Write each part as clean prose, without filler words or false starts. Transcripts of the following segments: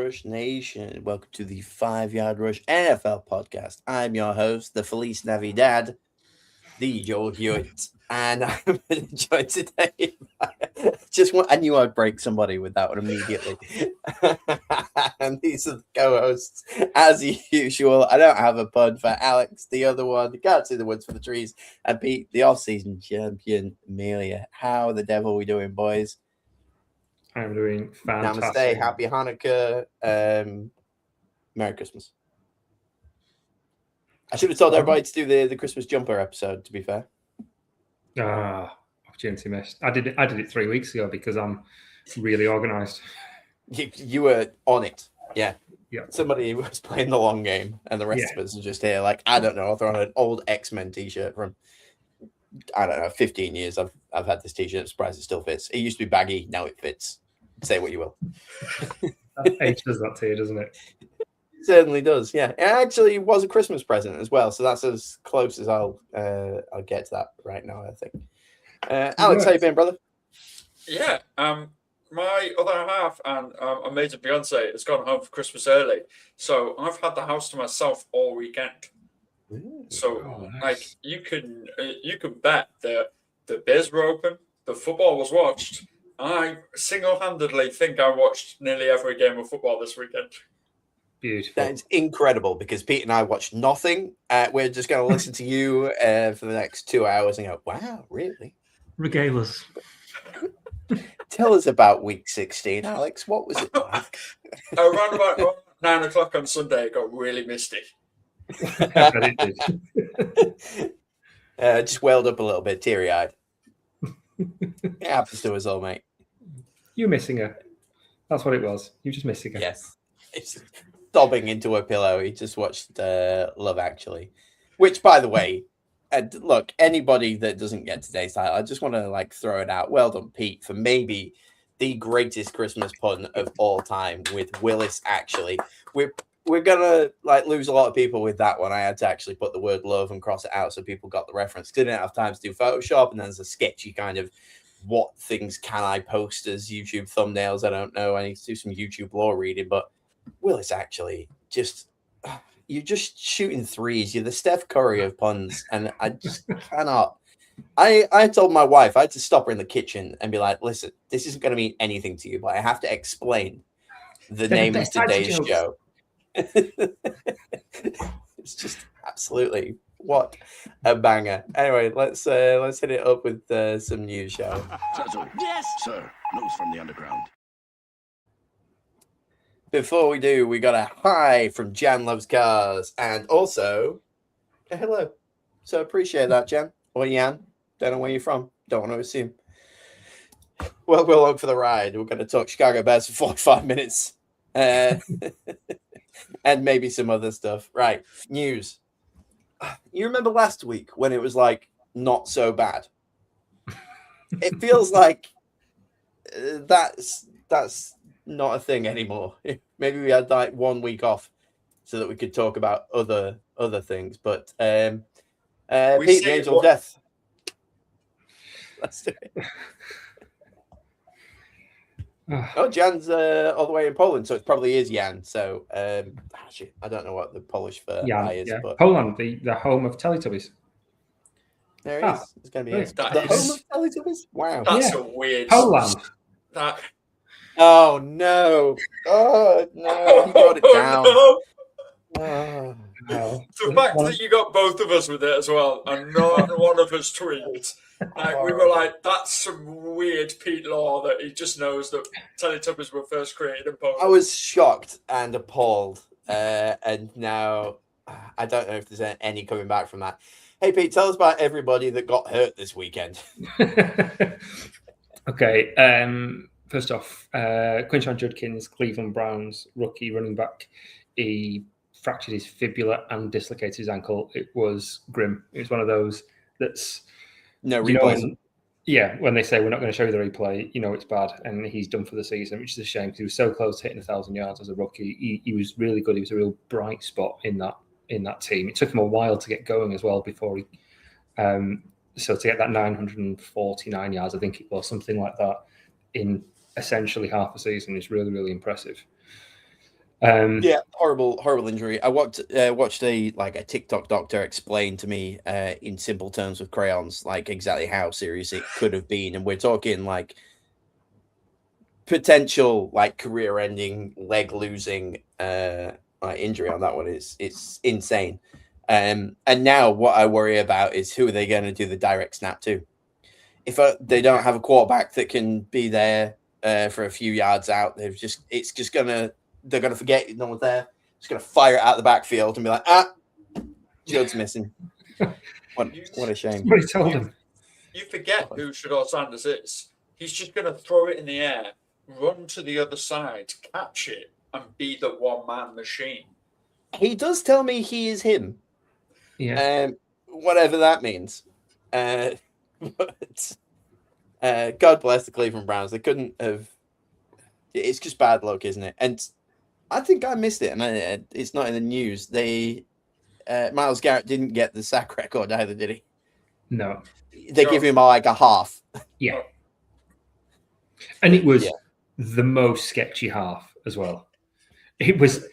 Rush Nation. Welcome to the 5 Yard Rush NFL podcast. I'm your host, the Felice Navidad, the Joel Hewitt, and I'm joined today by I knew I'd break somebody with that one immediately. And these are the co-hosts, as usual. I don't have a pun for Alex, the other one, can't see the woods for the trees, and Pete, the off-season champion, Amelia. How the devil are we doing, boys? I'm doing fantastic. Namaste, happy Hanukkah, Merry Christmas. I should have told everybody to do the Christmas jumper episode, to be fair. Opportunity missed. I did it 3 weeks ago because I'm really organised. You were on it. Yeah. Yeah. Somebody was playing the long game, and the rest of us are just here like, I don't know, I'll throw on an old X-Men t-shirt from, I don't know, 15 years. I've had this t-shirt. I'm surprised it still fits. It used to be baggy, now it fits. Say what you will. Age does that to you, doesn't it? It certainly does, yeah. It actually was a Christmas present as well, so that's as close as I'll get to that right now, I think. Alex, how you been, brother? Yeah, my other half and amazing fiance has gone home for Christmas early, so I've had the house to myself all weekend. So, nice. you can bet that the beers were open, the football was watched. I single-handedly think I watched nearly every game of football this weekend. Beautiful. That's incredible because Pete and I watched nothing. We're just going to listen to you for the next 2 hours and go, wow, really? Regale us. Tell us about week 16, Alex. What was it like? Around about 9 o'clock on Sunday, it got really misty. I bet it did. Just welled up a little bit, teary-eyed. It happens to us all, mate. You're missing her. That's what it was. You're just missing her. Yes. It's sobbing into a pillow. He just watched Love Actually. Which, by the way, look, anybody that doesn't get today's title, I just want to throw it out. Well done, Pete, for maybe the greatest Christmas pun of all time with Willis Actually. We're gonna lose a lot of people with that one. I had to actually put the word love and cross it out so people got the reference. Didn't have time to do Photoshop, and then there's a sketchy kind of what things can I post as YouTube thumbnails. I don't know. I need to do some YouTube law reading, but Willis Actually, you're just shooting threes. You're the Steph Curry of puns, and I just cannot. I told my wife, I had to stop her in the kitchen and be like, listen, this isn't going to mean anything to you, but I have to explain the name of today's show. It's just absolutely what a banger. Anyway, let's hit it up with some news, shall we? Yes, sir. News from the underground. Before we do, we got a hi from Jan Loves Cars and also a hello. So appreciate that, Jan or Jan. Don't know where you're from. Don't want to assume. Well, we're along for the ride. We're going to talk Chicago Bears for 45 minutes. And maybe some other stuff. Right. News. You remember last week when it was not so bad? It feels like that's not a thing anymore. Maybe we had 1 week off so that we could talk about other things. But Pete, the Angel of Death. Let's do it. Oh, Jan's all the way in Poland, so it probably is Jan. So, actually, I don't know what the Polish for I is. Yeah. But Poland, the home of Teletubbies. There it is. It's going to be the home of Teletubbies? Wow. That's a weird... Poland. Oh, no. Oh, no. You got it down. No. Oh, no. The fact that you got both of us with it as well, and not one of us tweaked. We were like, that's some weird Pete Law that he just knows that Teletubbies were first created in Poland. I was shocked and appalled. And now I don't know if there's any coming back from that. Hey, Pete, tell us about everybody that got hurt this weekend. Okay. First off, Quinshon Judkins, Cleveland Browns rookie running back. He fractured his fibula and dislocated his ankle. It was grim. It was one of those that's... No replay. When they say we're not going to show you the replay, it's bad, and he's done for the season, which is a shame because he was so close to hitting 1,000 yards as a rookie. He was really good. He was a real bright spot in that team. It took him a while to get going as well before he. So to get that 949 yards, I think it was something like that in essentially half a season is really, really impressive. Yeah, horrible injury. I watched a TikTok doctor explain to me in simple terms with crayons like exactly how serious it could have been, and we're talking like potential like career-ending, leg-losing injury on that one. It's insane. And now what I worry about is who are they going to do the direct snap to? If they don't have a quarterback that can be there for a few yards out, they're gonna forget no one's there. Just gonna fire it out the backfield and be like, Judd's missing. What a shame. Somebody told him. You forget who Shador Sanders is. He's just gonna throw it in the air, run to the other side, catch it, and be the one-man machine. He does tell me he is him. Yeah. Whatever that means. But God bless the Cleveland Browns. They couldn't have. It's just bad luck, isn't it? And I think I missed it, and it's not in the news. Myles Garrett didn't get the sack record either, did he? No. They give him like a half. Yeah. And it was the most sketchy half as well. It was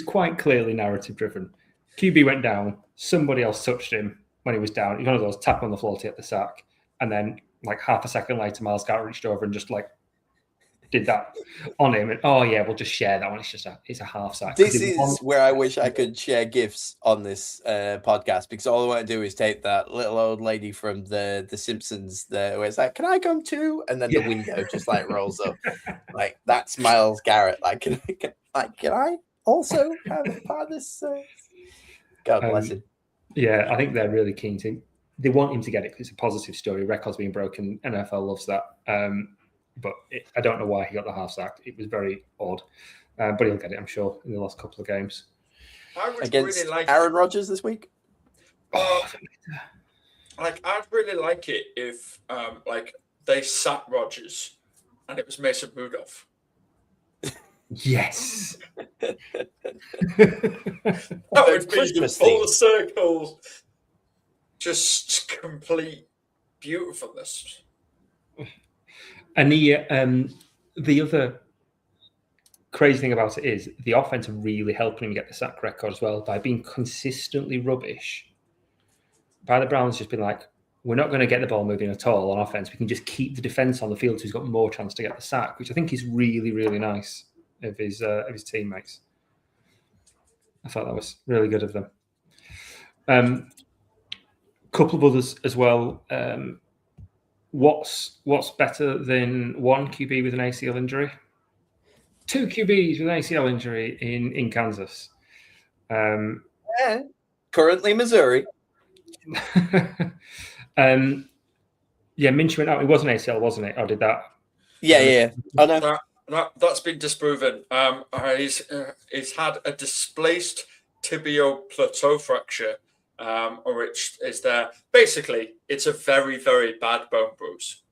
quite clearly narrative driven. QB went down, somebody else touched him when he was down. It was one of those tap on the floor to get the sack. And then like half a second later, Myles Garrett reached over and just like did that on him. And we'll just share that one. It's a half sack. This is where I wish I could share GIFs on this podcast, because all I want to do is take that little old lady from the Simpsons where it's like, can I come too? And then the window just like rolls up. Like that's Myles Garrett. Like, can I also have part of this? God bless him. Yeah, I think they're really keen to. They want him to get it because it's a positive story. Records being broken. NFL loves that. But I don't know why he got the half sack. It was very odd. But he'll get it, I'm sure, in the last couple of games. Against really Aaron Rodgers this week? I'd really like it if they sat Rodgers and it was Mason Rudolph. Yes. That would be the full circle. Just complete beautifulness. And the other crazy thing about it is the offense are really helping him get the sack record as well by being consistently rubbish. By the Browns just been like, we're not going to get the ball moving at all on offense. We can just keep the defense on the field so he's got more chance to get the sack, which I think is really, really nice of his teammates. I thought that was really good of them. Couple of others as well. What's better than one QB with an ACL injury? Two QBs with an ACL injury in Kansas. Currently Missouri. Minshew went out. It was an ACL, wasn't it? Or did that? Yeah. Oh no. That's been disproven. He's had a displaced tibio-plateau fracture, which is there. Basically, it's a very, very bad bone bruise.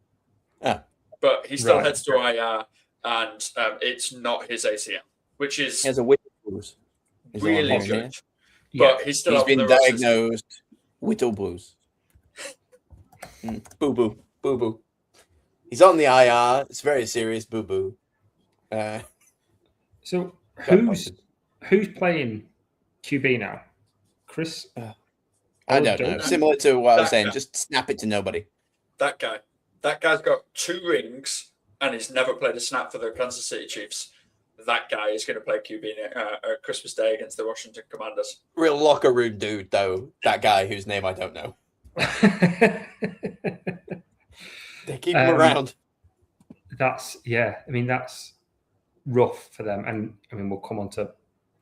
But he still heads to IR, and it's not his ACL, which is he has a whittle bruise. Really good. But he's been diagnosed whittle bruise. Boo boo. He's on the IR. It's very serious. Boo boo. So who's playing QB now? Chris? I don't know. Similar to what I was saying, just snap it to nobody. That guy. That guy's got 2 rings and he's never played a snap for the Kansas City Chiefs. That guy is going to play QB Christmas Day against the Washington Commanders. Real locker room dude, though. That guy whose name I don't know. They keep him around. That's rough for them. And we'll come on to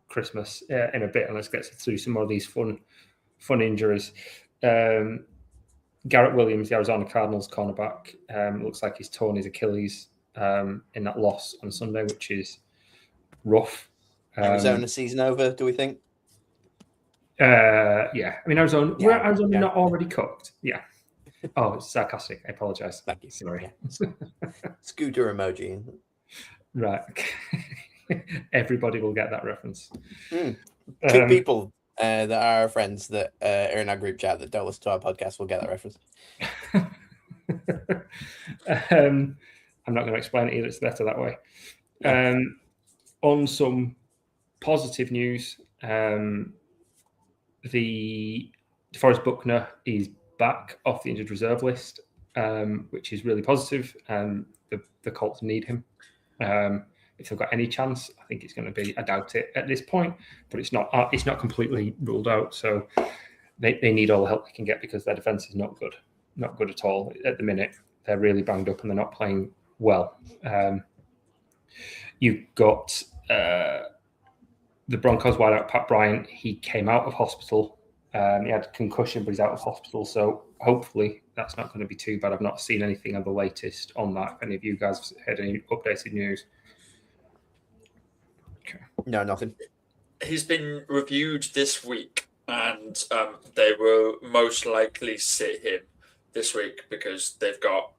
Christmas in a bit, and let's get through some more of these fun injuries. Garrett Williams, the Arizona Cardinals cornerback, looks like he's torn his Achilles in that loss on Sunday, which is rough. Arizona season over, do we think? Yeah. Arizona, were Arizona not already cooked? Yeah. Oh, it's sarcastic. I apologize. Thank you. Sorry. Scooter emoji. Right. Everybody will get that reference. 2 people that are our friends that are in our group chat that don't listen to our podcast will get that reference. I'm not going to explain it either. It's better that way. On some positive news. The DeForest Buckner is back off the injured reserve list, which is really positive. The Colts need him. If they've got any chance, I think it's going to be. I doubt it at this point, but it's not. It's not completely ruled out. So they need all the help they can get because their defense is not good at all at the minute. They're really banged up and they're not playing well. You've got the Broncos wideout Pat Bryant. He came out of hospital. He had a concussion, but he's out of hospital. So hopefully that's not going to be too bad. I've not seen anything of the latest on that. If any of you guys have had any updated news? Okay. No, nothing. He's been reviewed this week, and they will most likely sit him this week because they've got.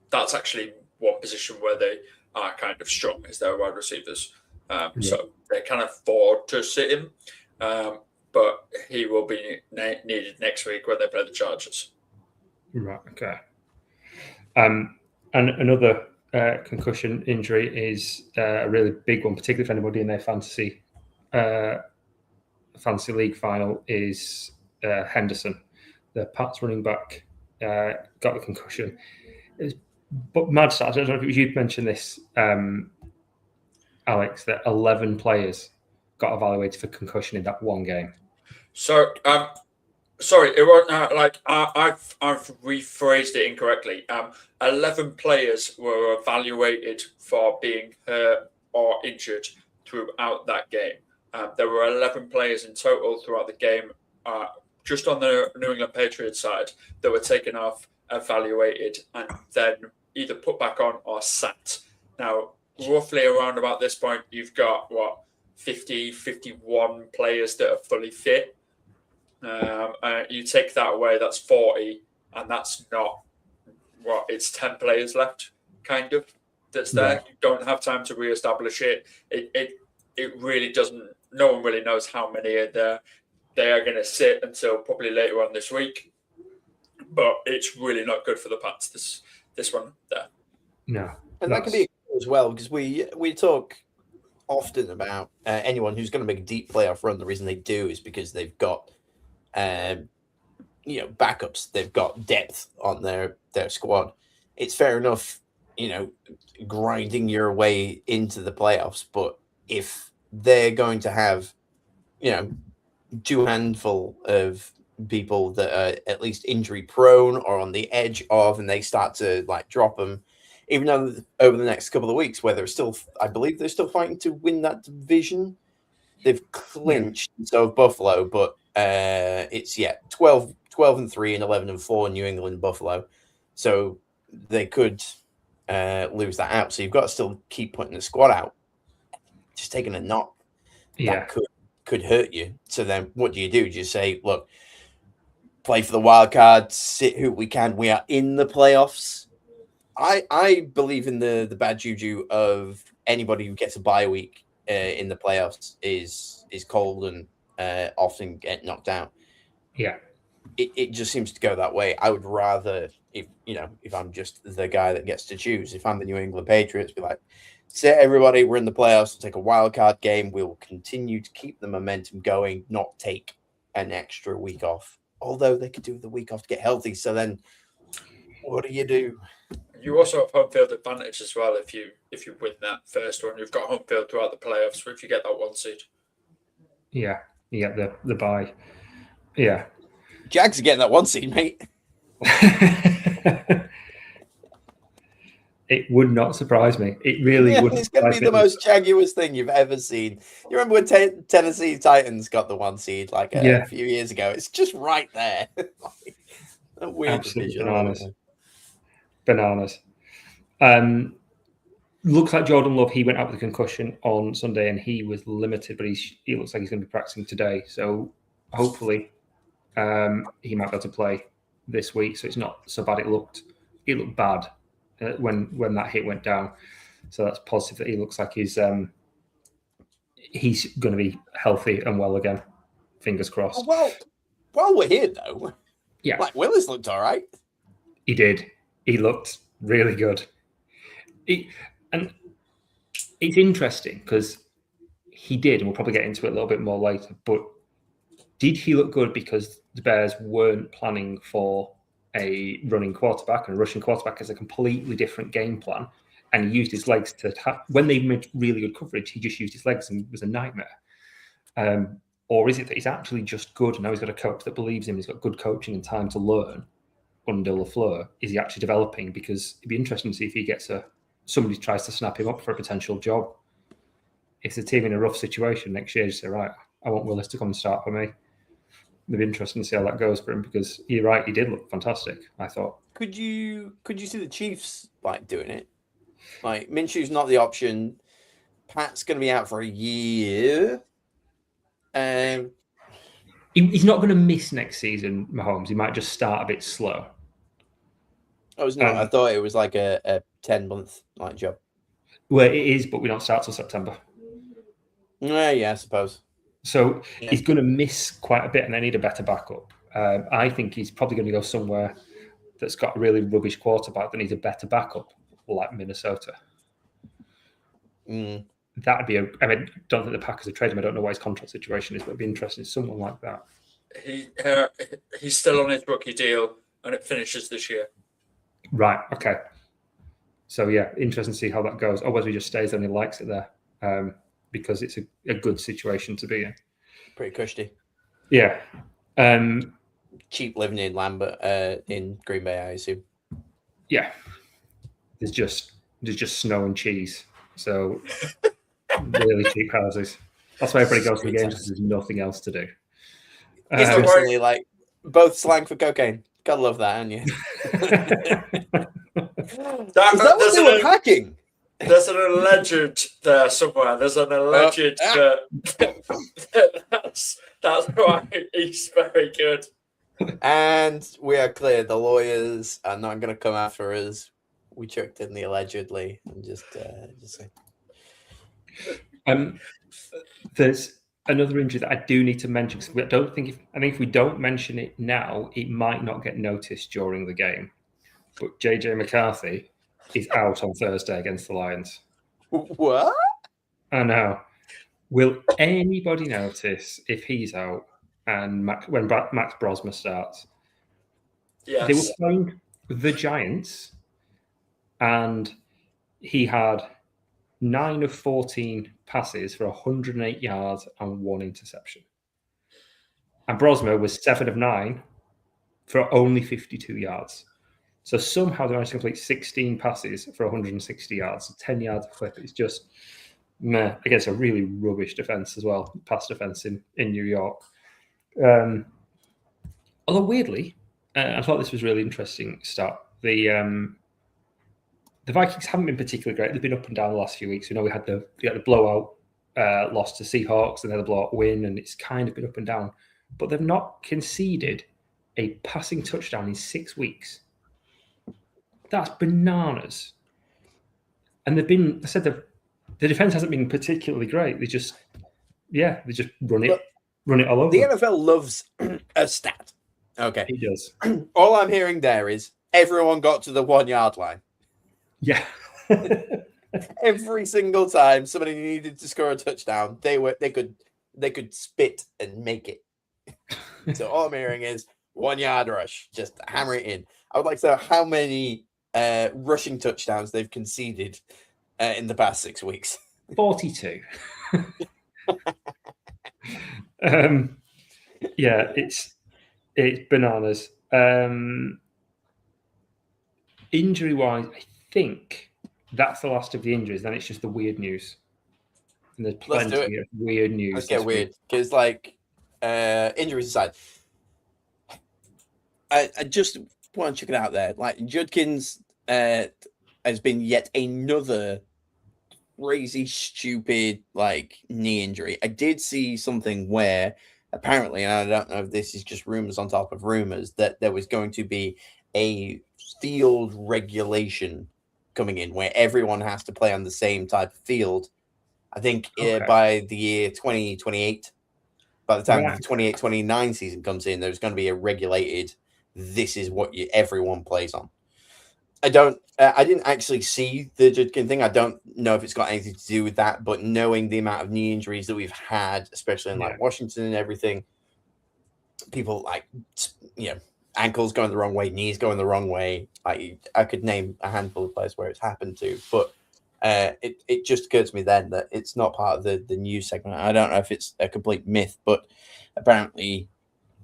That's actually one position where they are kind of strong is their wide receivers. So they can afford to sit him, but he will be needed next week when they play the Chargers. Right. Okay. And another concussion injury is a really big one, particularly for anybody in their fantasy league final. Is Henderson, the Pats running back, got a concussion. But mad stats. I don't know if you'd mentioned this, Alex, that 11 players got evaluated for concussion in that one game. So, sorry, it was I've rephrased it incorrectly. 11 players were evaluated for being hurt or injured throughout that game. There were 11 players in total throughout the game. Just on the New England Patriots side, that were taken off, evaluated, and then either put back on or sat. Now, roughly around about this point, you've got 50, 51 players that are fully fit. You take that away, that's 40, and that's not it's 10 players left, kind of, that's there. Yeah. You don't have time to reestablish it. It really doesn't. No one really knows how many are there. They are going to sit until probably later on this week, but it's really not good for the Pats. This one there. No, and that could be as well because we talk often about anyone who's going to make a deep playoff run. The reason they do is because they've got backups. They've got depth on their squad. It's fair enough, grinding your way into the playoffs, but if they're going to have, two handful of people that are at least injury prone or on the edge of, and they start to drop them, even though over the next couple of weeks where I believe they're still fighting to win that division. They've clinched, so Buffalo, but it's 12-3 and 11-4 New England Buffalo. So they could lose that out. So you've got to still keep putting the squad out. Just taking a knock that could hurt you. So then what do? You just say, look, play for the wild card, sit who we can. We are in the playoffs. I believe in the bad juju of anybody who gets a bye week in the playoffs is cold and often get knocked out. Yeah. It just seems to go that way. I would rather, if I'm just the guy that gets to choose, if I'm the New England Patriots, be like, sit everybody, we're in the playoffs, we'll take a wild card game, we'll continue to keep the momentum going, not take an extra week off. Although they could do the week off to get healthy. So then what do? You also have home field advantage as well if you win that first one. You've got home field throughout the playoffs if you get that one seed. Yeah, the bye. Yeah. Jags are getting that one seed, mate. It would not surprise me. It really would. It's going to be the most Jaguars thing you've ever seen. You remember when Tennessee Titans got the one seed a few years ago? It's just right there. A weird division. Bananas. Looks like Jordan Love, he went out with a concussion on Sunday and he was limited, but he looks like he's going to be practicing today. So hopefully he might be able to play this week. So it's not so bad. It looked bad when that hit went down. So that's positive that he looks like he's going to be healthy and well again. Fingers crossed. Well, while we're here though, Willis looked all right. He did. He looked really good. And it's interesting because he did, and we'll probably get into it a little bit more later. But did he look good because the Bears weren't planning for a running quarterback, and a rushing quarterback is a completely different game plan? And he used his legs when they made really good coverage, he just used his legs and it was a nightmare. Or is it that he's actually just good and now he's got a coach that believes him, he's got good coaching and time to learn under LaFleur? Is he actually developing? Because it'd be interesting to see if he gets somebody tries to snap him up for a potential job. If the team in a rough situation next year, just say, right, I want Willis to come and start for me. It'd be interesting to see how that goes for him, because you're right, he did look fantastic, I thought. Could you see the Chiefs doing it? Like, Minshew's not the option. Pat's going to be out for a year. He's not going to miss next season, Mahomes. He might just start a bit slow. Oh, it's not. I thought it was like a 10-month job. Well, it is, but we don't start till September. Yeah, I suppose. So he's going to miss quite a bit, and they need a better backup. I think he's probably going to go somewhere that's got a really rubbish quarterback that needs a better backup, like Minnesota. That'd be I don't think the Packers have traded him. I don't know what his contract situation is, but it'd be interesting. Someone like that. He's still on his rookie deal, and it finishes this year. Right. Okay. So yeah, interesting to see how that goes, or whether he just stays and he likes it there, because it's a good situation to be in. Pretty cushy. Yeah. Cheap living in Lambert, in Green Bay, I assume. Yeah. There's just snow and cheese. So really cheap houses. That's why everybody goes to the games, because there's nothing else to do. It's recently both slang for cocaine. Gotta love that, aren't you? Is that what they were packing? There's an alleged there somewhere. There's an alleged. That's why he's very good. And we are clear. The lawyers are not going to come after us. We chucked in the allegedly and just say. There's another injury that I do need to mention, because I think if we don't mention it now, it might not get noticed during the game. But JJ McCarthy is out on Thursday against the Lions. What? I know. Will anybody notice if he's out and when Max Brosma starts? Yes. They were playing the Giants, and he had 9 of 14 passes for 108 yards and 1 interception. And Brosma was 7 of 9 for only 52 yards. So somehow they managed to complete 16 passes for 160 yards, 10 yards a clip. It's just meh, against a really rubbish defense as well, pass defense in New York. Although weirdly, I thought this was really interesting start. The Vikings haven't been particularly great. They've been up and down the last few weeks. We had the blowout loss to Seahawks, and then the blowout win, and it's kind of been up and down. But they've not conceded a passing touchdown in 6 weeks. That's bananas. And the defense hasn't been particularly great. They just run it all over. The NFL loves a stat. Okay. It does. All I'm hearing there is everyone got to the 1 yard line. Yeah. Every single time somebody needed to score a touchdown, they could spit and make it. So all I'm hearing is 1 yard rush, just hammer it in. I would like to know how many rushing touchdowns they've conceded in the past 6 weeks. 42. Yeah, it's bananas. Injury-wise, I think that's the last of the injuries. Then it's just the weird news. And there's plenty of weird news. Let's get weird, because injuries aside, I just want to check it out there. Judkins has been yet another crazy, stupid knee injury. I did see something where apparently, and I don't know if this is just rumors on top of rumors, that there was going to be a field regulation coming in where everyone has to play on the same type of field. I think by the year 2028, by the time the 28-29 season comes in, there's going to be a regulated, this is what everyone plays on. I don't. I didn't actually see the Judkin thing. I don't know if it's got anything to do with that. But knowing the amount of knee injuries that we've had, especially in like Washington and everything, people like ankles going the wrong way, knees going the wrong way. I could name a handful of players where it's happened to, but it just occurred to me then that it's not part of the news segment. I don't know if it's a complete myth, but apparently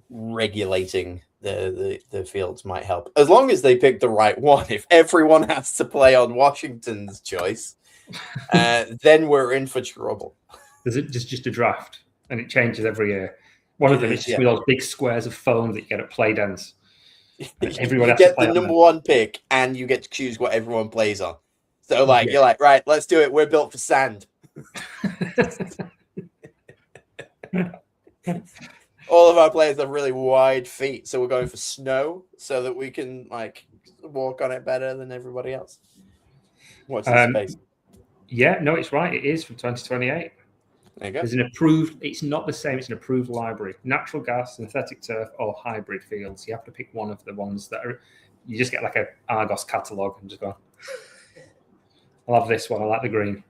regulating the fields might help, as long as they pick the right one. If everyone has to play on Washington's choice, then we're in for trouble. There's just a draft, and it changes every year. One of them is just with those big squares of foam that you get at play dance. Everyone you get the number one pick, and you get to choose what everyone plays on. So, you're like, right, let's do it. We're built for sand. All of our players have really wide feet, so we're going for snow so that we can walk on it better than everybody else. What's the space? Yeah, no, it's right. It is from 2028. There you go. There's an approved. It's not the same. It's an approved library: natural gas, synthetic turf, or hybrid fields. You have to pick one of the ones that are. You just get like a Argos catalog and just go. I love this one. I like the green.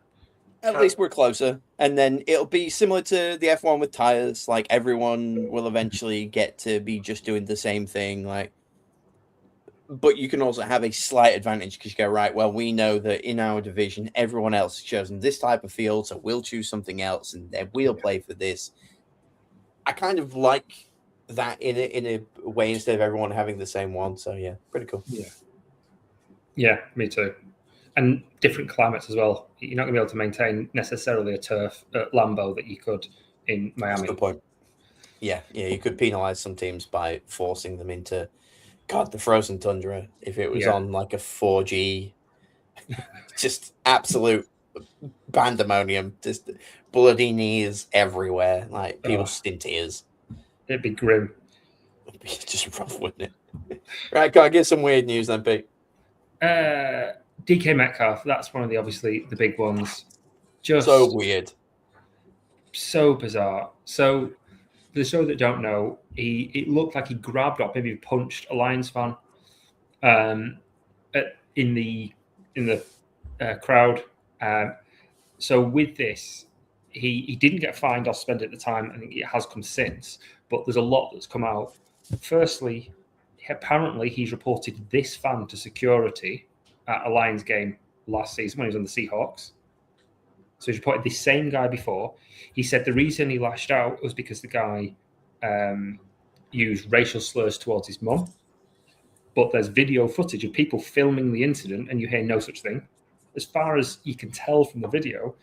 At least we're closer. And then it'll be similar to the F1 with tires. Like, everyone will eventually get to be just doing the same thing. But you can also have a slight advantage because you go, right, well, we know that in our division, everyone else has chosen this type of field, so we'll choose something else, and then we'll play for this. I kind of like that in a way, instead of everyone having the same one. So, yeah, pretty cool. Yeah, me too. And different climates as well. You're not going to be able to maintain necessarily a turf at Lambeau that you could in Miami. That's a good point. Yeah, you could penalize some teams by forcing them into, the frozen tundra. If it was on like a 4G, just absolute pandemonium, just bloody knees everywhere, like people's in tears. It'd be grim. It'd be just rough, wouldn't it? Right, go on, get some weird news then, Pete. DK Metcalf, that's one of the big ones. Just so weird. So bizarre. So, for the show that don't know, it looked like he grabbed up, maybe punched a Lions fan in the crowd. So with this, he didn't get fined or suspended at the time. I think it has come since, but there's a lot that's come out. Firstly, apparently he's reported this fan to security at a Lions game last season when he was on the Seahawks. So he's reported this same guy before. He said the reason he lashed out was because the guy used racial slurs towards his mum. But there's video footage of people filming the incident, and you hear no such thing. As far as you can tell from the video,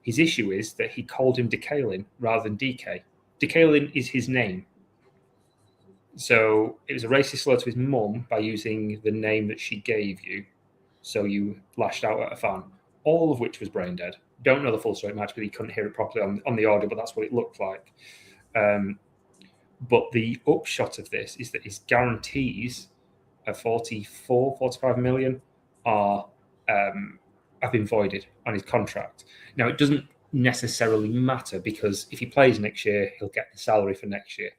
his issue is that he called him Decalin rather than DK. Decalin is his name. So it was a racist slur to his mum by using the name that she gave you. So you lashed out at a fan, all of which was brain dead. Don't know the full story match, but he couldn't hear it properly on the audio, but that's what it looked like. But the upshot of this is that his guarantees of 45 million have been voided on his contract. Now, it doesn't necessarily matter because if he plays next year, he'll get the salary for next year.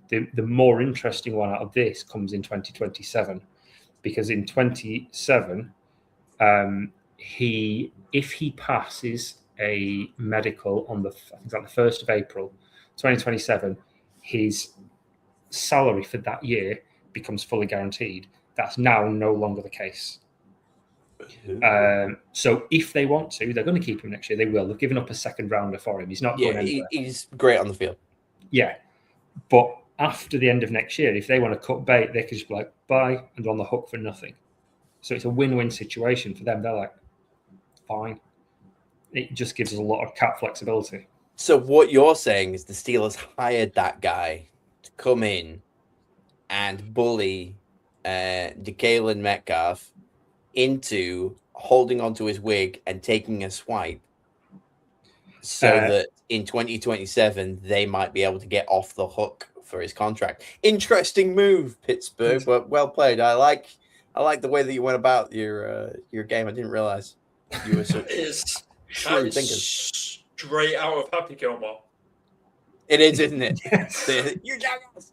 The more interesting one out of this comes in 2027, because in 27, if he passes a medical on the 1st of April, 2027, his salary for that year becomes fully guaranteed. That's now no longer the case. So if they want to, they're going to keep him next year. They will. They've given up a second rounder for him. He's not going anywhere. He's great on the field. Yeah. But after the end of next year, if they want to cut bait, they can just be like, bye, and on the hook for nothing. So it's a win-win situation for them. They're like, fine. It just gives us a lot of cap flexibility. So what you're saying is the Steelers hired that guy to come in and bully Decalin Metcalf into holding onto his wig and taking a swipe so that in 2027 they might be able to get off the hook for his contract. Interesting move, Pittsburgh, but well played. I like the way that you went about your game. I didn't realize you were such shrewd thinkers. Straight out of Happy Gilmore. It is, isn't it? You jackass.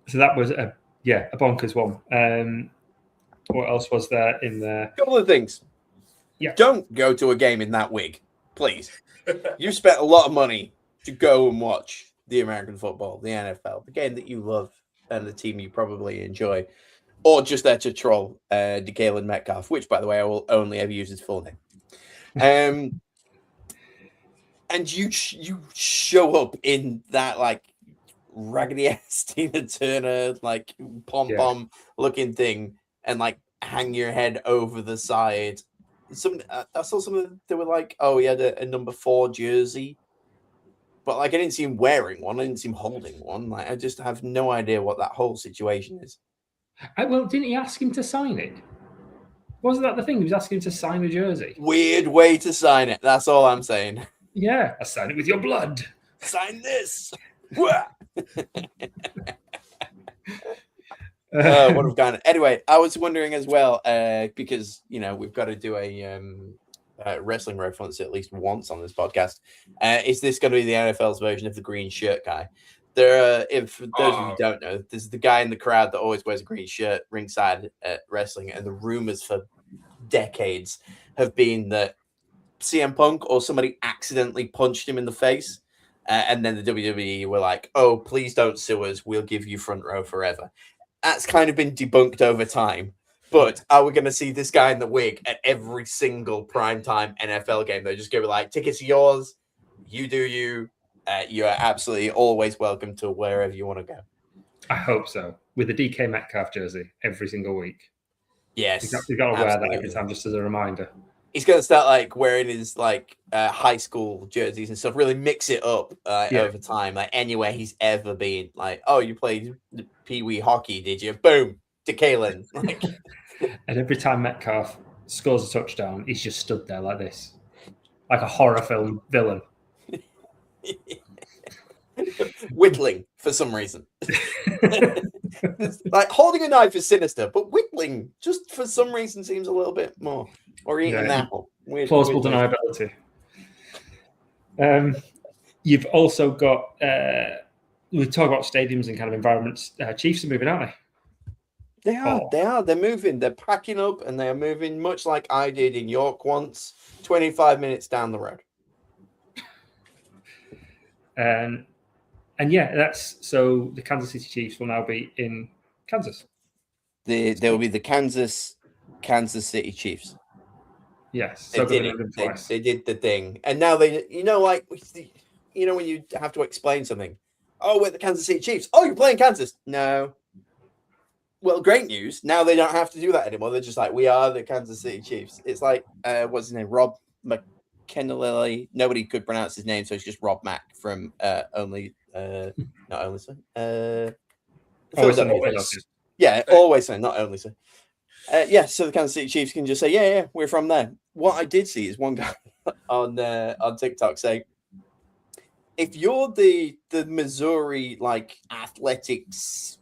So that was Yeah, a bonkers one. What else was there in there? Couple of things. Yeah. Don't go to a game in that wig, please. You spent a lot of money to go and watch the American football, the NFL, the game that you love and the team you probably enjoy, or just there to troll Decalen Metcalf, which, by the way, I will only ever use his full name. And you show up in that like raggedy ass Tina Turner like pom pom looking thing and like hang your head over the side. I saw some they were like, oh, he had a number 4 jersey, but like I didn't see him wearing one. I didn't see him holding one. Like I just have no idea what that whole situation is. Well, didn't he ask him to sign it? Wasn't that the thing? He was asking him to sign a jersey. Weird way to sign it. That's all I'm saying. Yeah, I signed it with your blood. Sign this. What have gone? Anyway, I was wondering as well, because we've got to do a wrestling reference at least once on this podcast. Is this going to be the NFL's version of the green shirt guy? If those of you who don't know, there's the guy in the crowd that always wears a green shirt ringside at wrestling, and the rumors for decades have been that CM Punk or somebody accidentally punched him in the face, and then the WWE were like, "Oh, please don't sue us. We'll give you front row forever." That's kind of been debunked over time. But are we going to see this guy in the wig at every single primetime NFL game? They're just going to be like, "Tickets are yours. You do you. You are absolutely always welcome to wherever you want to go." I hope so. With the DK Metcalf jersey every single week. Yes, you've got to wear that every time, just as a reminder. He's going to start like wearing his like high school jerseys and stuff. Really mix it up over time. Like anywhere he's ever been. Like, oh, you played Pee Wee hockey, did you? Boom, Decalen. Like, and every time Metcalf scores a touchdown, he's just stood there like this, like a horror film villain. Whittling for some reason. Like holding a knife is sinister, but whittling just for some reason seems a little bit more. Or eating an apple. Plausible deniability. You've also got we talk about stadiums and kind of environments. Chiefs are moving, aren't they? They are. They're moving. They're packing up and they are moving, much like I did in York once, 25 minutes down the road. And yeah, that's so the Kansas City Chiefs will now be in Kansas. There will be the Kansas City Chiefs. Yes, so they did the thing, and now they, like, when you have to explain something. Oh, we're the Kansas City Chiefs. Oh, you're playing Kansas? No. Well, great news. Now they don't have to do that anymore. They're just like, we are the Kansas City Chiefs. It's like, what's his name? Rob McKennelly. Nobody could pronounce his name, so it's just Rob Mack from Not Only Son. Yeah, Always Son, Not Only Son. So the Kansas City Chiefs can just say, yeah, we're from there. What I did see is one guy on TikTok say, if you're the Missouri like athletics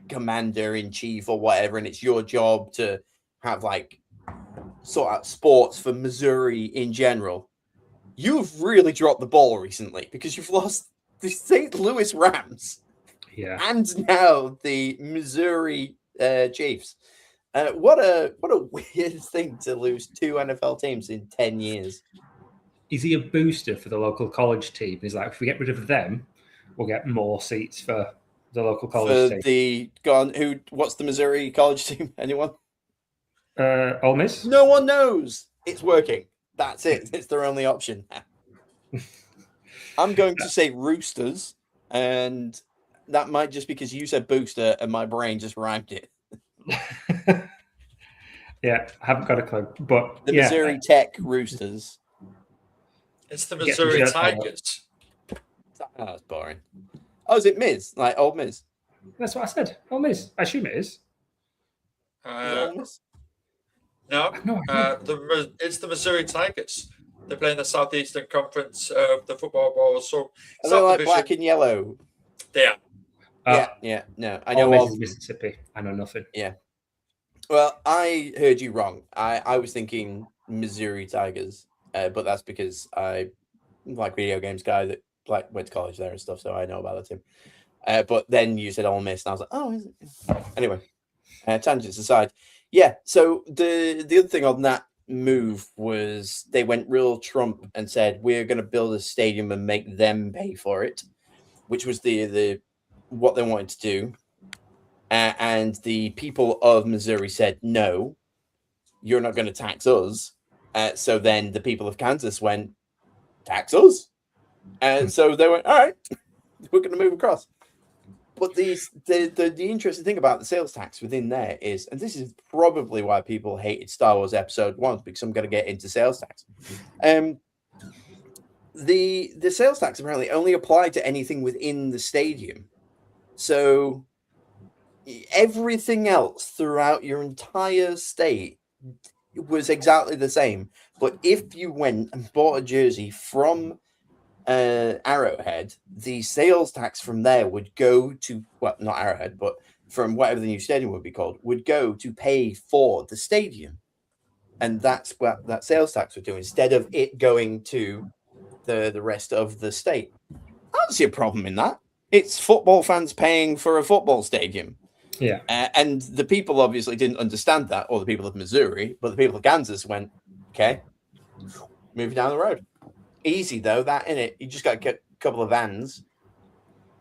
commander in chief or whatever, and it's your job to have like sort out sports for Missouri in general, you've really dropped the ball recently because you've lost the St. Louis Rams, and now the Missouri Chiefs. What a weird thing to lose 2 NFL teams in 10 years. Is he a booster for the local college team? He's like, if we get rid of them, we'll get more seats for the local college team. What's the Missouri college team? Anyone? Ole Miss? No one knows. It's working. That's it. It's their only option. I'm going to say Roosters, and that might just because you said booster and my brain just rhymed it. Yeah, I haven't got a clue. But the Missouri Tech Roosters. It's the Missouri Tigers. Oh, that's boring. Oh, is it Miz? Like Old Miz? That's what I said. Old Miz. I assume it is. No. It's the Missouri Tigers. They play in the Southeastern Conference of the football ball. So are they like black and yellow? Yeah. Yeah. No, I know all Mississippi. I know nothing. Yeah. Well, I heard you wrong. I was thinking Missouri Tigers, but that's because I like video games guy that went to college there and stuff, so I know about the team. But then you said Ole Miss, and I was like, oh, is it? Anyway, tangents aside, yeah. So the other thing on that move was they went real Trump and said we're going to build a stadium and make them pay for it, which was the what they wanted to do. And the people of Missouri said no, you're not going to tax us. So then the people of Kansas went tax us, and so they went, all right, we're going to move across. But the interesting thing about the sales tax within there is, and this is probably why people hated Star Wars Episode 1, because I'm going to get into sales tax. The sales tax apparently only applied to anything within the stadium. So everything else throughout your entire state was exactly the same. But if you went and bought a jersey from Arrowhead, the sales tax from there would go to, well, not Arrowhead, but from whatever the new stadium would be called, would go to pay for the stadium. And that's what that sales tax would do, instead of it going to the rest of the state. I don't see a problem in that. It's football fans paying for a football stadium. Yeah. And the people obviously didn't understand that, or the people of Missouri, but the people of Kansas went, okay, moving down the road. Easy though, that in it. You just got to get a couple of vans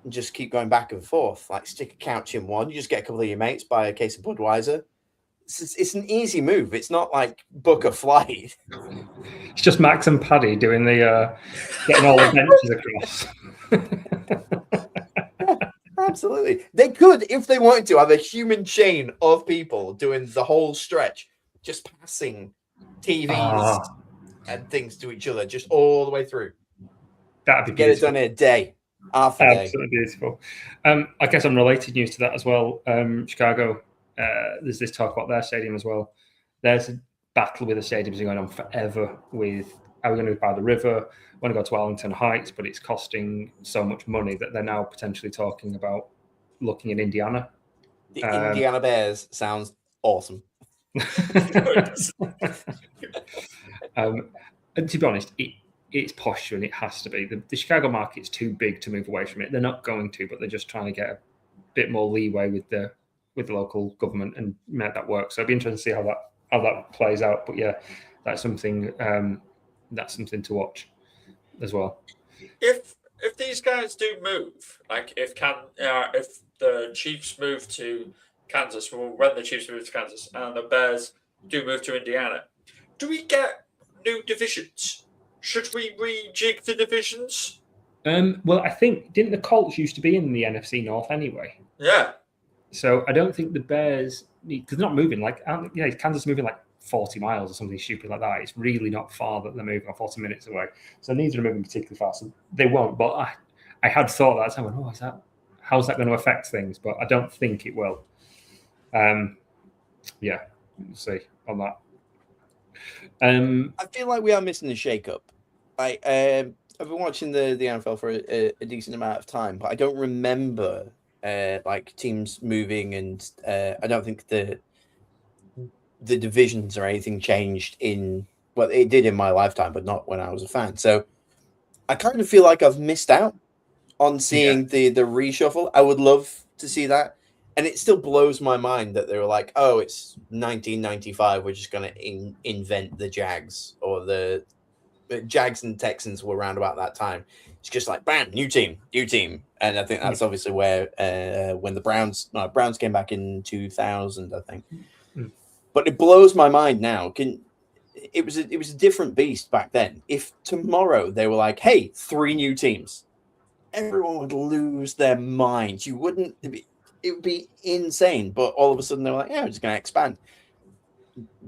and just keep going back and forth. Like stick a couch in one. You just get a couple of your mates, buy a case of Budweiser. It's an easy move. It's not like book a flight. It's just Max and Paddy doing the getting all the benches across. Absolutely. They could, if they wanted to, have a human chain of people doing the whole stretch, just passing TVs and things to each other, just all the way through. That'd be get beautiful. it done in a day. Half a day. Absolutely beautiful. I guess unrelated news to that as well. Chicago, there's this talk about their stadium as well. There's a battle with the stadiums going on forever with, are we going to go by the river? I want to go to Arlington Heights, but it's costing so much money that they're now potentially talking about looking in Indiana. The Indiana Bears sounds awesome. And to be honest, it's posture and it has to be. The Chicago market's too big to move away from it. They're not going to, but they're just trying to get a bit more leeway with the local government and make that work. So it'd be interesting to see how that plays out. But yeah, that's something to watch as well. If these guys do move, like if the Chiefs move to Kansas, well, when the Chiefs move to Kansas and the Bears do move to Indiana, do we get new divisions? Should we rejig the divisions? Well, I think, didn't the Colts used to be in the NFC North anyway? Yeah. So I don't think the Bears need, because they're not moving Kansas is moving like 40 miles or something stupid like that. It's really not far that they're moving, or 40 minutes away. So neither are moving particularly fast. So they won't. But I had thought that time, how's that going to affect things? But I don't think it will. Yeah, we'll see on that. I feel like we are missing a shake-up. I've been watching the NFL for a decent amount of time, but I don't remember like teams moving, and I don't think the divisions or anything changed it did in my lifetime, but not when I was a fan. So I kind of feel like I've missed out on seeing the reshuffle. I would love to see that. And it still blows my mind that they were like, oh, it's 1995. We're just going to invent the Jags, or the Jags and Texans were around about that time. It's just like, bam, new team. And I think that's obviously where when the Browns came back in 2000, I think. But it blows my mind now. It was a different beast back then. If tomorrow they were like, hey, 3 new teams, everyone would lose their minds. It would be insane. But all of a sudden they were like, yeah, we're just going to expand.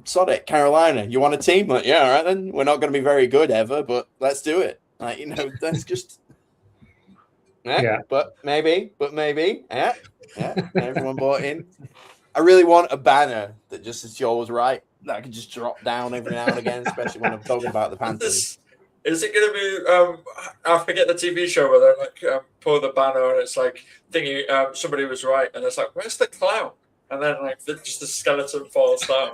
Sod it, Carolina. You want a team? Like, yeah, all right then. We're not going to be very good ever, but let's do it. Like, that's just. But maybe. Yeah. Everyone bought in. I really want a banner that just says "Yours was right," that I can just drop down every now and again, especially when I'm talking about the Panthers. Is it going to be? I forget the TV show where they like pull the banner and it's like thinking somebody was right, and it's like, where's the clown? And then like just the skeleton falls down.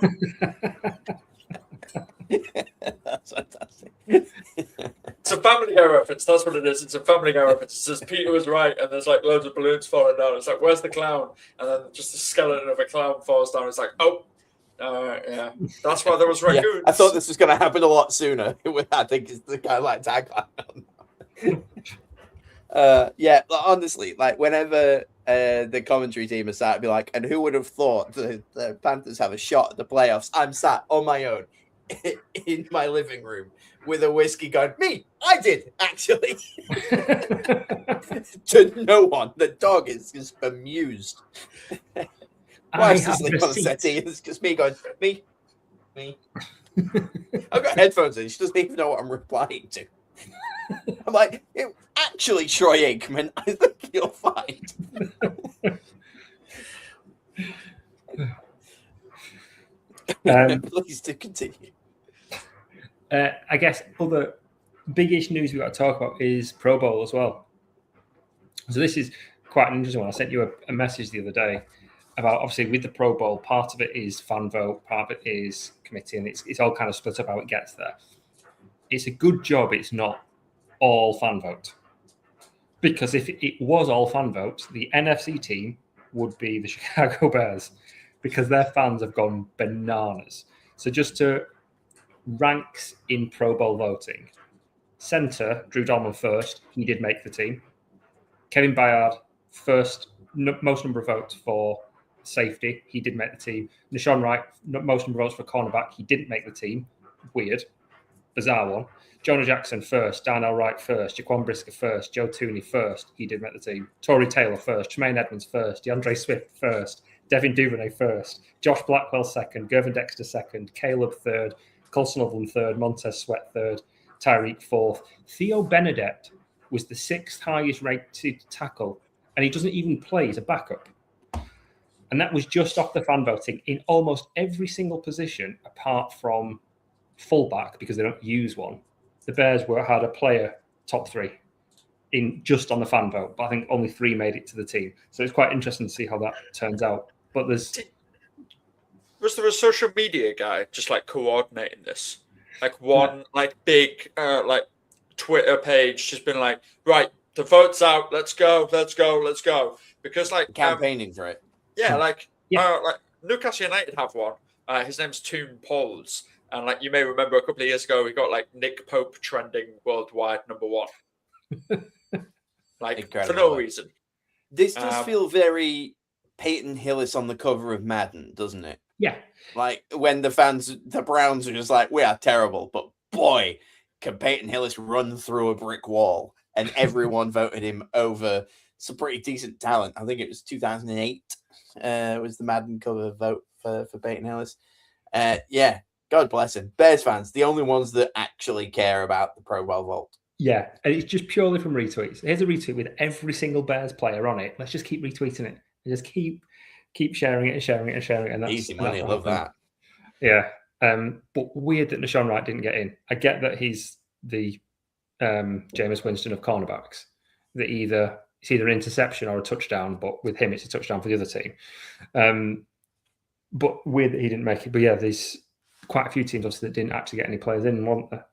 That's fantastic. It's a Family Guy reference. That's what it is. It's a Family Guy reference. It says Peter was right, and there's like loads of balloons falling down. It's like, where's the clown? And then just the skeleton of a clown falls down. It's like, oh, yeah. That's why there was Yeah, raccoons. I thought this was going to happen a lot sooner. I think it's the kind of like tagline. Yeah, honestly, like whenever the commentary team is sat, I'd be like, and who would have thought the Panthers have a shot at the playoffs? I'm sat on my own in my living room with a whiskey going, me, I did, actually. To no one. The dog is just bemused. Wife's asleep on the settee. It's just me going, me. I've got headphones in. She doesn't even know what I'm replying to. I'm like, actually, Troy Aikman, I think you're fine. Please do continue. I guess other biggish news we've got to talk about is Pro Bowl as well. So this is quite an interesting one. I sent you a message the other day about, obviously, with the Pro Bowl, part of it is fan vote, part of it is committee, and it's all kind of split up how it gets there. It's a good job it's not all fan vote. Because if it was all fan votes, the NFC team would be the Chicago Bears, because their fans have gone bananas. So just to ranks in Pro Bowl voting, center, Drew Dolman first, he did make the team. Kevin Byard, first, most number of votes for safety, he did make the team. Nashawn Wright, most number of votes for cornerback, he didn't make the team. Weird. Bizarre one. Jonah Jackson first, Darnell Wright first, Jaquan Brisker first, Joe Tooney first, he did make the team. Torrey Taylor first, Tremaine Edmonds first, DeAndre Swift first, Devin Duvernay first, Josh Blackwell second, Gervin Dexter second, Caleb third, Colson Loveland third, Montez Sweat third, Tyreek fourth. Theo Benedette was the sixth highest rated tackle, and he doesn't even play as a backup. And that was just off the fan voting in almost every single position apart from fullback, because they don't use one. The Bears had a player top three in just on the fan vote, but I think only 3 made it to the team. So it's quite interesting to see how that turns out. But was there a social media guy just like coordinating this? Like one like big like Twitter page just been like, right, the vote's out, let's go. Because like campaigning for it. Yeah, like Newcastle United have one. His name's Toon Polls. And like you may remember a couple of years ago, we got like Nick Pope trending worldwide #1. Like incredible. For no reason. This does feel very Peyton Hillis on the cover of Madden, doesn't it? Yeah. Like when the Browns are just like, we are terrible, but boy, can Peyton Hillis run through a brick wall? And everyone voted him over some pretty decent talent. I think it was 2008 was the Madden cover vote for Peyton Hillis. Yeah. God bless him. Bears fans, the only ones that actually care about the Pro Bowl vote. Yeah, and it's just purely from retweets. Here's a retweet with every single Bears player on it. Let's just keep retweeting it. And just keep sharing it and sharing it and sharing it. And that's easy money. I love that. Yeah. But weird that Nashawn Wright didn't get in. I get that he's the Jameis Winston of cornerbacks. That it's either an interception or a touchdown, but with him, it's a touchdown for the other team. But weird that he didn't make it. But yeah, there's quite a few teams obviously that didn't actually get any players in, weren't there?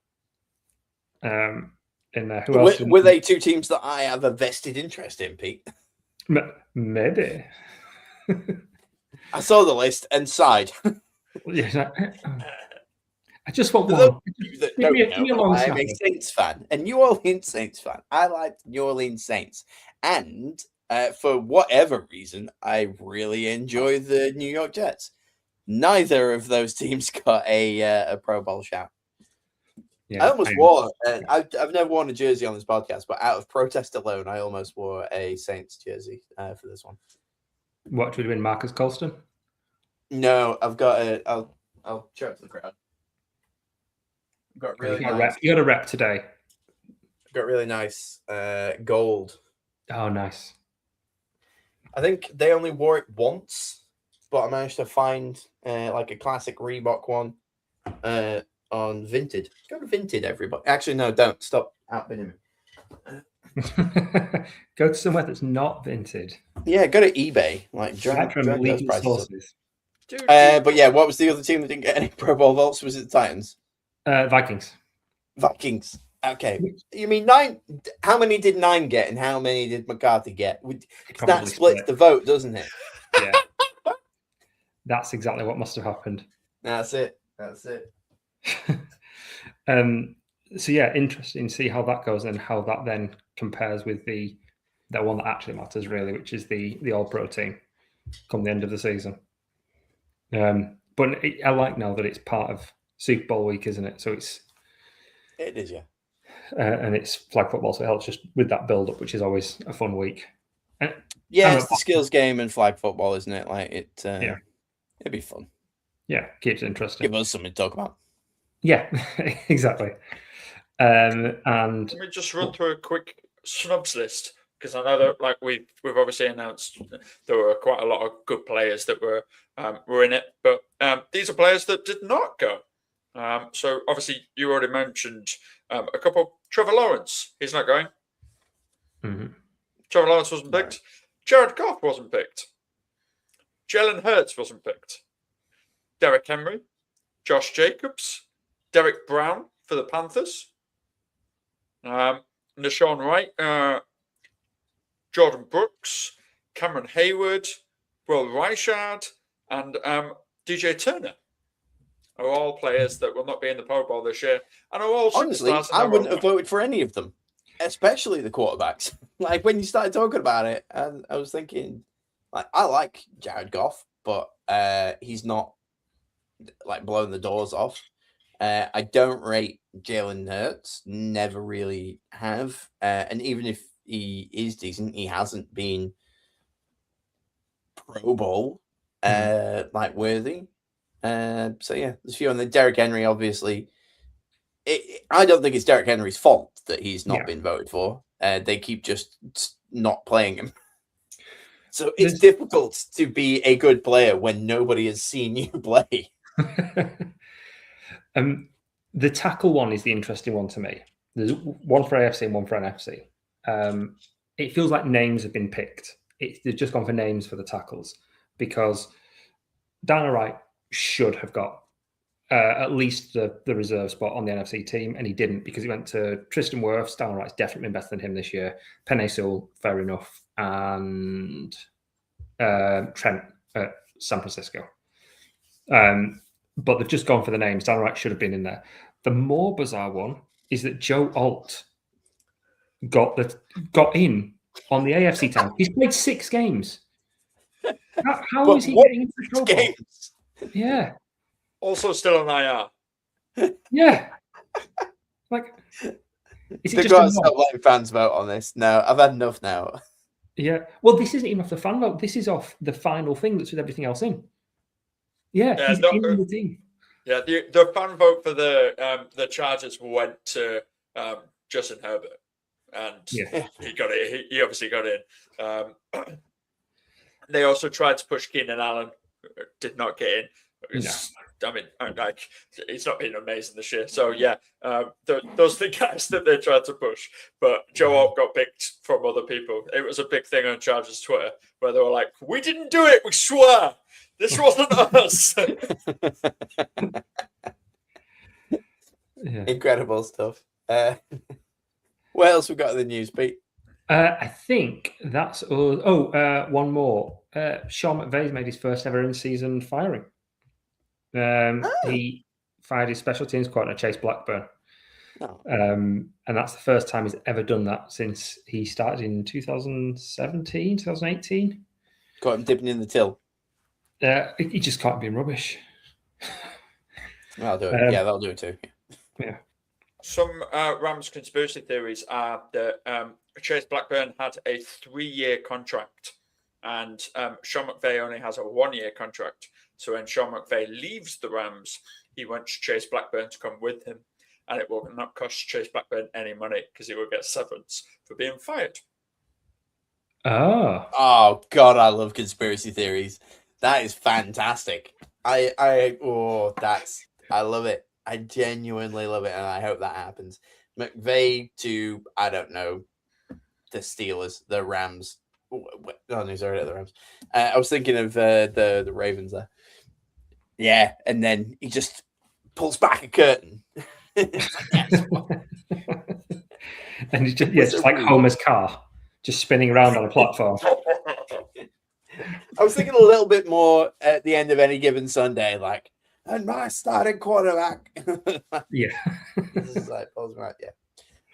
In there. Who else? Were they two teams that I have a vested interest in, Pete? Maybe. I saw the list and sighed. I just want one. I'm a Saints fan, a New Orleans Saints fan. I like the New Orleans Saints. And for whatever reason, I really enjoy the New York Jets. Neither of those teams got a Pro Bowl shout. Yeah, I almost wore. I've never worn a jersey on this podcast, but out of protest alone, I almost wore a Saints jersey for this one. What would have been Marcus Colston? No, I've got a. I'll show it to the crowd. I've got really. You got a rep today. I've got really nice gold. Oh, nice. I think they only wore it once. But I managed to find like a classic Reebok one on Vinted. Go to Vinted, everybody. Actually, no, don't. Stop outbidding me. Go to somewhere that's not Vinted. Yeah, go to eBay. Like, drag those prices. Dude, but yeah, what was the other team that didn't get any Pro Bowl votes? Was it the Titans? Vikings. Vikings. Okay. You mean 9? How many did 9 get, and how many did McCarthy get? That Probably splits split. the vote, doesn't it? Yeah. That's exactly what must have happened. That's it. So yeah, interesting to see how that goes and how that then compares with the one that actually matters really, which is the All-Pro team come the end of the season. But I like now that it's part of Super Bowl week, isn't it? So it is, yeah. And it's flag football, so it helps just with that build-up, which is always a fun week. Yeah, it's the skills game and flag football, isn't it? Like it'd be fun. Yeah, keeps it interesting. Give us something to talk about. Yeah, exactly. And let me just run through a quick snubs list, because I know that like we've obviously announced there were quite a lot of good players that were in it, but these are players that did not go. So obviously you already mentioned a couple. Trevor Lawrence, he's not going. Mm-hmm. Trevor Lawrence wasn't picked. Jared Goff wasn't picked. Jalen Hurts wasn't picked. Derrick Henry, Josh Jacobs, Derek Brown for the Panthers, Nashawn Wright, Jordan Brooks, Cameron Hayward, Will Reichard, and DJ Turner are all players that will not be in the Pro Bowl this year, and are all honestly, superstars. I wouldn't have voted for any of them, especially the quarterbacks. Like when you started talking about it, and I was thinking, like, I like Jared Goff, but he's not like blowing the doors off. I don't rate Jalen Hurts, never really have, and even if he is decent, he hasn't been Pro Bowl like worthy. So yeah, there's a few, and then Derrick Henry, obviously. I don't think it's Derrick Henry's fault that he's not been voted for. They keep just not playing him. So it's difficult to be a good player when nobody has seen you play. The tackle one is the interesting one to me. There's one for AFC and one for NFC. It feels like names have been picked. They've just gone for names for the tackles, because Dana Wright should have got at least the reserve spot on the NFC team, and he didn't, because he went to Tristan Wirfs. Dana Wright's definitely been better than him this year. Penei Sewell, fair enough, and Trent at San Francisco. But they've just gone for the names. Dana Wright should have been in there. The more bizarre one is that Joe Alt got in on the AFC town. He's played 6 games. How is he getting into the Pro Bowl? Yeah. Also still on IR. Yeah. Like, is it They've got to stop letting fans vote on this. No, I've had enough now. Yeah. Well, this isn't even off the fan vote. This is off the final thing that's with everything else in. Yeah, he's in the team. Yeah, the fan vote for the Chargers went to Justin Herbert, and he got it. He obviously got in. They also tried to push Keenan Allen, did not get in. I mean, like, it's not been amazing this year. So yeah, those are the guys that they tried to push. But Joe Alt got picked from other people. It was a big thing on Chargers Twitter where they were like, "We didn't do it. We swear this wasn't us." Incredible stuff. What else we got in the news, Pete? I think that's all. One more. Sean McVay's made his first ever in-season firing. He fired his special teams coordinator, Chase Blackburn. And that's the first time he's ever done that since he started in 2017, 2018. Got him dipping in the till. He just can't be rubbish. I'll do it. Yeah, that'll do it too. Yeah. Some Rams conspiracy theories are that Chase Blackburn had a 3-year contract, and Sean McVay only has a 1-year contract. So when Sean McVay leaves the Rams, he wants Chase Blackburn to come with him, and it will not cost Chase Blackburn any money because he will get severance for being fired. Oh God, I love conspiracy theories. That is fantastic. I love it. I genuinely love it, and I hope that happens. McVay to, I don't know, the Steelers, the Rams. Oh no, he's already at the Rams. I was thinking of the Ravens there. Yeah, and then he just pulls back a curtain. It's like, yes. And it's just like Homer's car, just spinning around on a platform. I was thinking a little bit more at the end of any given Sunday, like, and my starting quarterback. Yeah. This is like, right, yeah.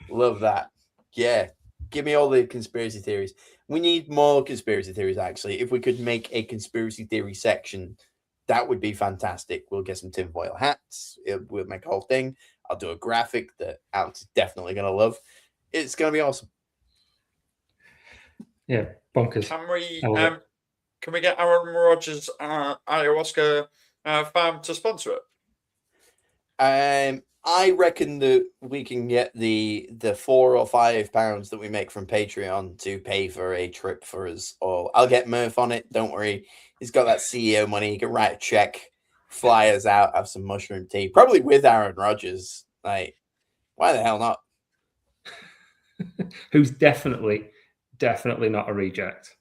Love that. Yeah. Give me all the conspiracy theories. We need more conspiracy theories, actually. If we could make a conspiracy theory section, that would be fantastic. We'll get some tinfoil hats. We'll make a whole thing. I'll do a graphic that Alex is definitely going to love. It's going to be awesome. Yeah, bonkers. Can we get Aaron Rodgers' ayahuasca farm to sponsor it? I reckon that we can get the £4 or £5 that we make from Patreon to pay for a trip for us all. I'll get Murph on it. Don't worry. He's got that CEO money. He can write a check, fly us out, have some mushroom tea, probably with Aaron Rodgers. Like, why the hell not? Who's definitely not a reject.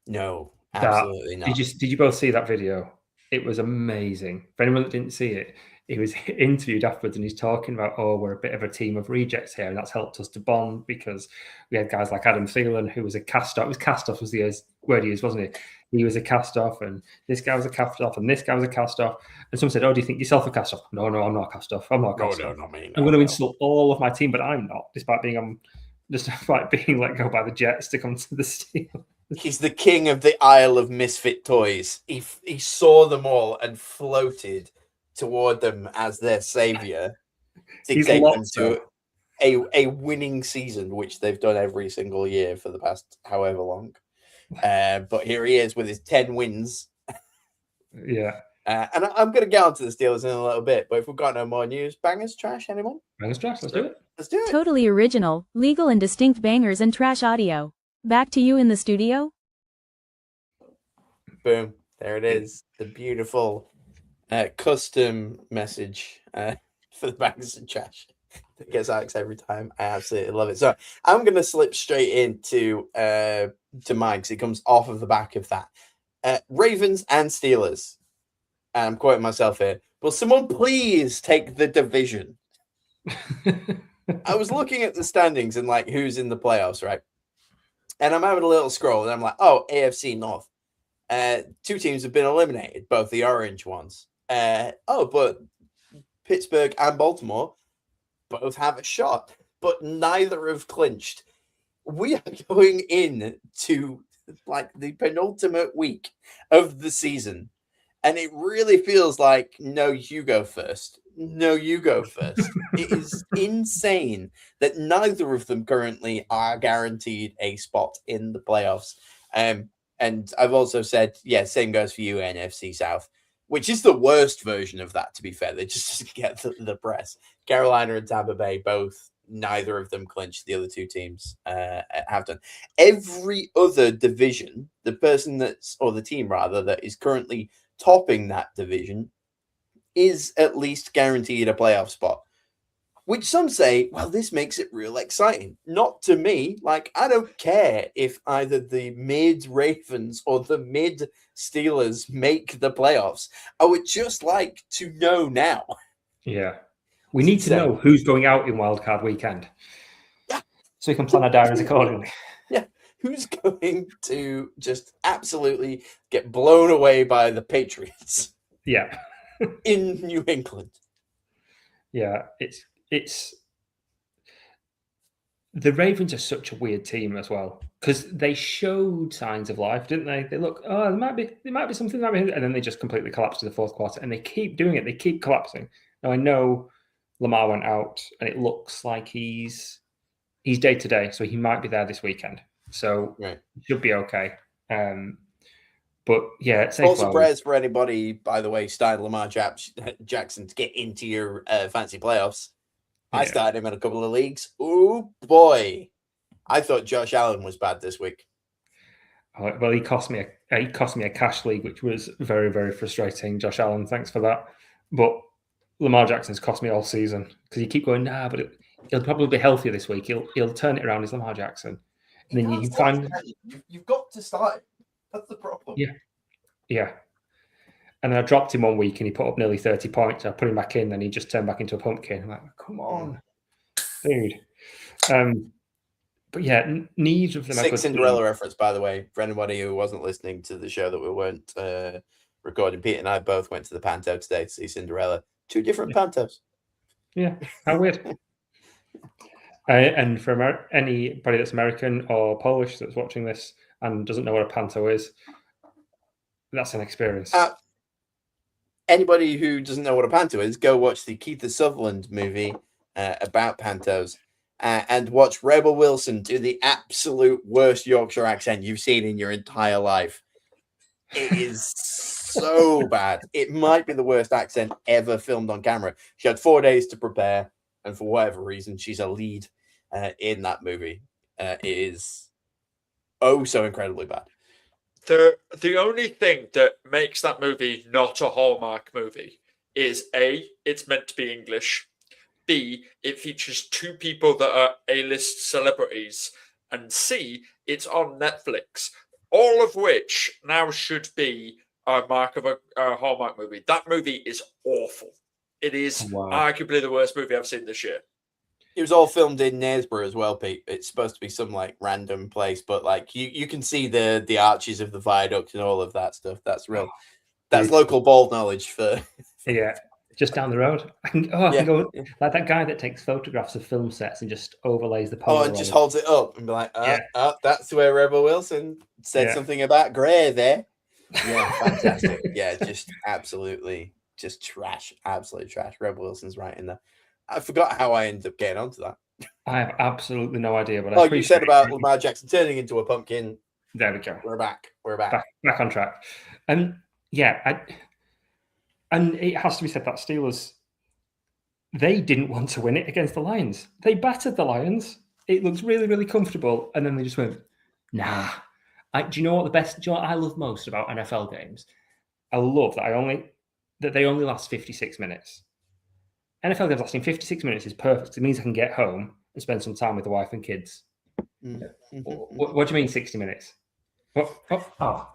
No, absolutely not. Did you both see that video? It was amazing. For anyone that didn't see it, he was interviewed afterwards and he's talking about, we're a bit of a team of rejects here, and that's helped us to bond because we had guys like Adam Thielen, who was a cast-off. It was cast-off was the word he used, wasn't it? He was a cast-off, and this guy was a cast-off, and this guy was a cast-off. And someone said, do you think yourself a cast-off? No, I'm not a cast-off. I'm not a cast-off. No, not me. I'm going to insult all of my team, but I'm not, despite being let go by the Jets to come to the Steelers. He's the king of the Isle of Misfit Toys. He saw them all and floated toward them as their savior to take them to a winning season, which they've done every single year for the past however long. But here he is with his 10 wins. Yeah. And I'm going to get onto the Steelers in a little bit, but if we've got no more news, bangers, trash, anyone? Bangers, trash, let's do it. Let's do it. Totally original, legal and distinct bangers and trash audio. Back to you in the studio. Boom. There it is. The beautiful custom message for the bangers and trash that gets Alex every time. I absolutely love it. So I'm going to slip straight into to mine because it comes off of the back of that. Ravens and Steelers. And I'm quoting myself here. Will someone please take the division? I was looking at the standings and like who's in the playoffs, right? And I'm having a little scroll and I'm like, AFC North. 2 teams have been eliminated, both the orange ones. But Pittsburgh and Baltimore both have a shot, but neither have clinched. We are going in to like the penultimate week of the season. And it really feels like, no, you go first. No, you go first. It is insane that neither of them currently are guaranteed a spot in the playoffs. And I've also said, same goes for you, NFC South, which is the worst version of that, to be fair. They just doesn't get the press. Carolina and Tampa Bay, both, neither of them clinched. The other 2 teams have done. Every other division, the team that is currently topping that division is at least guaranteed a playoff spot, which some say, well, this makes it real exciting. Not to me. Like, I don't care if either the mid Ravens or the mid Steelers make the playoffs. I would just like to know now. Yeah. We need to know who's going out in wildcard weekend. Yeah. So we can plan our diaries accordingly. Yeah. Who's going to just absolutely get blown away by the Patriots? Yeah. In New England. Yeah, it's the Ravens are such a weird team as well because they showed signs of life, didn't they? They look, there might be something, and then they just completely collapsed in the fourth quarter, and they keep doing it. They keep collapsing. Now I know Lamar went out, and it looks like he's day to day, so he might be there this weekend. So It should be okay. But yeah, also prayers for anybody, by the way, starting Lamar Jackson to get into your fancy playoffs. Yeah. I started him in a couple of leagues. Oh boy, I thought Josh Allen was bad this week. Well, he cost me a cash league, which was very, very frustrating. Josh Allen, thanks for that. But Lamar Jackson's cost me all season because you keep going, but he'll probably be healthier this week. He'll turn it around. He's Lamar Jackson, and then you find you've got to start. That's the problem. Yeah. And then I dropped him 1 week and he put up nearly 30 points. I put him back in, then he just turned back into a pumpkin. I'm like, come on, dude. But yeah, neither of them are Sick good Cinderella teams. reference, by the way, for anybody who wasn't listening to the show that we weren't recording. Pete and I both went to the Panto today to see Cinderella. 2 different Pantos. Yeah, how weird. And for anybody that's American or Polish that's watching this and doesn't know what a panto is, that's an experience. Anybody who doesn't know what a panto is, go watch the Keith Sutherland movie about pantos and watch Rebel Wilson do the absolute worst Yorkshire accent you've seen in your entire life. It is so bad. It might be the worst accent ever filmed on camera. She had 4 days to prepare, and for whatever reason, she's a lead in that movie. It is so incredibly bad. The only thing that makes that movie not a Hallmark movie is A, it's meant to be English. B, it features 2 people that are A-list celebrities. And C, it's on Netflix. All of which now should be a mark of a Hallmark movie. That movie is awful. It is arguably the worst movie I've seen this year. It was all filmed in Knaresborough as well, Pete. It's supposed to be some like random place, but like you can see the arches of the viaduct and all of that stuff. That's real. That's local bald knowledge for. Yeah, just down the road. I can go like that guy that takes photographs of film sets and just overlays the Polaroid. And just holds it up and be like, that's where Rebel Wilson said something about grey there. Yeah, fantastic. Yeah, just absolutely, just trash, absolute trash. Rebel Wilson's right in there. I forgot how I ended up getting onto that. I have absolutely no idea. But you said about Lamar Jackson turning into a pumpkin. There we go. We're back. Back on track. And and it has to be said that Steelers, they didn't want to win it against the Lions. They battered the Lions. It looks really, really comfortable. And then they just went, nah. Do you know what I love most about NFL games? I love that they only last 56 minutes. NFL games lasting 56 minutes is perfect. It means I can get home and spend some time with the wife and kids. What do you mean 60 minutes? Oh,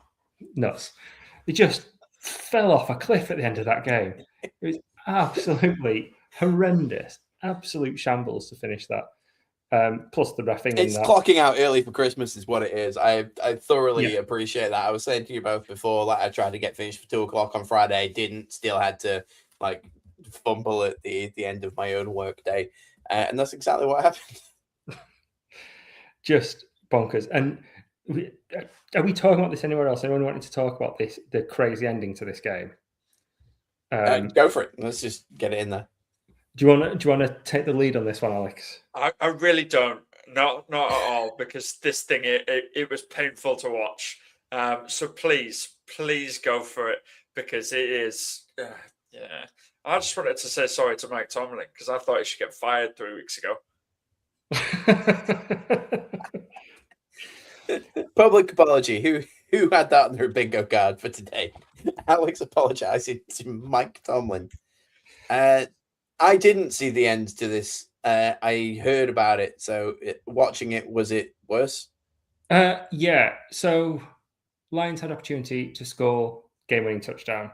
nuts. They just fell off a cliff at the end of that game. It was absolutely horrendous. Absolute shambles to finish that. Plus the reffing. It's clocking out early for Christmas is what it is. I thoroughly appreciate that. I was saying to you both before, like I tried to get finished for 2:00 on Friday, didn't, still had to like fumble at the end of my own work day. And that's exactly what happened. Just bonkers. And are we talking about this anywhere else? Anyone wanting to talk about the crazy ending to this game? Go for it. Let's just get it in there. Do you want to take the lead on this one, Alex? I really don't. Not at all, because this thing it was painful to watch. So please go for it, because it is. I just wanted to say sorry to Mike Tomlin because I thought he should get fired 3 weeks ago. Public apology. Who had that on their bingo card for today? Alex apologizing to Mike Tomlin. I didn't see the end to this. I heard about it. So watching it, was it worse? Yeah. So Lions had opportunity to score game-winning touchdown.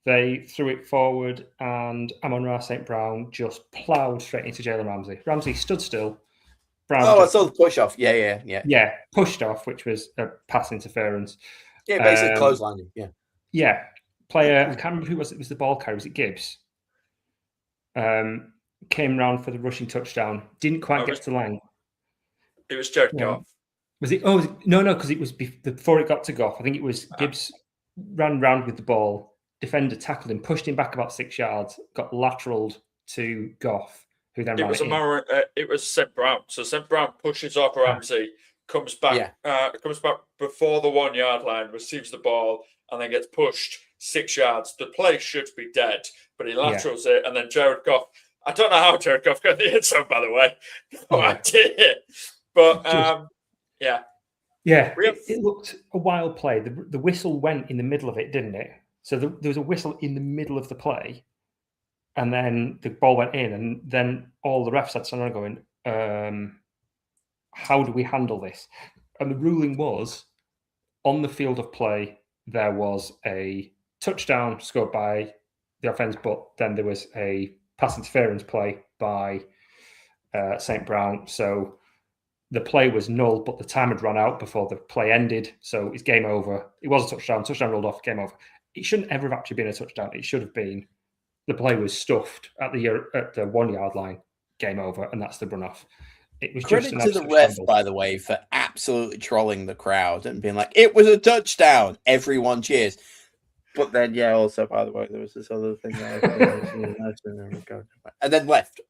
They threw it forward, and Amon-Ra St. Brown just ploughed straight into Jalen Ramsey. Ramsey stood still. I saw the push off. Yeah. Yeah, pushed off, which was a pass interference. Yeah, basically clotheslining. Yeah. Yeah. Player, I can't remember who was it. Was the ball carrier? Was it Gibbs? Came round for the rushing touchdown. Didn't quite get to the line. It was Jared Goff. Was it? Oh, no, because it was before it got to Goff. I think it was Gibbs ran round with the ball. Defender tackled him, pushed him back about 6 yards, got lateraled to Goff, who then ran it. It was St. Brown. So St. Brown pushes off Ramsey, comes back before the 1 yard line, receives the ball, and then gets pushed 6 yards. The play should be dead, but he laterals it, and then Jared Goff. I don't know how Jared Goff got the end zone, by the way. No idea. But yeah. It looked a wild play. The whistle went in the middle of it, didn't it? So there was a whistle in the middle of the play, and then the ball went in, and then all the refs had someone going, how do we handle this? And the ruling was, on the field of play, there was a touchdown scored by the offense, but then there was a pass interference play by St. Brown. So the play was null, but the time had run out before the play ended. So it's game over. It was a touchdown. Touchdown rolled off, game over. It shouldn't ever have actually been a touchdown. It should have been the play was stuffed at the 1 yard line, game over, and that's the runoff. It was Credit just to the ref, by the way, for absolutely trolling the crowd and being like, "It was a touchdown." Everyone cheers. But then, yeah, also, by the way, there was this other thing that and then left.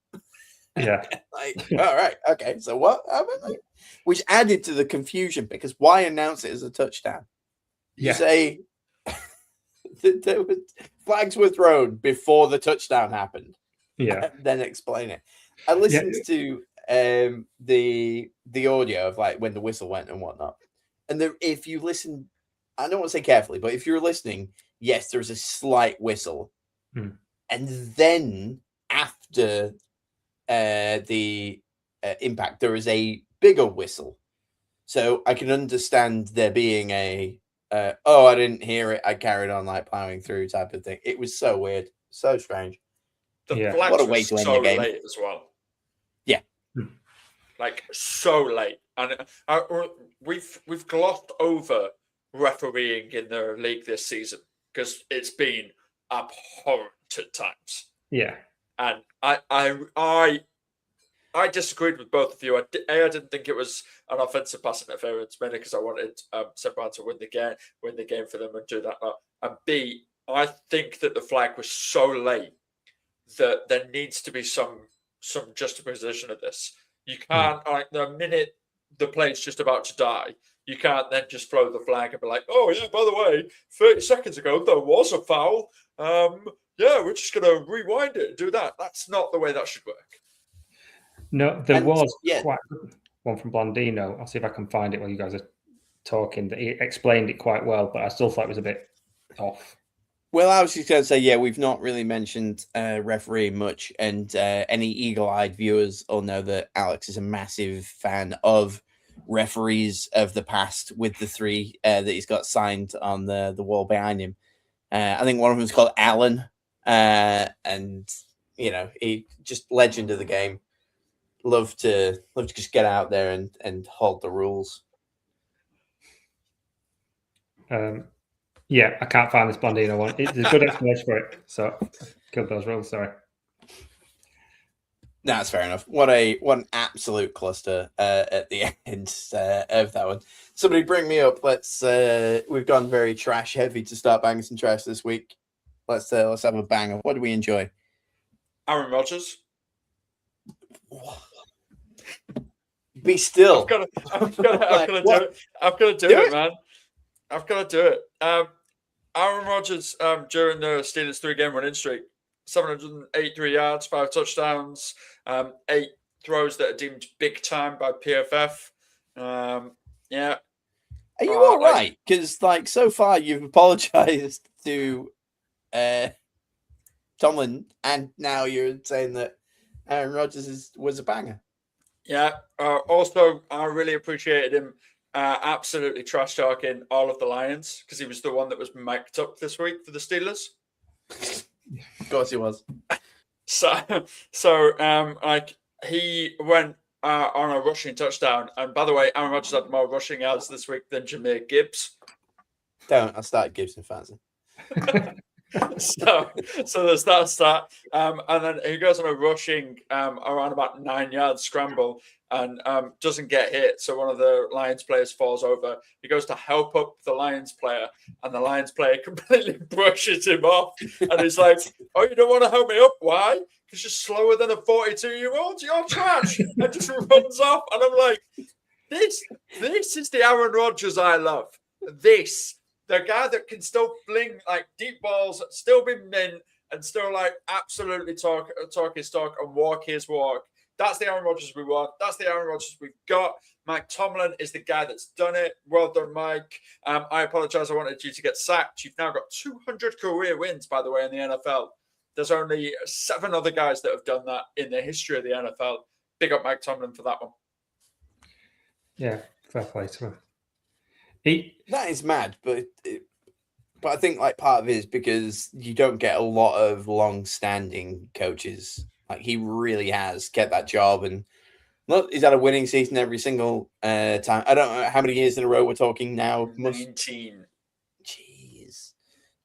Yeah. All right, okay. So what happened? Which added to the confusion because why announce it as a touchdown? You say flags were thrown before the touchdown happened. Yeah. Then explain it. I listened to the audio of like when the whistle went and whatnot. And if you listen, I don't want to say carefully, but if you're listening, yes, there's a slight whistle. And then after the impact, there is a bigger whistle. So I can understand there being a I didn't hear it, I carried on like plowing through type of thing. It was so weird, so strange. The flags what a way to end the game. late as well. Yeah, like so late, and we've glossed over refereeing in the league this season because it's been abhorrent at times. Yeah, and I disagreed with both of you. I didn't think it was an offensive pass interference, mainly because I wanted St. Brown to win the game for them and do that. And B, I think that the flag was so late that there needs to be some juxtaposition of this. You can't like the minute the play's just about to die, you can't then just throw the flag and be like, "Oh yeah, by the way, 30 seconds ago there was a foul. Yeah, we're just gonna rewind it and do that." That's not the way that should work. No, there was quite one from Blandino. I'll see if I can find it while you guys are talking. That he explained it quite well, but I still thought it was a bit off. Well, I was just going to say, we've not really mentioned referee much, and any eagle-eyed viewers will know that Alex is a massive fan of referees of the past with the three that he's got signed on the wall behind him. I think one of them is called Alan, and, he just legend of the game. Love to just get out there and hold the rules. Yeah, I can't find this Blandino one. It's a good explanation for it. So killed those rules. Sorry. That's fair enough. What an absolute cluster at the end of that one. Somebody bring me up. Let's. We've gone very trash heavy to start banging some trash this week. Let's have a banger. What do we enjoy? Aaron Rodgers. Be still. I'm gonna do it, man. I've got to do it. Aaron Rodgers, during the Steelers 3-game winning streak, 783 yards, 5 touchdowns, 8 throws that are deemed big time by PFF. Yeah. Are you all right? Because so far you've apologized to Tomlin, and now you're saying that Aaron Rodgers was a banger. Yeah. Also, I really appreciated him absolutely trash talking all of the Lions because he was the one that was mic'd up this week for the Steelers. Of course he was. He went on a rushing touchdown, and by the way, Aaron Rodgers had more rushing yards this week than Jahmyr Gibbs. I started Gibson fancy. So there's that stat, and then he goes on a rushing around about 9 yard scramble and doesn't get hit. So one of the Lions players falls over. He goes to help up the Lions player, and the Lions player completely brushes him off. And he's like, "Oh, you don't want to help me up? Why? Because you're slower than a 42-year-old. You're trash." And just runs off. And I'm like, this is the Aaron Rodgers I love. The guy that can still fling deep balls, still be mint, and still absolutely talk his talk and walk his walk. That's the Aaron Rodgers we want. That's the Aaron Rodgers we've got. Mike Tomlin is the guy that's done it. Well done, Mike. I apologize. I wanted you to get sacked. You've now got 200 career wins, by the way, in the NFL. There's only 7 other guys that have done that in the history of the NFL. Big up Mike Tomlin for that one. Yeah, fair play to him. That is mad, but But I think like part of it is because you don't get a lot of long-standing coaches. Like he really has kept that job, and look, he's had a winning season every single time. I don't know how many years in a row we're talking now. 19. Jeez,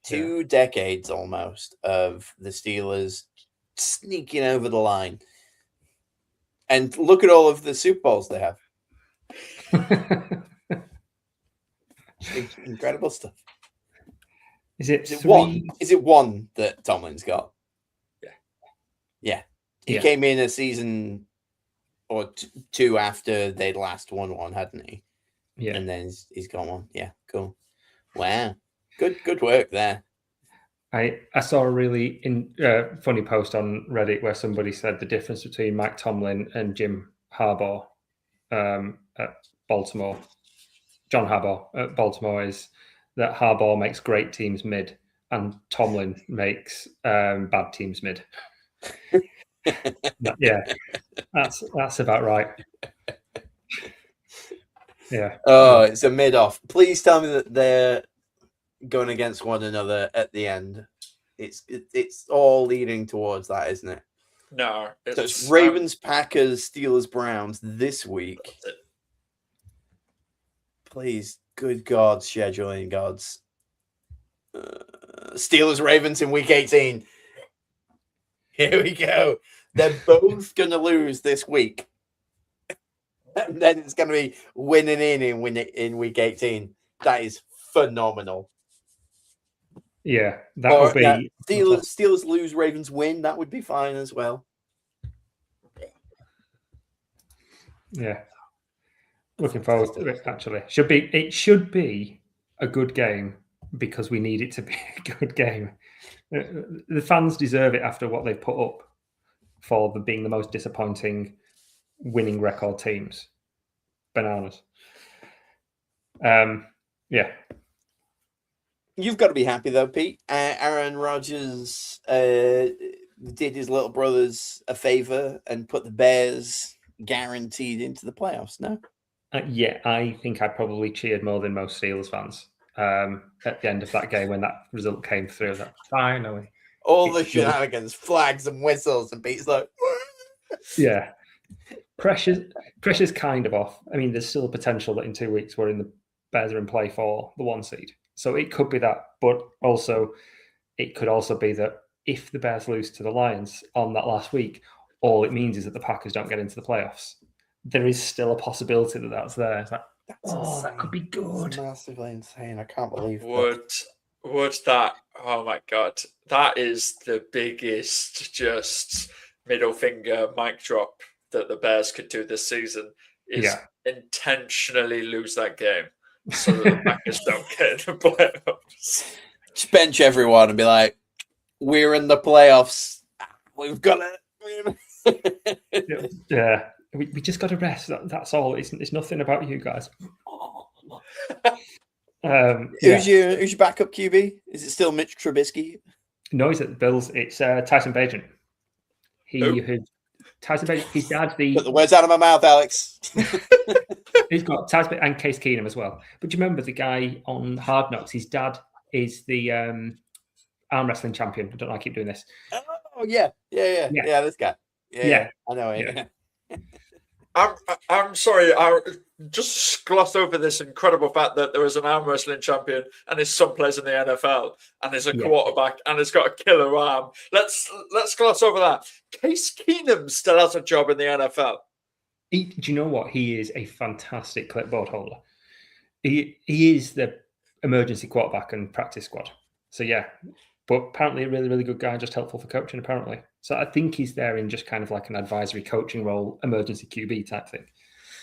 2 decades almost of the Steelers sneaking over the line, and look at all of the Super Bowls they have. Incredible stuff. Is it one? Is it one that Tomlin's got? Yeah. He came in a season or two after they'd last won one, hadn't he? Yeah. And then he's got one. Yeah, cool. Wow. Good work there. I saw a really funny post on Reddit where somebody said the difference between Mike Tomlin and Jim Harbaugh at Baltimore, John Harbaugh at Baltimore, is that Harbaugh makes great teams mid and Tomlin makes bad teams mid. Yeah, that's about right. Yeah. Oh, it's a mid-off. Please tell me that they're going against one another at the end. It's all leading towards that, isn't it? No. It's Ravens, Packers, Steelers, Browns this week. Please, good God, scheduling gods. Steelers, Ravens in week 18. Here we go. They're both going to lose this week. And then it's going to be winning in week 18. That is phenomenal. Yeah, that would be... Steelers lose, Ravens win. That would be fine as well. Yeah. Looking forward to it, actually. It should be a good game because we need it to be a good game. The fans deserve it after what they've put up for being the most disappointing winning record teams. Bananas. Yeah. You've got to be happy though, Pete. Aaron Rodgers did his little brothers a favor and put the Bears guaranteed into the playoffs. No. Yeah, I think I probably cheered more than most Steelers fans at the end of that game when that result came through. That finally, all the shenanigans, flags and whistles, and Pete's like, yeah, pressure's kind of off. I mean, there's still a potential that in 2 weeks the Bears are in play for the 1 seed, so it could be that. But also, it could also be that if the Bears lose to the Lions on that last week, all it means is that the Packers don't get into the playoffs. There is still a possibility that that's there. It's like, that could be good. That's massively insane. I can't believe would that. Oh my God, that is the biggest just middle finger mic drop that the Bears could do this season. Is intentionally lose that game so that the Packers don't get in the playoffs. Just bench everyone and be like, "We're in the playoffs. We've got it." Yeah. We just got to rest. That's all. It's nothing about you guys. Who's your backup QB? Is it still Mitch Trubisky? No, he's at the Bills. It's Tyson Bagent. Tyson Bagent. His dad's the. Put the words out of my mouth, Alex. He's got Tyson and Case Keenum as well. But do you remember the guy on Hard Knocks? His dad is the arm wrestling champion. I don't know. I keep doing this. Oh yeah. This guy. Yeah. I know. Yeah. I'm sorry. I just glossed over this incredible fact that there is an arm wrestling champion and his son plays in the NFL and is a quarterback and has got a killer arm. Let's gloss over that. Case Keenum still has a job in the NFL. Do you know what? He is a fantastic clipboard holder. He is the emergency quarterback and practice squad. So yeah, but apparently a really, really good guy, just helpful for coaching apparently. So I think he's there in just kind of like an advisory coaching role, emergency QB type thing.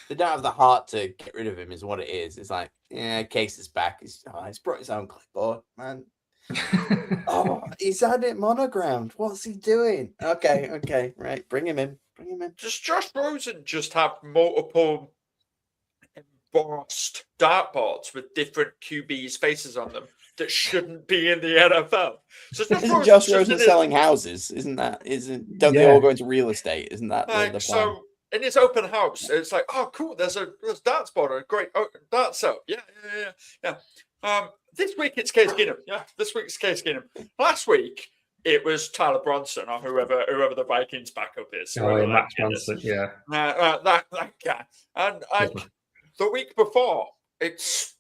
They don't have the heart to get rid of him is what it is. It's like, Case is back. He's brought his own clipboard, man. He's had it monogrammed. What's he doing? Okay, right. Bring him in. Does Josh Rosen just have multiple embossed dartboards with different QBs' faces on them that shouldn't be in the NFL? So isn't Josh Rosen selling houses? Don't they all go into real estate? Isn't that the plan? So in his open house, it's like, oh, cool. There's darts board, a great darts out. Yeah. This week it's Case Keenum. Yeah, this week it's Case Keenum. Last week it was Tyler Bronson or whoever the Vikings backup is. Oh, yeah, Max Bronson, yeah. That guy. And the week before, it's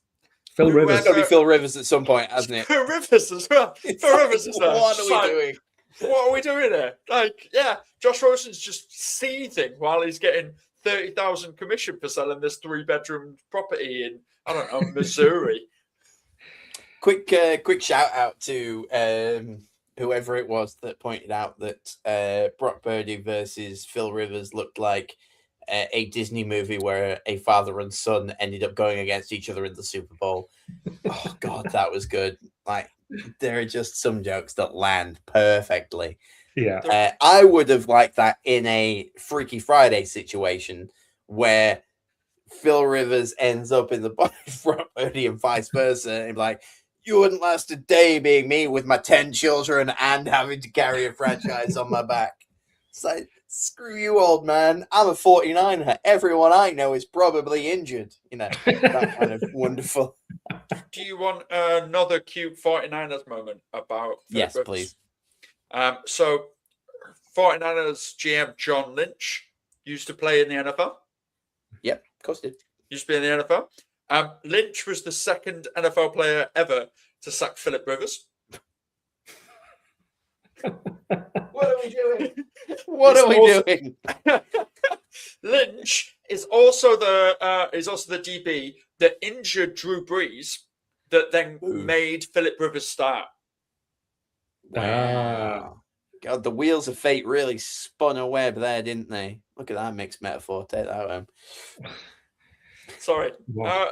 Phil Rivers. It's got to be Phil Rivers at some point, hasn't it? Phil Rivers as well. Phil Rivers is there. What are we doing? What are we doing here? Josh Rosen's just seething while he's getting 30,000 commission for selling this 3-bedroom property in, I don't know, Missouri. Quick shout out to whoever it was that pointed out that Brock Purdy versus Phil Rivers looked like a Disney movie where a father and son ended up going against each other in the Super Bowl. Oh God, that was good. Like, there are just some jokes that land perfectly. Yeah. I would have liked that in a Freaky Friday situation where Phil Rivers ends up in the body of Brock Purdy and vice versa, and like, you wouldn't last a day being me with my 10 children and having to carry a franchise on my back. It's like, screw you, old man. I'm a 49er. Everyone I know is probably injured. You know, that kind of wonderful. Do you want another cute 49ers moment about Yes, Rivers? please. So 49ers GM John Lynch used to play in the NFL. Yep, of course did. Used to be in the NFL. Lynch was the second NFL player ever to sack Philip Rivers. What are we doing? What are we doing? Lynch is also the DB that injured Drew Brees that then made Philip Rivers start. Wow. God, the wheels of fate really spun a web there, didn't they? Look at that mixed metaphor. Take that home. Sorry.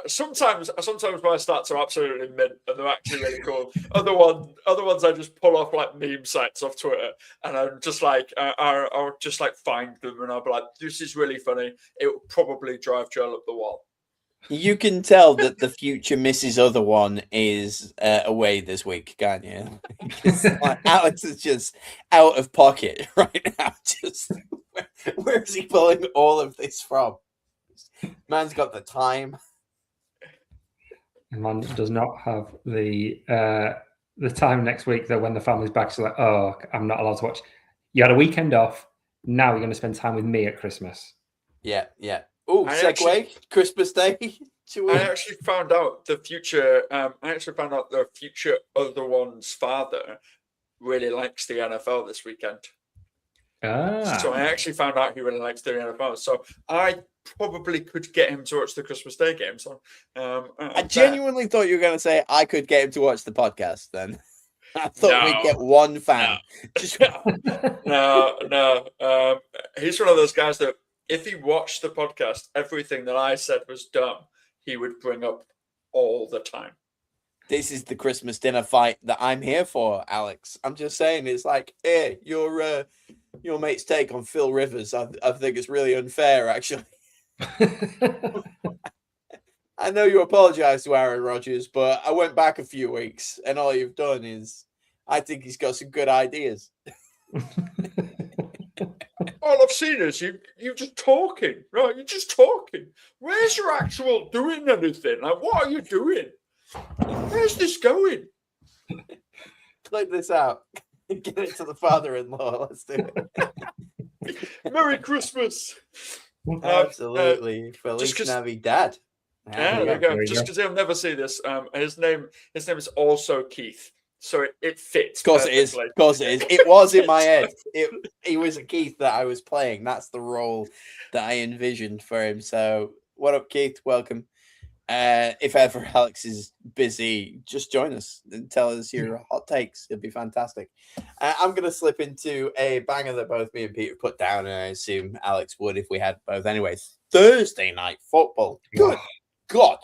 Sometimes my stats are absolutely mint and they're actually really cool. Other ones I just pull off like meme sites off Twitter, and I'm just like I'll just like find them and I'll be like, this is really funny. It will probably drive Joel up the wall. You can tell that the future Mrs. Other One is away this week, can't you? Like, Alex is just out of pocket right now. Just where is he pulling all of this from? Man's got the time. Man does not have the time next week though when the family's back. So like, oh, I'm not allowed to watch. You had a weekend off. Now you're going to spend time with me at Christmas. Yeah. Oh, segue. Christmas Day. I actually found out the future. The future Other One's father really likes the NFL this weekend. So I actually found out he really likes the NFL. So I probably could get him to watch the Christmas Day game. So I genuinely thought you were going to say I could get him to watch the podcast. Then I thought we'd get one fan. No. He's one of those guys that if he watched the podcast, everything that I said was dumb, he would bring up all the time. This is the Christmas dinner fight that I'm here for, Alex. I'm just saying, it's like, hey, your mate's take on Phil Rivers, I think it's really unfair, actually. I know you apologize to Aaron Rodgers, but I went back a few weeks, and all you've done is, I think he's got some good ideas. All I've seen is you just talking, right? You're just talking. Where's your actual doing anything? Like, what are you doing? Where's this going? Clip this out. Get it to the father-in-law. Let's do it. Merry Christmas. Absolutely. Feliz Navidad. Yeah, there we go. Just because he'll never see this. His name is also Keith. So it fits. Of course it is. Of course it is. It was in my head. He was a Keith that I was playing. That's the role that I envisioned for him. So what up, Keith? Welcome. If ever Alex is busy, just join us and tell us your hot takes. It'd be fantastic. I'm going to slip into a banger that both me and Peter put down, and I assume Alex would if we had both. Anyway, Thursday night football. Good God.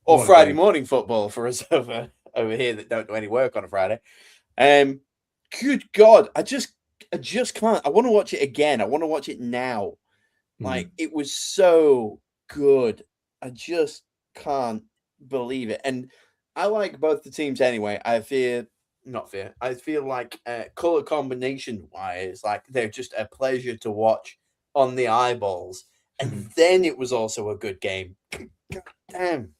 Or Friday morning football for us over here that don't do any work on a Friday. Good God. I just can't. I want to watch it again. I want to watch it now. Like, it was so good. I just can't believe it. And I like both the teams anyway. I feel like color combination wise, like they're just a pleasure to watch on the eyeballs. And then it was also a good game. God damn.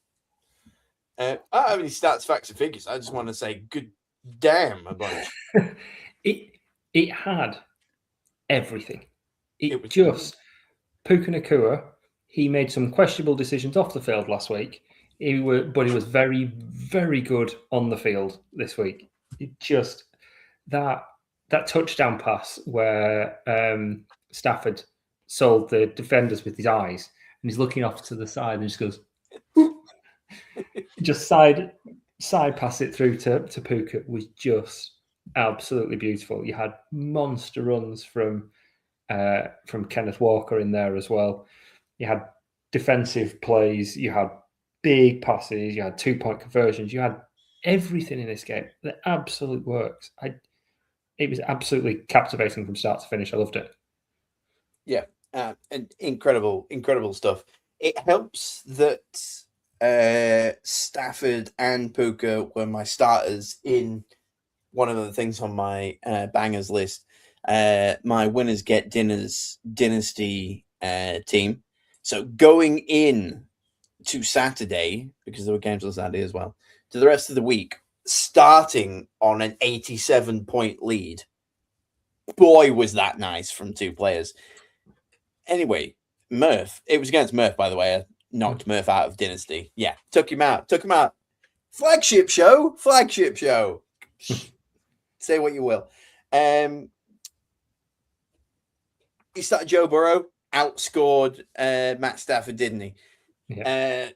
I don't have any stats, facts, and figures. I just want to say good damn a bunch. it had everything. It was just Puka Nakua. He made some questionable decisions off the field last week. But he was very, very good on the field this week. It just that touchdown pass where Stafford sold the defenders with his eyes, and he's looking off to the side and just goes, just side pass it through to Puka was just absolutely beautiful. You had monster runs from Kenneth Walker in there as well. You had defensive plays. You had big passes. You had 2-point conversions. You had everything in this game. The absolute works. It was absolutely captivating from start to finish. I loved it. Yeah, and incredible stuff. It helps that Stafford and Puka were my starters in one of the things on my bangers list. My winners get dinners dynasty team. So going in to Saturday, because there were games on Saturday as well, to the rest of the week, starting on an 87-point lead. Boy, was that nice from two players. Anyway, Murph. It was against Murph, by the way. I knocked Murph out of Dynasty. Yeah, took him out. Flagship show. Say what you will. He started Joe Burrow, outscored Matt Stafford, didn't he? Yeah.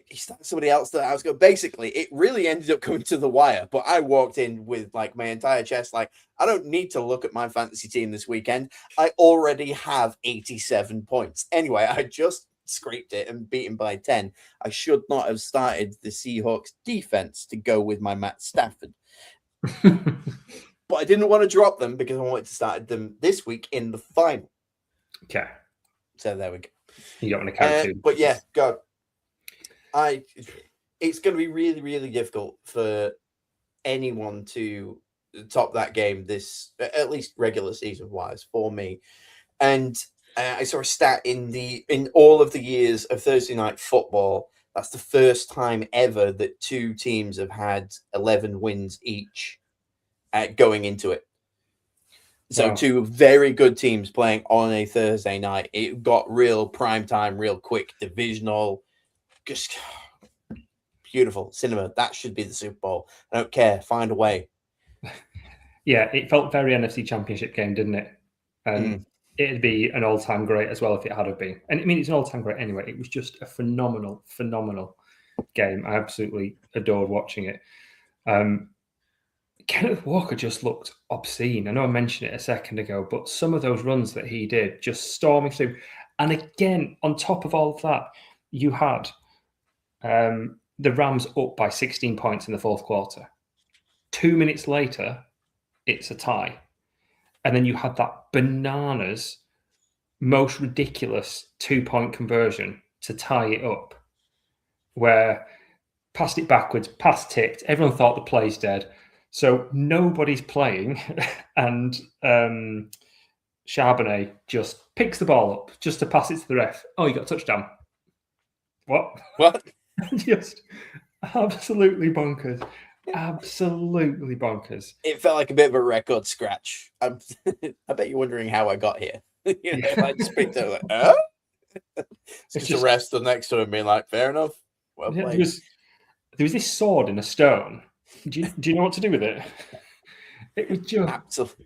He started somebody else that outscored. Basically, it really ended up coming to the wire, but I walked in with like my entire chest, like, I don't need to look at my fantasy team this weekend. I already have 87 points. Anyway, I just scraped it and beat him by 10. I should not have started the Seahawks defense to go with my Matt Stafford. But I didn't want to drop them because I wanted to start them this week in the final. Okay. So there we go. You don't want to count two. But yeah, go. It's going to be really, really difficult for anyone to top that game this, at least regular season wise, for me. And I saw a stat in all of the years of Thursday night football. That's the first time ever that two teams have had 11 wins each going into it. So wow. Two very good teams playing on a Thursday night. It got real prime time, real quick, divisional. Just beautiful cinema. That should be the Super Bowl. I don't care. Find a way. Yeah, it felt very NFC Championship game, didn't it? And it'd be an all-time great as well if it had been. And I mean, it's an all-time great anyway. It was just a phenomenal game. I absolutely adored watching it. Kenneth Walker just looked obscene. I know I mentioned it a second ago, but some of those runs that he did, just storming through. And again, on top of all of that, you had the Rams up by 16 points in the fourth quarter. 2 minutes later, it's a tie. And then you had that bananas, most ridiculous 2-point conversion to tie it up, where passed it backwards, pass tipped, everyone thought the play's dead. So nobody's playing, and Charbonnet just picks the ball up just to pass it to the ref. Oh, you got a touchdown. What? Just absolutely bonkers. Absolutely bonkers. It felt like a bit of a record scratch. I bet you're wondering how I got here. I just picked up like, oh? It's just a ref stood next to him being like, fair enough. Well played. There was this sword in a stone. Do you know what to do with it? It was just absolutely.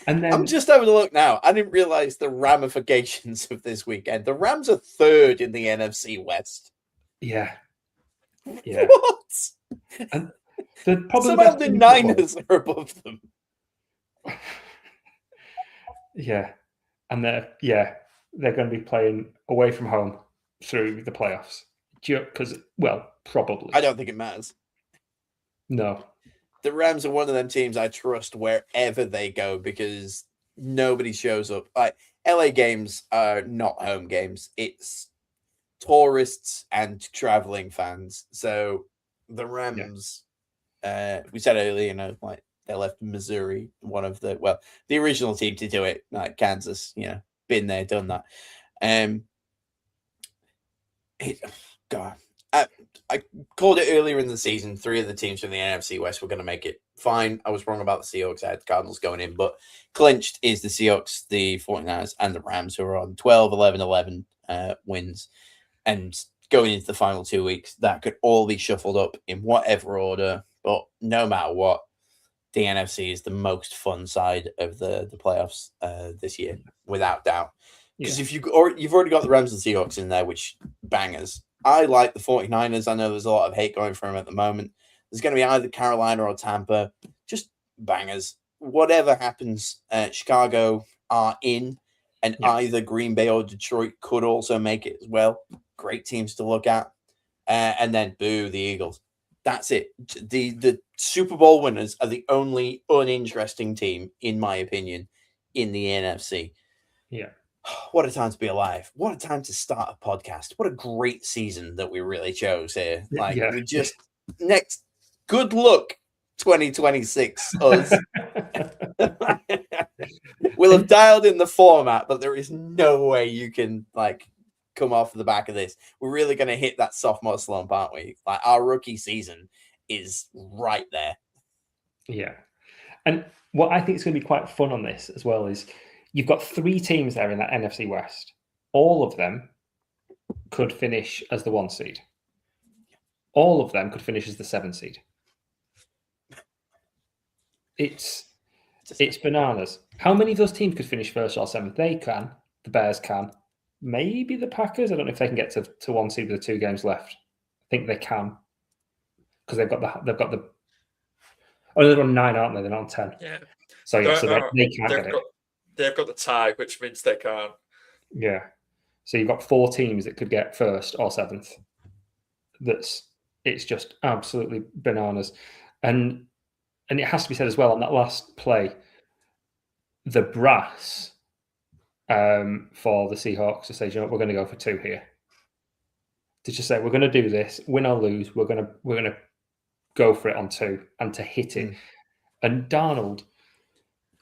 And then I'm just having a look now. I didn't realize the ramifications of this weekend. The Rams are third in the NFC West. Yeah. What? And somehow the Niners are above them. Yeah. And they're going to be playing away from home through the playoffs. Because, probably. I don't think it matters. No. The Rams are one of them teams I trust wherever they go because nobody shows up. Like LA games are not home games. It's tourists and traveling fans. So the Rams, we said earlier, like they left Missouri, the original team to do it, like Kansas, been there, done that. God, I called it earlier in the season. 3 of the teams from the NFC West were going to make it. Fine. I was wrong about the Seahawks. I had the Cardinals going in, but clinched is the Seahawks, the 49ers, and the Rams, who are on 12, 11, 11 wins. And going into the final 2 weeks, that could all be shuffled up in whatever order. But no matter what, the NFC is the most fun side of the playoffs this year, without doubt. Because if you've already got the Rams and Seahawks in there, which bangers. I like the 49ers. I know there's a lot of hate going for them at the moment. There's going to be either Carolina or Tampa. Just bangers. Whatever happens, Chicago are in, and either Green Bay or Detroit could also make it as well. Great teams to look at. And then, boo, the Eagles. That's it. The Super Bowl winners are the only uninteresting team, in my opinion, in the NFC. Yeah. What a time to be alive. What a time to start a podcast. What a great season that we really chose here. We just next good luck 2026 us. We'll have dialed in the format, but there is no way you can come off the back of this. We're really going to hit that sophomore slump, aren't we? Our rookie season is right there. Yeah. And what I think is going to be quite fun on this as well is you've got 3 teams there in that NFC West. All of them could finish as the 1 seed. All of them could finish as the 7 seed. It's bananas. How many of those teams could finish 1st or 7th? They can. The Bears can. Maybe the Packers. I don't know if they can get to 1 seed with the 2 games left. I think they can because they've got the. Oh, they're on 9, aren't they? They're not on 10. Yeah. So they can't get it. They've got the tie, which means they can't. Yeah. So you've got 4 teams that could get 1st or 7th. It's just absolutely bananas. And it has to be said as well on that last play, the brass for the Seahawks to say, you know, we're going to go for 2 here. To just say we're going to do this, win or lose, we're going to go for it on 2 and to hit it. And Darnold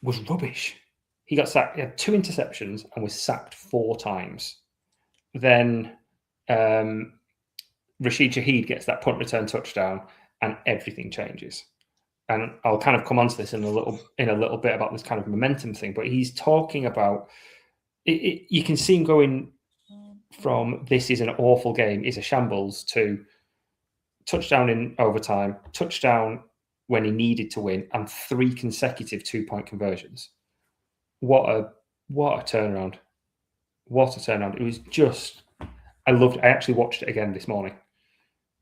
was rubbish. He got sacked. He had 2 interceptions and was sacked 4 times. Then Rashid Shaheed gets that punt return touchdown, and everything changes. And I'll kind of come on to this in a little bit about this kind of momentum thing. But he's talking about it. You can see him going from this is an awful game, is a shambles, to touchdown in overtime, touchdown when he needed to win, and 3 consecutive 2-point conversions. What a turnaround. What a turnaround. It was just, I actually watched it again this morning.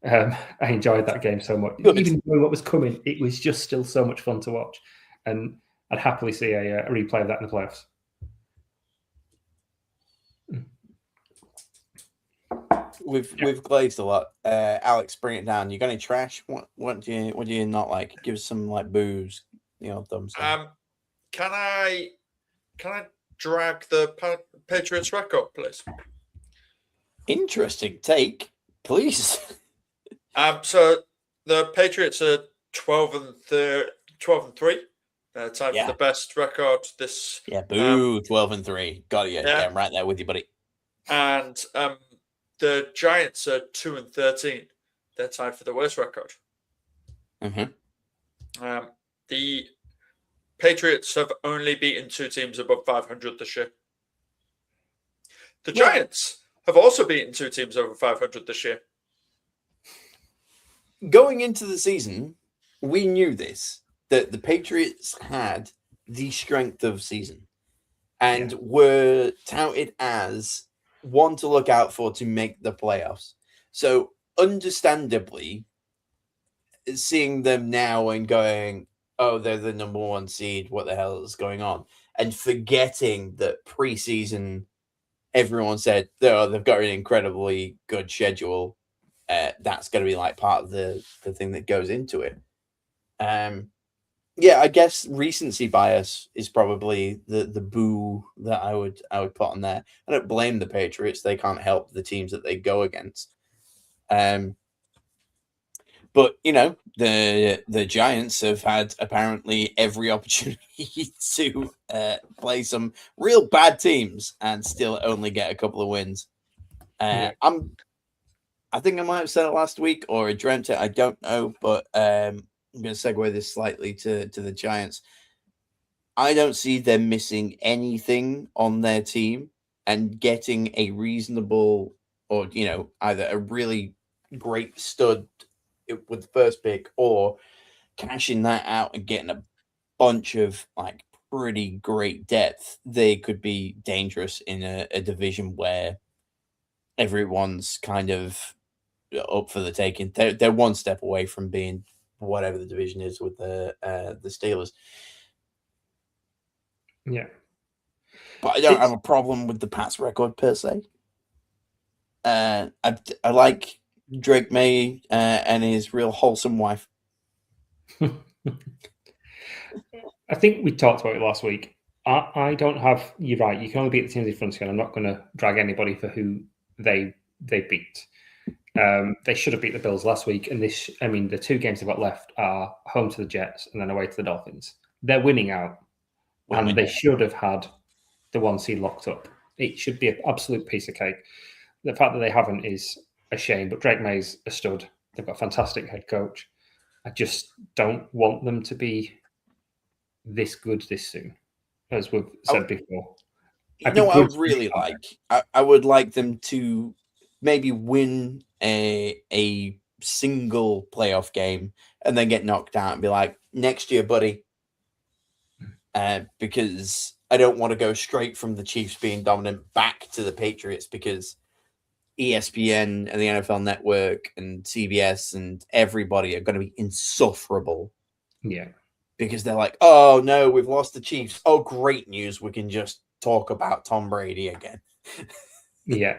I enjoyed that game so much. Even knowing what was coming, it was just still so much fun to watch. And I'd happily see a replay of that in the playoffs. We've glazed a lot. Alex, bring it down. You got any trash? What do you not like? Give us some boos. Thumbs down. Can I drag the Patriots record, please? Interesting take, please. So the Patriots are 12-3. Tied for the best record this. Yeah, boo, 12-3. Got it. Yeah, I'm right there with you, buddy. And the Giants are 2-13. They're tied for the worst record. Mm-hmm. The Patriots have only beaten 2 teams above 500 this year. The Giants have also beaten 2 teams over 500 this year. Going into the season, we knew this, that the Patriots had the strength of season and were touted as one to look out for to make the playoffs. So understandably, seeing them now and going, oh, they're the number 1 seed, what the hell is going on? And forgetting that preseason, everyone said, oh, they've got an incredibly good schedule. That's going to be part of the thing that goes into it. I guess recency bias is probably the boo that I would put on there. I don't blame the Patriots; they can't help the teams that they go against. But the Giants have had apparently every opportunity to play some real bad teams and still only get a couple of wins. I think I might have said it last week or I dreamt it. I don't know, but I'm going to segue this slightly to the Giants. I don't see them missing anything on their team and getting a reasonable or, either a really great stud with the first pick or cashing that out and getting a bunch of like pretty great depth. They could be dangerous in a division where everyone's kind of up for the taking. They're one step away from being whatever the division is with the Steelers. Yeah. But I don't have a problem with the Pats record per se. I like Drake May and his real wholesome wife. I think we talked about it last week. I don't have. You're right. You can only beat the teams in front of you. And I'm not going to drag anybody for who they beat. They should have beat the Bills last week. And the 2 games they've got left are home to the Jets and then away to the Dolphins. They're winning out, and they should have had the 1 seed locked up. It should be an absolute piece of cake. The fact that they haven't is a shame. But Drake May's a stud. They've got a fantastic head coach. I just don't want them to be this good this soon, as we've said before. I would really like? I would like them to maybe win a single playoff game and then get knocked out and be like, next year, buddy. Because I don't want to go straight from the Chiefs being dominant back to the Patriots because ESPN and the NFL Network and CBS and everybody are going to be insufferable. Yeah. Because they're like, oh, no, we've lost the Chiefs. Oh, great news. We can just talk about Tom Brady again. Yeah.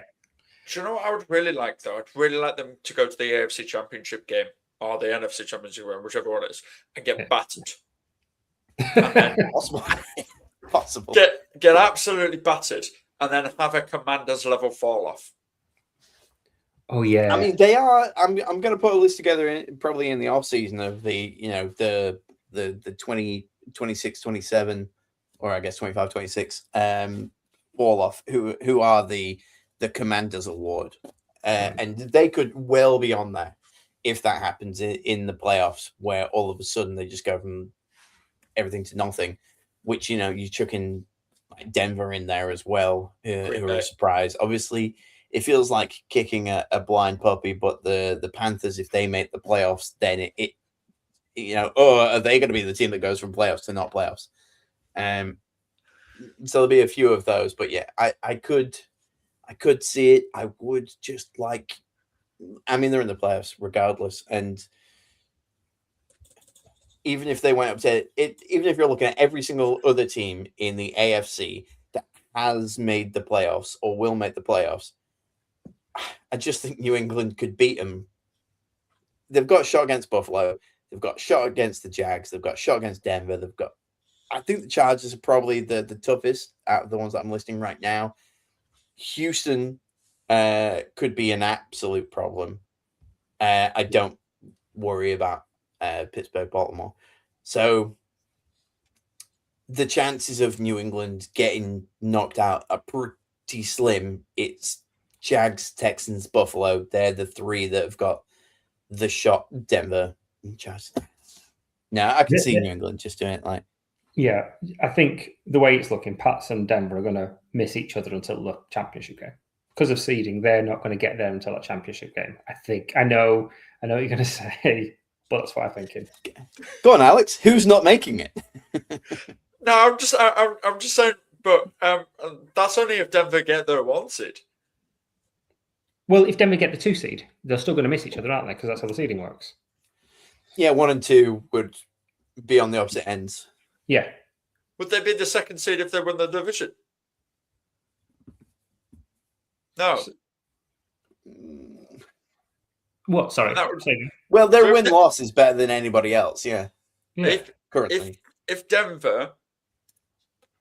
Do you know what I would really like, though? I'd really like them to go to the AFC Championship game or the NFC Championship game, whichever one it is, and get battered. And then Possible. Get absolutely battered and then have a Commanders level fall off. Oh, yeah. I mean, they are. I'm going to put a list together probably in the off season of the 26, 27, or I guess 25, 26 fall off who are the Commanders Award. And they could well be on there if that happens in the playoffs where all of a sudden they just go from everything to nothing, which, you chuck in like Denver in there as well, who are a surprise. Obviously, it feels like kicking a blind puppy, but the Panthers, if they make the playoffs, then it are they going to be the team that goes from playoffs to not playoffs? So there'll be a few of those, but yeah, I could see it. I would just like, they're in the playoffs regardless, and even if they went up to it, even if you're looking at every single other team in the AFC that has made the playoffs or will make the playoffs, I just think New England could beat them. They've got a shot against Buffalo. They've got a shot against the Jags. They've got a shot against Denver. I think the Chargers are probably the toughest out of the ones that I'm listing right now. Houston could be an absolute problem. I don't worry about Pittsburgh, Baltimore. So the chances of New England getting knocked out are pretty slim. It's Jags, Texans, Buffalo. They're the 3 that have got the shot. Denver, Chargers. No, I can see New England just doing it like. Yeah, I think the way it's looking, Pats and Denver are going to miss each other until the championship game. Because of seeding, they're not going to get there until that championship game. I think. I know what you're going to say, but that's what I'm thinking. Go on, Alex. Who's not making it? No, I'm just saying. But that's only if Denver get their 1 seed. Well, if Denver get the 2 seed, they're still going to miss each other, aren't they? Because that's how the seeding works. Yeah, 1 and 2 would be on the opposite ends. Yeah. Would they be the 2nd seed if they win the division? No. What? Sorry. Well, their win-loss is better than anybody else, yeah. Currently. If Denver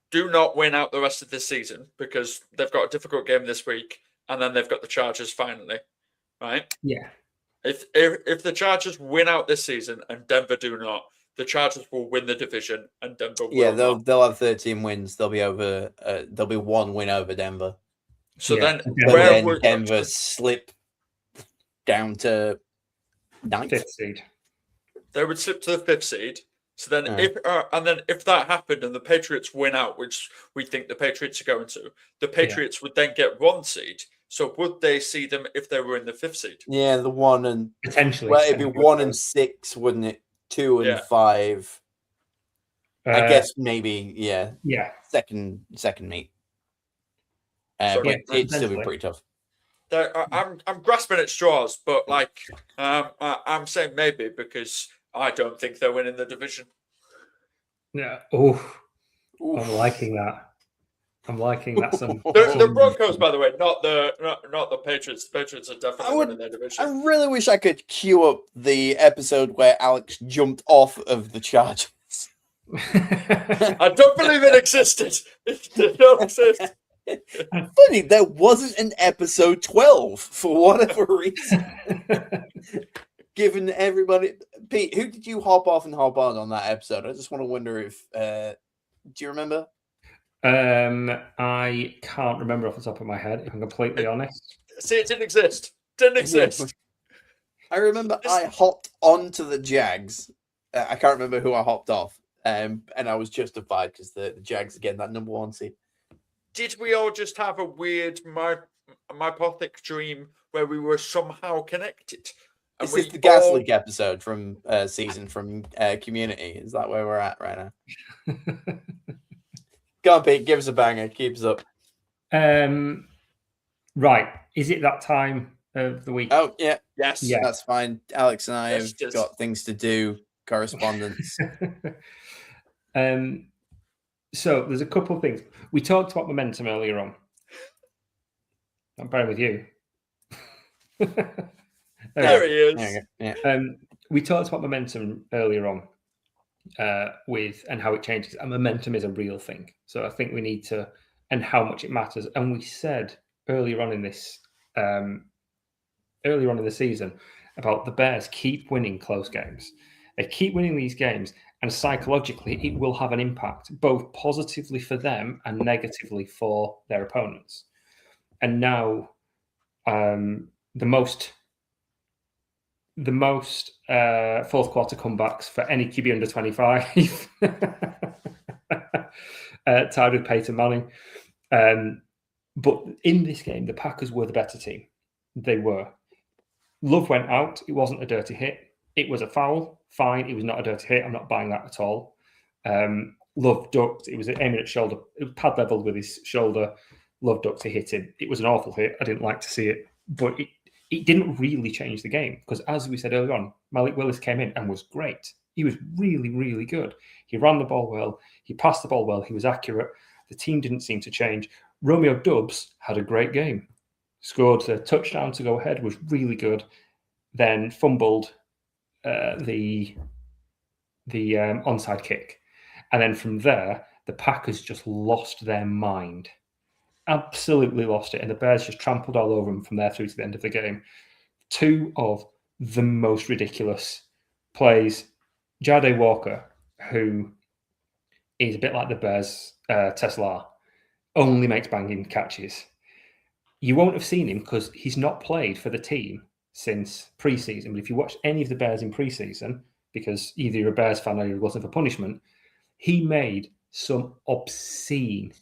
do not win out the rest of this season because they've got a difficult game this week and then they've got the Chargers finally, right? Yeah. If the Chargers win out this season and Denver do not, the Chargers will win the division and Denver will. Yeah, they'll have 13 wins. They'll be over. There'll be 1 win over Denver. So then, Denver slip down to ninth. 5th seed. They would slip to the 5th seed. So then, Yeah. if that happened and the Patriots win out, which we think the Patriots are going to, the Patriots would then get 1 seed. So would they see them if they were in the 5th seed? Yeah, the 1 and Potentially. well, it'd be 1 and 6, wouldn't it? 2 and Yeah. 5. I guess maybe, Yeah. second meet. So, But it'd still be potentially. pretty tough. I'm grasping at straws, but like I'm saying maybe because I don't think they're winning the division. Yeah. Oh, I'm liking that. I'm liking that. Some The Broncos, by the way, not the Patriots. The Patriots are definitely winning their division. I really wish I could cue up the episode where Alex jumped off of the Chargers. I don't believe it existed. It did not exist. Funny, there wasn't an episode 12 for whatever reason. Given everybody, Pete, who did you hop off and hop on that episode? I just want to wonder if do you remember? I can't remember off the top of my head, if I'm completely honest. See, it didn't exist. Didn't exist. I remember I hopped onto the Jags. I can't remember who I hopped off. And I was justified because the Jags again, that number 1 seed. Did we all just have a weird mypothic dream where we were somehow connected? This is the Gas Leak episode from season from Community. Is that where we're at right now? Go on, Pete. Give us a banger. Keep us up. Right. Is it that time of the week? Oh, yeah. Yes. Yeah. That's fine. Alex and I Yes, have yes. got things to do, correspondence. So there's a couple of things. We talked about momentum earlier on. I'm bearing with you. There he is. There you go. Yeah. We talked about momentum earlier on and how it changes. And momentum is a real thing. So I think we need to, and how much it matters. And we said earlier on in the season about the Bears keep winning close games. They keep winning these games, and psychologically, it will have an impact, both positively for them and negatively for their opponents. And now, the most fourth quarter comebacks for any QB under 25, tied with Peyton Manning. But in this game, the Packers were the better team. They were. Love went out. It wasn't a dirty hit. It was a foul. Fine. It was not a dirty hit. I'm not buying that at all. Love ducked. It was aiming at shoulder. It was pad leveled with his shoulder. Love ducked to hit him. It was an awful hit. I didn't like to see it. But it didn't really change the game because, as we said earlier on, Malik Willis came in and was great. He was really, really good. He ran the ball well. He passed the ball well. He was accurate. The team didn't seem to change. Romeo Doubs had a great game. Scored a touchdown to go ahead, was really good. Then fumbled the onside kick. And then from there, the Packers just lost their mind. Absolutely lost it. And the Bears just trampled all over them from there through to the end of the game. 2 of the most ridiculous plays. Jade Walker, who is a bit like the Bears' Tesla, only makes banging catches. You won't have seen him because he's not played for the team since preseason. But if you watch any of the Bears in preseason, because either you're a Bears fan or you're looking for punishment, he made some obscene,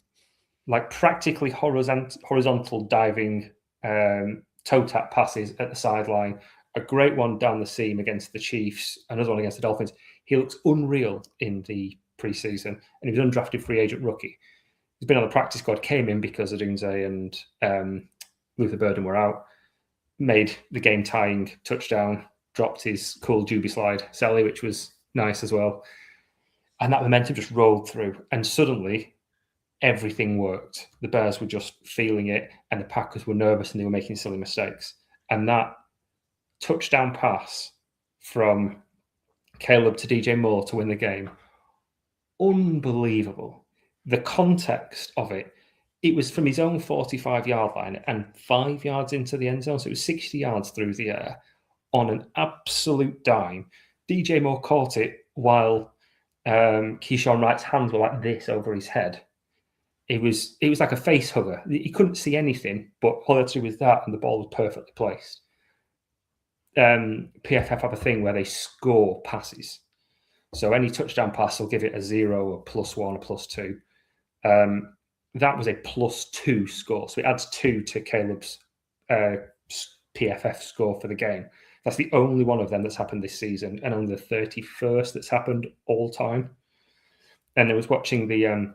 like practically horizontal diving toe tap passes at the sideline. A great one down the seam against the Chiefs, another one against the Dolphins. He looks unreal in the preseason, and he was undrafted free agent rookie. He's been on the practice squad, came in because Odunze and Luther Burden were out, made the game-tying touchdown, dropped his cool Juby slide celly, which was nice as well. And that momentum just rolled through, and suddenly everything worked. The Bears were just feeling it, and the Packers were nervous and they were making silly mistakes. And that touchdown pass from Caleb to DJ Moore to win the game, unbelievable. The context of it, it was from his own 45-yard line and 5 yards into the end zone. So it was 60 yards through the air on an absolute dime. DJ Moore caught it while Keyshawn Wright's hands were like this over his head. It was like a face hugger. He couldn't see anything, but all he had to do was that, and the ball was perfectly placed. PFF have a thing where they score passes. So any touchdown pass will give it a 0, a +1, a +2. That was a +2 score. So it adds 2 to Caleb's PFF score for the game. That's the only one of them that's happened this season, and only the 31st that's happened all time. And I was watching the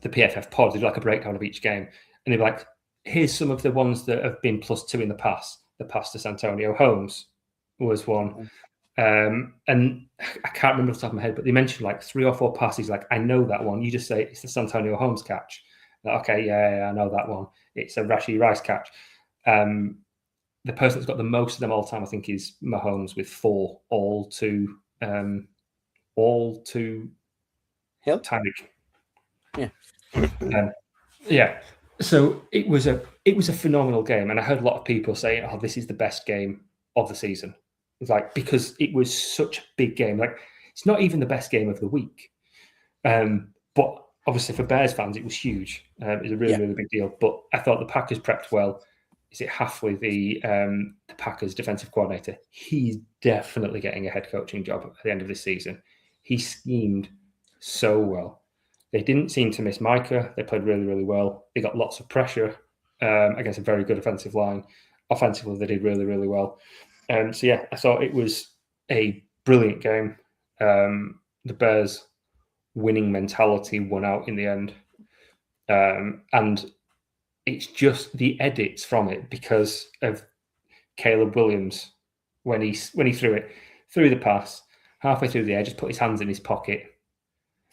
PFF pod. They do like a breakdown of each game, and they're like, "Here's some of the ones that have been +2 in the past." The pass to Santonio Holmes was one, and I can't remember off the top of my head, but they mentioned like 3 or 4 passes. Like, I know that one. You just say it's the Santonio Holmes catch. Like, okay, yeah, I know that one. It's a Rashee Rice catch. The person that's got the most of them all time, I think, is Mahomes with 4, all to Hill? Tyreek. Yeah. Yeah. So it was a phenomenal game, and I heard a lot of people saying, "Oh, this is the best game of the season." It's like, because it was such a big game. Like, it's not even the best game of the week, but obviously for Bears fans, it was huge. It was a really, really big deal. But I thought the Packers prepped well. Is it Halfley, the Packers defensive coordinator? He's definitely getting a head coaching job at the end of this season. He schemed so well. They didn't seem to miss Micah. They played really, really well. They got lots of pressure against a very good offensive line. Offensively, they did really, really well. So, yeah, I thought it was a brilliant game. The Bears' winning mentality won out in the end. And it's just the edits from it because of Caleb Williams when he threw the pass, halfway through the air, just put his hands in his pocket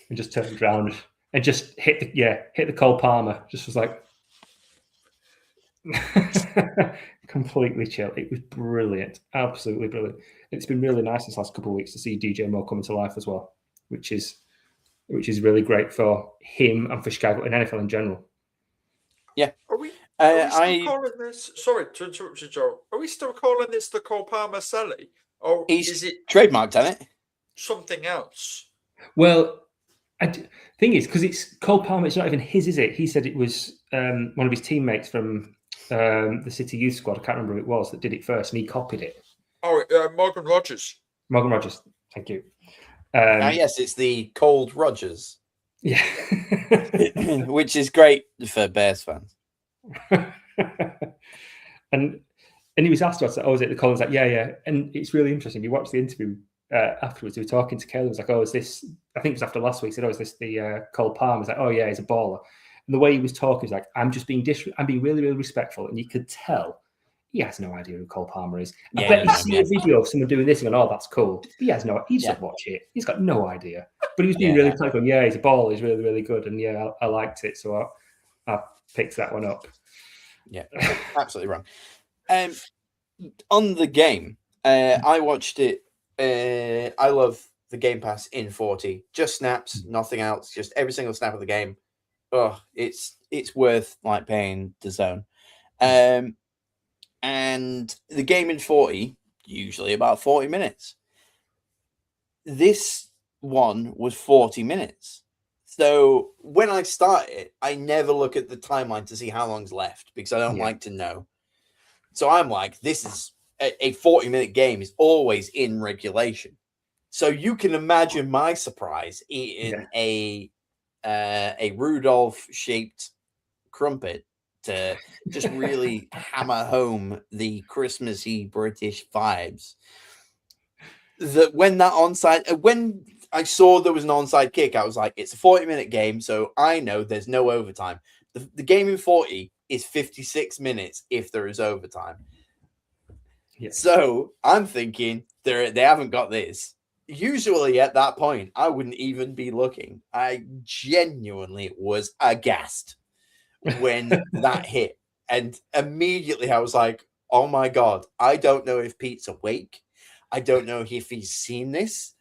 and just turned around and just hit the Cole Palmer. Just was like completely chill. It was brilliant, absolutely brilliant. It's been really nice this last couple of weeks to see DJ Moore coming to life as well, which is really great for him and for Chicago and NFL in general. Yeah. Are we still calling this? Sorry to interrupt you, Joe. Are we still calling this the Cole Palmer Selly, or is it trademarked on it? Something else? Well, thing is, because it's Cole Palmer, it's not even his, is it? He said it was one of his teammates from the City Youth Squad. I can't remember who it was that did it first, and he copied it. Oh, Morgan Rogers. Morgan Rogers. Thank you. Yes, it's the Cold Rogers. Yeah. Which is great for Bears fans. and he was asked, "Oh, is it the Collins?" Like, yeah. And it's really interesting. You watch the interview afterwards. He was talking to Caleb. He was like, "Oh, is this?" I think it was after last week. He said, "Oh, is this the Cole Palmer?" He's like, "Oh, yeah, he's a baller." And the way he was talking, he's like, "I'm just being I'm being really, really respectful." And you could tell he has no idea who Cole Palmer is. I bet he's seen a video of someone doing this and going, "Oh, that's cool." But he has no. He doesn't watch it. He's got no idea. But he was being really clever. Yeah, he's a baller. He's really, really good. And yeah, I liked it. So I picked that one up. Yeah, absolutely wrong. On the game, I watched it. I love the Game Pass in 40. Just snaps, nothing else. Just every single snap of the game. Oh, it's worth like paying the zone. And the game in 40, usually about 40 minutes. This one was 40 minutes. So when I start it, I never look at the timeline to see how long's left because I don't like to know. So I'm like, this is a 40-minute game is always in regulation. So you can imagine my surprise eating a Rudolph-shaped crumpet to just really hammer home the Christmassy British vibes. That when I saw there was an onside kick, I was like, it's a 40-minute game, so I know there's no overtime. The game in 40 is 56 minutes if there is overtime. Yeah. So I'm thinking they haven't got this. Usually at that point, I wouldn't even be looking. I genuinely was aghast when that hit. And immediately I was like, oh my God, I don't know if Pete's awake. I don't know if he's seen this.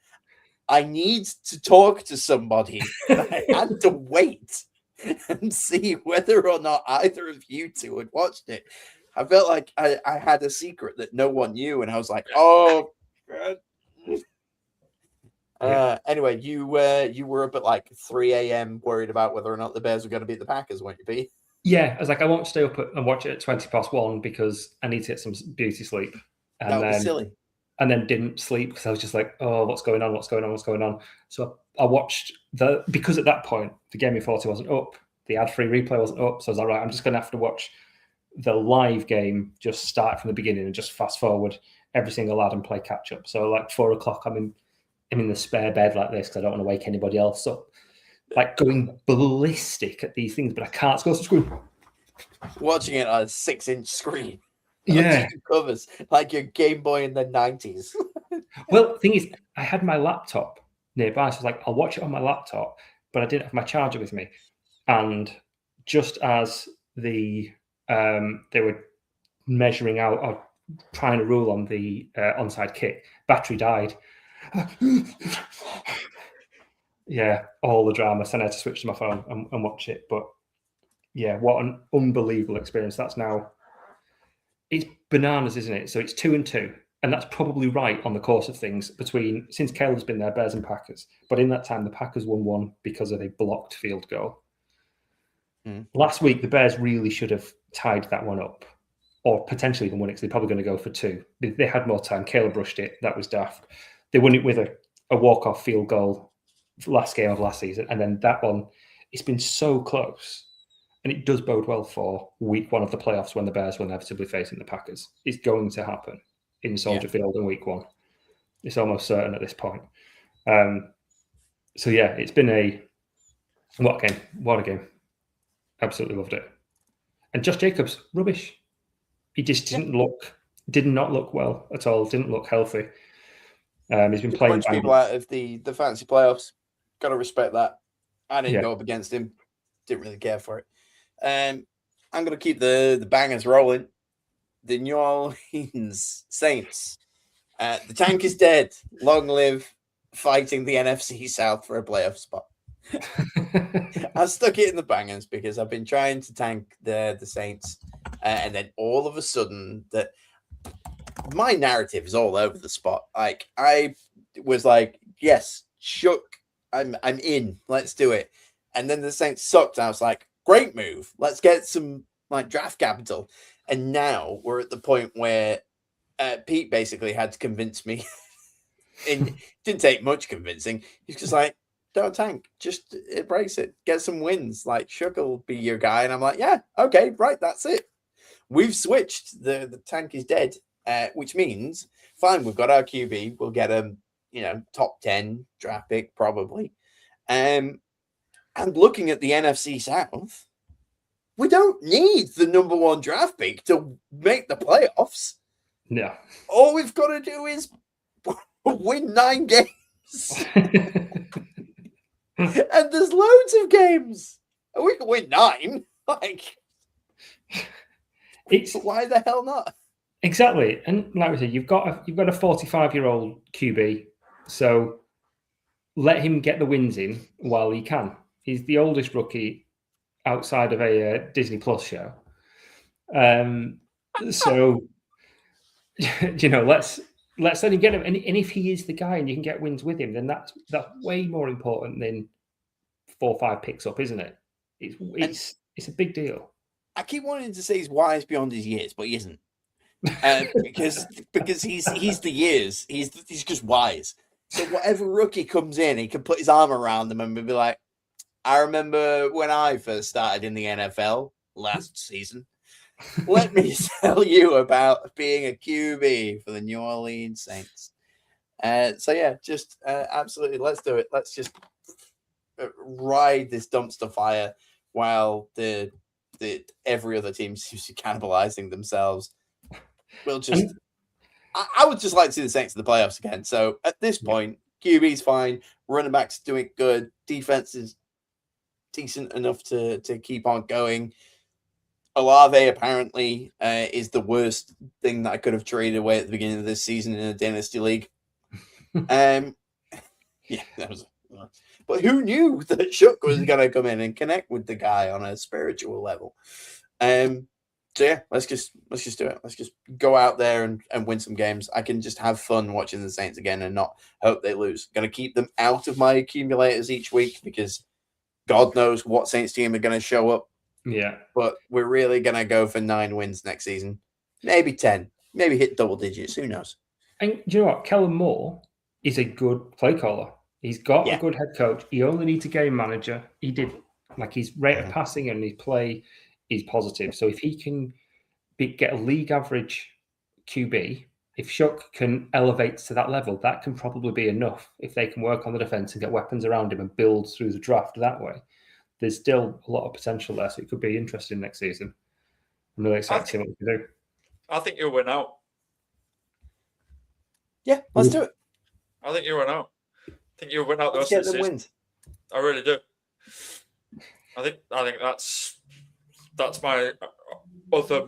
I need to talk to somebody. I had to wait and see whether or not either of you two had watched it. I felt like I had a secret that no one knew, and I was like, "Oh, God." Anyway, you were up at like 3 a.m. worried about whether or not the Bears were going to beat the Packers, weren't you, Pete? Yeah, I was like, I won't stay up and watch it at 1:20 because I need to get some beauty sleep. And that would be silly. and then didn't sleep because I was just like, oh, what's going on? What's going on? What's going on? So I watched because at that point, the Game of 40 wasn't up. The ad-free replay wasn't up. So I was like, right, I'm just going to have to watch the live game, just start from the beginning and just fast forward every single lad and play catch up. So like 4 o'clock, I'm in the spare bed like this because I don't want to wake anybody else up. Like going ballistic at these things, but I can't go to school. Watching it on a 6-inch screen. Yeah. Covers like your Game Boy in the 90s. Well, the thing is, I had my laptop nearby, so I was like, I'll watch it on my laptop, but I didn't have my charger with me. And just as they were measuring out or trying to rule on the onside kick, battery died. Yeah, all the drama. So I had to switch to my phone and watch it. But yeah, what an unbelievable experience. That's now, it's bananas, isn't it? So it's 2-2. And that's probably right on the course of things since Caleb's been there, Bears and Packers. But in that time, the Packers won 1 because of a blocked field goal. Last week, the Bears really should have tied that one up, or potentially even won it because they're probably going to go for 2. They had more time. Caleb rushed it. That was daft. They won it with a walk-off field goal last game of last season. And then that one, it's been so close. And it does bode well for week 1 of the playoffs when the Bears will inevitably facing the Packers. It's going to happen in Soldier Field in week 1. It's almost certain at this point. So yeah, it's been what a game. Absolutely loved it. And Josh Jacobs, rubbish. He just did not look well at all. Didn't look healthy. He's been playing people out of the fantasy playoffs. Got to respect that. I didn't go up against him. Didn't really care for it. I'm going to keep the bangers rolling. The New Orleans Saints. The tank is dead. Long live fighting the NFC South for a playoff spot. I stuck it in the bangers because I've been trying to tank the Saints, and then all of a sudden that my narrative is all over the spot. Like I was like, yes, shook. I'm in. Let's do it. And then the Saints sucked. I was like, great move. Let's get some like draft capital. And now we're at the point where Pete basically had to convince me. It didn't take much convincing. He's just like, don't tank. Just embrace it. Get some wins. Like Shook will be your guy. And I'm like, yeah, okay, right. That's it. We've switched. The tank is dead, which means fine. We've got our QB. We'll get him, top 10 draft pick probably. And looking at the NFC South, we don't need the number 1 draft pick to make the playoffs. No. All we've got to do is win 9 games. And there's loads of games. We can win 9. Like, why the hell not? Exactly. And like we said, you've got a 45-year-old QB, so let him get the wins in while he can. He's the oldest rookie outside of a Disney Plus show. So let's let him get him. And if he is the guy and you can get wins with him, then that's way more important than 4 or 5 picks up, isn't it? It's a big deal. I keep wanting to say he's wise beyond his years, but he isn't. Because he's the years. He's just wise. So whatever rookie comes in, he can put his arm around them and be like, I remember when I first started in the NFL last season. Let me tell you about being a QB for the New Orleans Saints. So yeah, just absolutely, let's do it. Let's just ride this dumpster fire while the every other team seems to be cannibalizing themselves. We'll just. I would just like to see the Saints in the playoffs again. So at this point, QB's fine, running backs doing good, defense is decent enough to keep on going. Olave apparently is the worst thing that I could have traded away at the beginning of this season in a dynasty league. Yeah, that was. But who knew that Shook was going to come in and connect with the guy on a spiritual level? So yeah, let's just do it. Let's just go out there and win some games. I can just have fun watching the Saints again and not hope they lose. Going to keep them out of my accumulators each week because God knows what Saints team are going to show up. Yeah. But we're really going to go for 9 wins next season. Maybe 10. Maybe hit double digits. Who knows? And do you know what? Kellen Moore is a good play caller. He's got a good head coach. He only needs a game manager. He did his rate of passing and his play is positive. So if he can get a league average QB, if Shook can elevate to that level, that can probably be enough. If they can work on the defense and get weapons around him and build through the draft that way, there's still a lot of potential there. So it could be interesting next season. I'm really excited to see what we can do. I think you'll win out. Yeah, let's do it. I think you'll win out. I think you'll win out the Let's rest of get the the season. wins. I really do. I think that's my other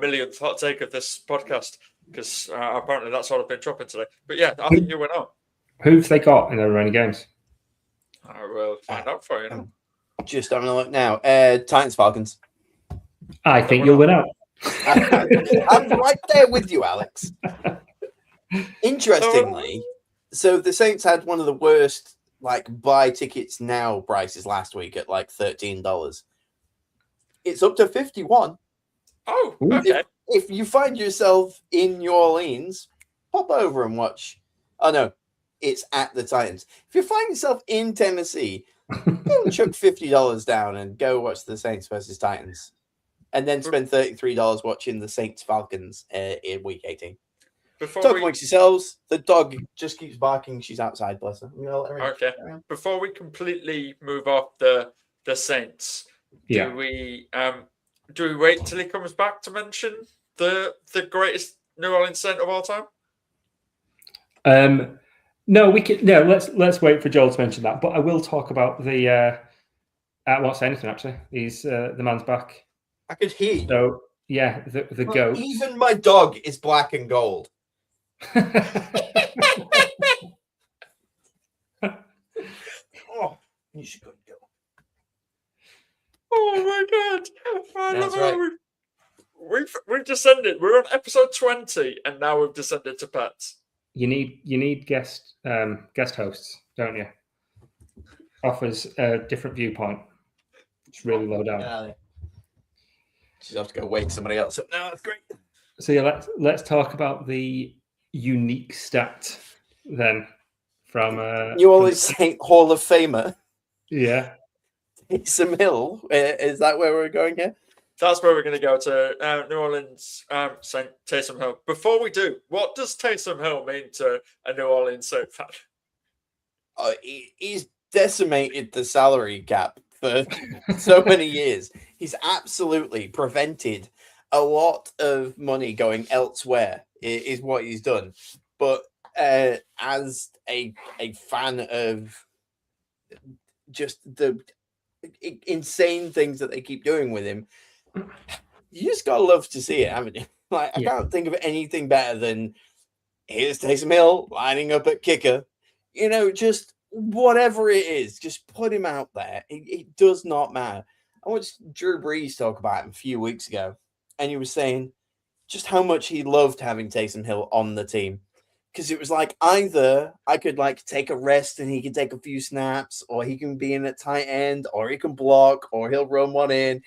millionth hot take of this podcast, because apparently that's all I've been dropping today. But yeah, I think you win out. Who have they got in their remaining games? I will find out for you now. Just having a look now. Titans Falcons. I think you'll win out. I'm right there with you, Alex. Interestingly, so the Saints had one of the worst buy tickets now prices last week at $13. It's up to 51. Oh, okay. If you find yourself in New Orleans, pop over and watch. Oh no, it's at the Titans. If you find yourself in Tennessee, go and chuck $50 down and go watch the Saints versus Titans, and then spend $33 watching the Saints Falcons in Week 18. Talk amongst yourselves. The dog just keeps barking. She's outside, bless her. Okay. Before we completely move off the Saints, do we wait till he comes back to mention the greatest New Orleans Saint of all time? No, we can. No, let's wait for Joel to mention that. But I will talk about the. I won't say anything actually. He's the man's back. I could hear you. So yeah, the goat. Even my dog is black and gold. Oh, you should go. Oh my god! That's right. We've descended. We're on episode 20, and now we've descended to pets. You need guest hosts, don't you? Offers a different viewpoint. It's really low down. Yeah. Just have to go wake somebody else up. No, that's great. So yeah, let's talk about the unique stat then from New Orleans Saint Hall of Famer. Yeah. Taysom Hill. Is that where we're going here? That's where we're going to go to New Orleans Saint Taysom Hill. Before we do, what does Taysom Hill mean to a New Orleans Saint fan? He's decimated the salary cap for so many years. He's absolutely prevented a lot of money going elsewhere, is what he's done. But as a fan of just the insane things that they keep doing with him, you just gotta love to see it, haven't you? I can't think of anything better than here's Taysom Hill lining up at kicker. Just whatever it is, just put him out there. It does not matter. I watched Drew Brees talk about him a few weeks ago, and he was saying just how much he loved having Taysom Hill on the team. Because it was either I could take a rest and he can take a few snaps, or he can be in at tight end, or he can block, or he'll run one in.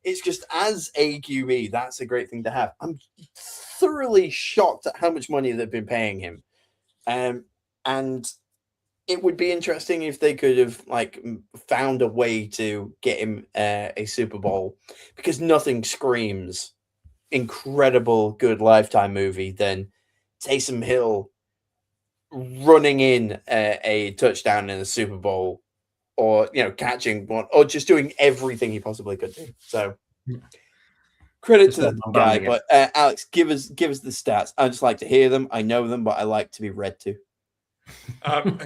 It's just, as a QB, that's a great thing to have. I'm thoroughly shocked at how much money they've been paying him. And it would be interesting if they could have found a way to get him a Super Bowl, because nothing screams incredible good lifetime movie than Taysom Hill running in a touchdown in the Super Bowl, or catching one, or just doing everything he possibly could do. So credit to the guy. But Alex, give us the stats. I just like to hear them. I know them, but I like to be read to.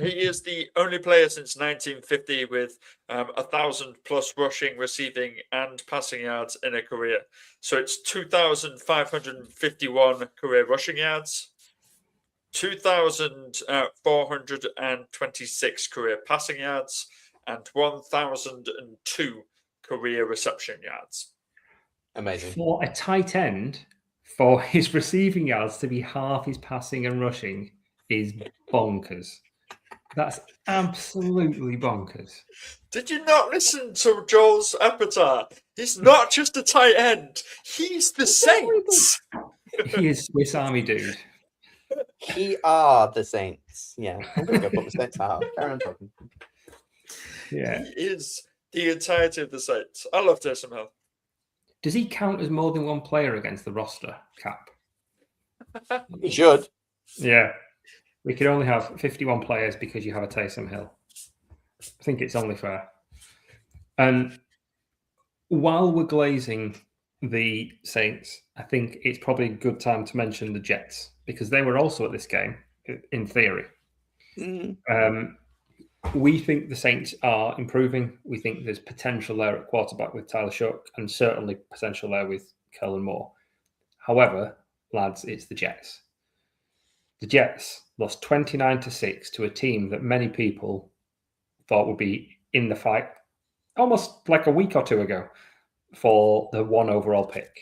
He is the only player since 1950 with 1,000 plus rushing, receiving, and passing yards in a career. So it's 2,551 career rushing yards, 2,426 career passing yards, and 1,002 career reception yards. Amazing. For a tight end, for his receiving yards to be half his passing and rushing is bonkers. That's absolutely bonkers. Did you not listen to Joel's epitaph? He's not just a tight end. He's the Saints. He is Swiss Army dude. He are the Saints. Yeah, I'm going to go put the Saints out. Carry on talking. Yeah. He is the entirety of the Saints. I love Taysom Hill. Does he count as more than one player against the roster cap? He should. Yeah. We can only have 51 players because you have a Taysom Hill. I think it's only fair. And while we're glazing the Saints, I think it's probably a good time to mention the Jets because they were also at this game, in theory. We think the Saints are improving. We think there's potential there at quarterback with Tyler Shook and certainly potential there with Kellen Moore. However, lads, it's the Jets. The Jets lost 29-6 to a team that many people thought would be in the fight almost like a week or two ago for the 1 overall pick.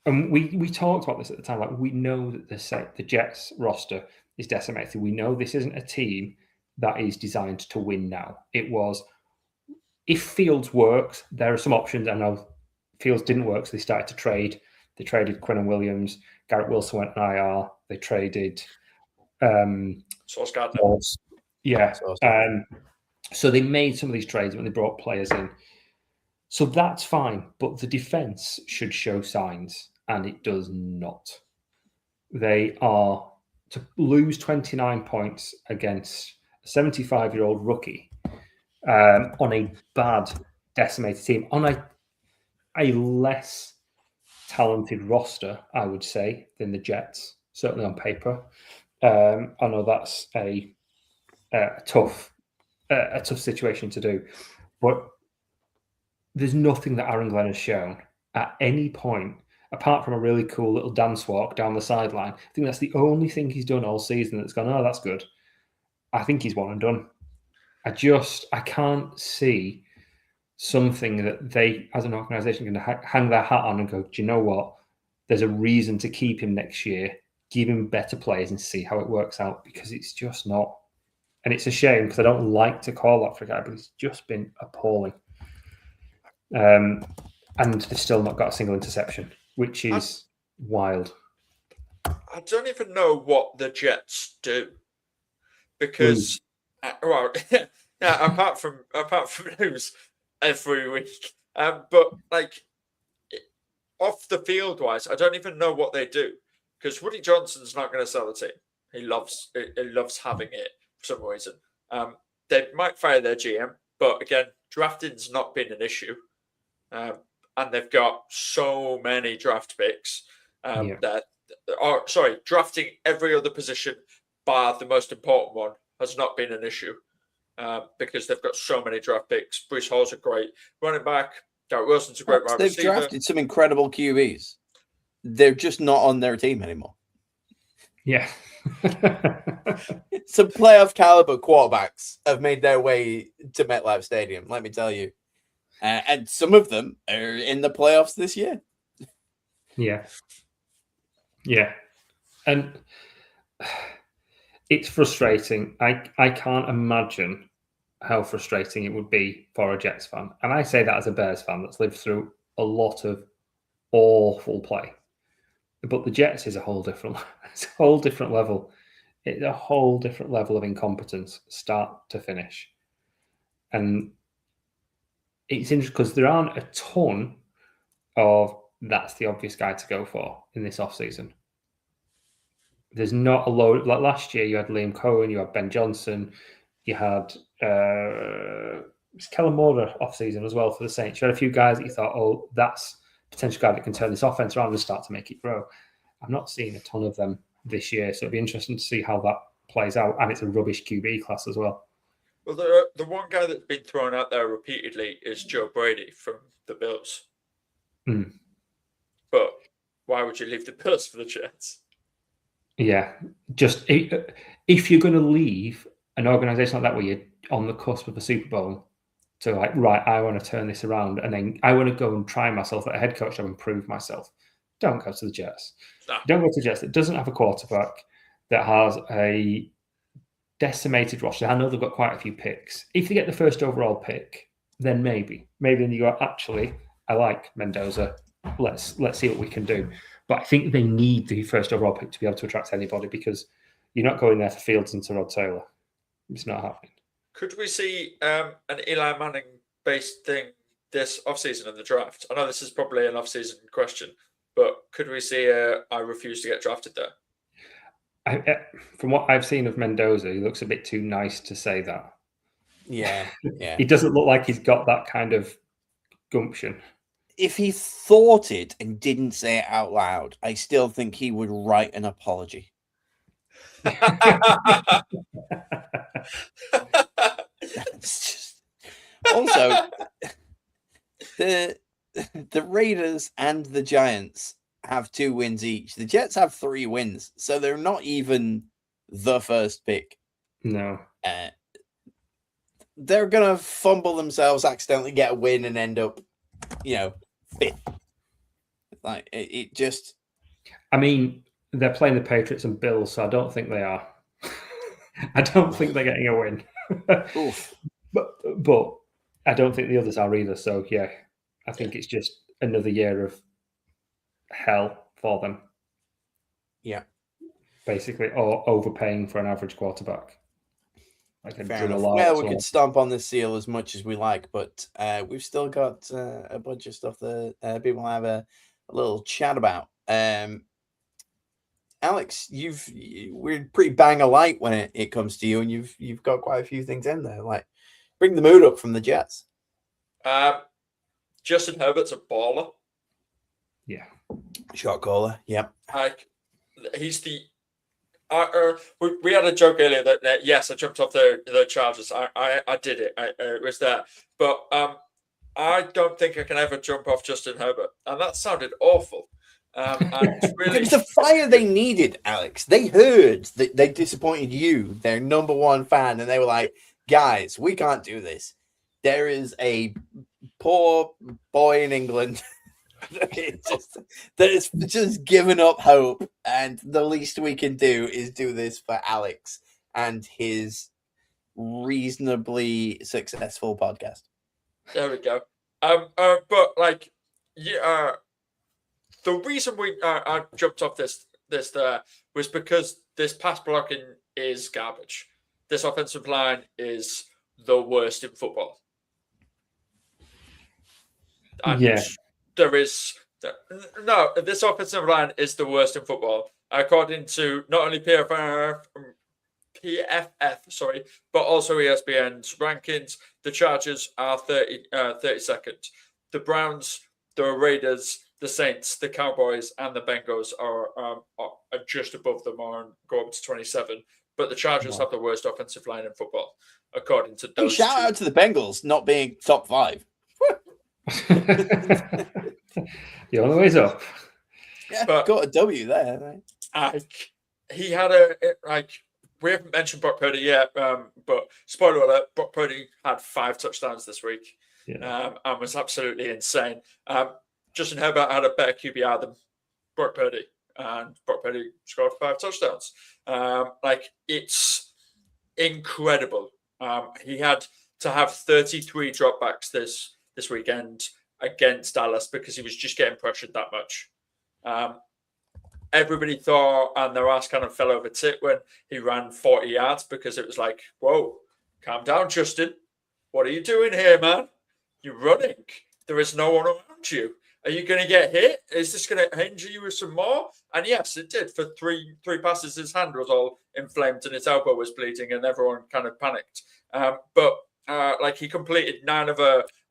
And we talked about this at the time. Like, we know that the Jets roster is decimated. We know this isn't a team that is designed to win now. It was, if Fields works, there are some options. I know Fields didn't work, so they started to trade. They traded Quinnen Williams. Garrett Wilson went on IR. They traded Sauce Gardner. Yeah. So they made some of these trades when they brought players in. So that's fine. But the defense should show signs, and it does not. They are to lose 29 points against a 75-year-old rookie on a bad, decimated team, on a less talented roster, I would say, than the Jets, certainly on paper. I know that's a tough situation to do, but there's nothing that Aaron Glenn has shown at any point, apart from a really cool little dance walk down the sideline. I think that's the only thing he's done all season that's gone, oh, that's good. I think he's one and done. I can't see something that they, as an organisation, are going to hang their hat on and go, do you know what? There's a reason to keep him next year, give him better players and see how it works out, because it's just not. And it's a shame because I don't like to call that for a guy, but it's just been appalling. And they've still not got a single interception, which is wild. I don't even know what the Jets do because, apart from news every week, but like off the field wise, I don't even know what they do because Woody Johnson's not going to sell the team. He loves having it for some reason. They might fire their GM, but again, drafting's not been an issue. And they've got so many draft picks drafting every other position bar the most important one has not been an issue because they've got so many draft picks. Breece Hall's a great running back. Garrett Wilson's a great wide receiver. They've drafted some incredible QBs. They're just not on their team anymore. Yeah. Some playoff caliber quarterbacks have made their way to MetLife Stadium, let me tell you. And some of them are in the playoffs this year. Yeah. Yeah. And it's frustrating. I can't imagine how frustrating it would be for a Jets fan. And I say that as a Bears fan that's lived through a lot of awful play. But the Jets is a whole different level. It's a whole different level of incompetence, start to finish. And it's interesting because there aren't a ton of that's the obvious guy to go for in this offseason. There's not a load. Like last year, you had Liam Cohen, you had Ben Johnson, you had Kellen Moore offseason as well for the Saints. You had a few guys that you thought, oh, that's a potential guy that can turn this offense around and start to make it grow. I'm not seeing a ton of them this year, so it'd be interesting to see how that plays out. And it's a rubbish QB class as well. Well, the one guy that's been thrown out there repeatedly is Joe Brady from the Bills. Mm. But why would you leave the Bills for the Jets? Yeah, just if you're going to leave an organisation like that where you're on the cusp of a Super Bowl to like, right, I want to turn this around and then I want to go and try myself at a head coach and prove myself. Don't go to the Jets. No. Don't go to the Jets that doesn't have a quarterback, that has a decimated roster. I know they've got quite a few picks. If you get the first overall pick, then maybe then you go, actually, I like Mendoza. Let's see what we can do. But I think they need the first overall pick to be able to attract anybody because you're not going there for Fields and Tyrod Taylor. It's not happening. Could we see an Eli Manning-based thing this offseason in the draft? I know this is probably an offseason question, but could we see I refuse to get drafted there? From what I've seen of Mendoza, he looks a bit too nice to say that. Yeah. He doesn't look like he's got that kind of gumption. If he thought it and didn't say it out loud, I still think he would write an apology. Also, the Raiders and the Giants have 2 wins each. The Jets have 3 wins, so they're not even the first pick. No. They're gonna fumble themselves, accidentally get a win, and end up, 5th. Like it just. I mean, they're playing the Patriots and Bills, so I don't think they are. I don't think they're getting a win. Oof. But I don't think the others are either. So yeah, I think it's just another year of hell for them. Yeah. Basically, or overpaying for an average quarterback. Fair enough. Well, we could stomp on this seal as much as we like, but we've still got a bunch of stuff that people have a little chat about. Alex, we're pretty bang alike when it comes to you, and you've got quite a few things in there. Like, bring the mood up from the Jets. Justin Herbert's a baller. Yeah, shot caller. Yep. He's the. We had a joke earlier that yes, I jumped off the Chargers. I did it. It was there, but I don't think I can ever jump off Justin Herbert, and that sounded awful. And really... It was the fire they needed, Alex. They heard that they disappointed you, their number one fan, and they were like, guys, we can't do this. There is a poor boy in England that is just given up hope, and the least we can do is do this for Alex and his reasonably successful podcast. There we go. But like, yeah. The reason I jumped off this was because this pass blocking is garbage. This offensive line is the worst in football. And this offensive line is the worst in football. According to not only PFF, but also ESPN's rankings, the Chargers are 32nd. The Browns, the Raiders, the Saints, the Cowboys, and the Bengals are just above them and go up to 27. But the Chargers have the worst offensive line in football, according to those. Shout out to the Bengals not being top 5. You're on the ways up. Yeah, but got a W there. Right? He had we haven't mentioned Brock Purdy yet, but spoiler alert: Brock Purdy had 5 touchdowns this week, and was absolutely insane. Justin Herbert had a better QBR than Brock Purdy, and Brock Purdy scored 5 touchdowns. It's incredible. He had to have 33 dropbacks this weekend against Dallas because he was just getting pressured that much. Everybody thought, and their ass kind of fell over tit when he ran 40 yards because it was like, whoa, calm down, Justin. What are you doing here, man? You're running. There is no one around you. Are you going to get hit? Is this going to injure you with some more? And yes, it did. For three passes, his hand was all inflamed and his elbow was bleeding and everyone kind of panicked. But he completed 9 of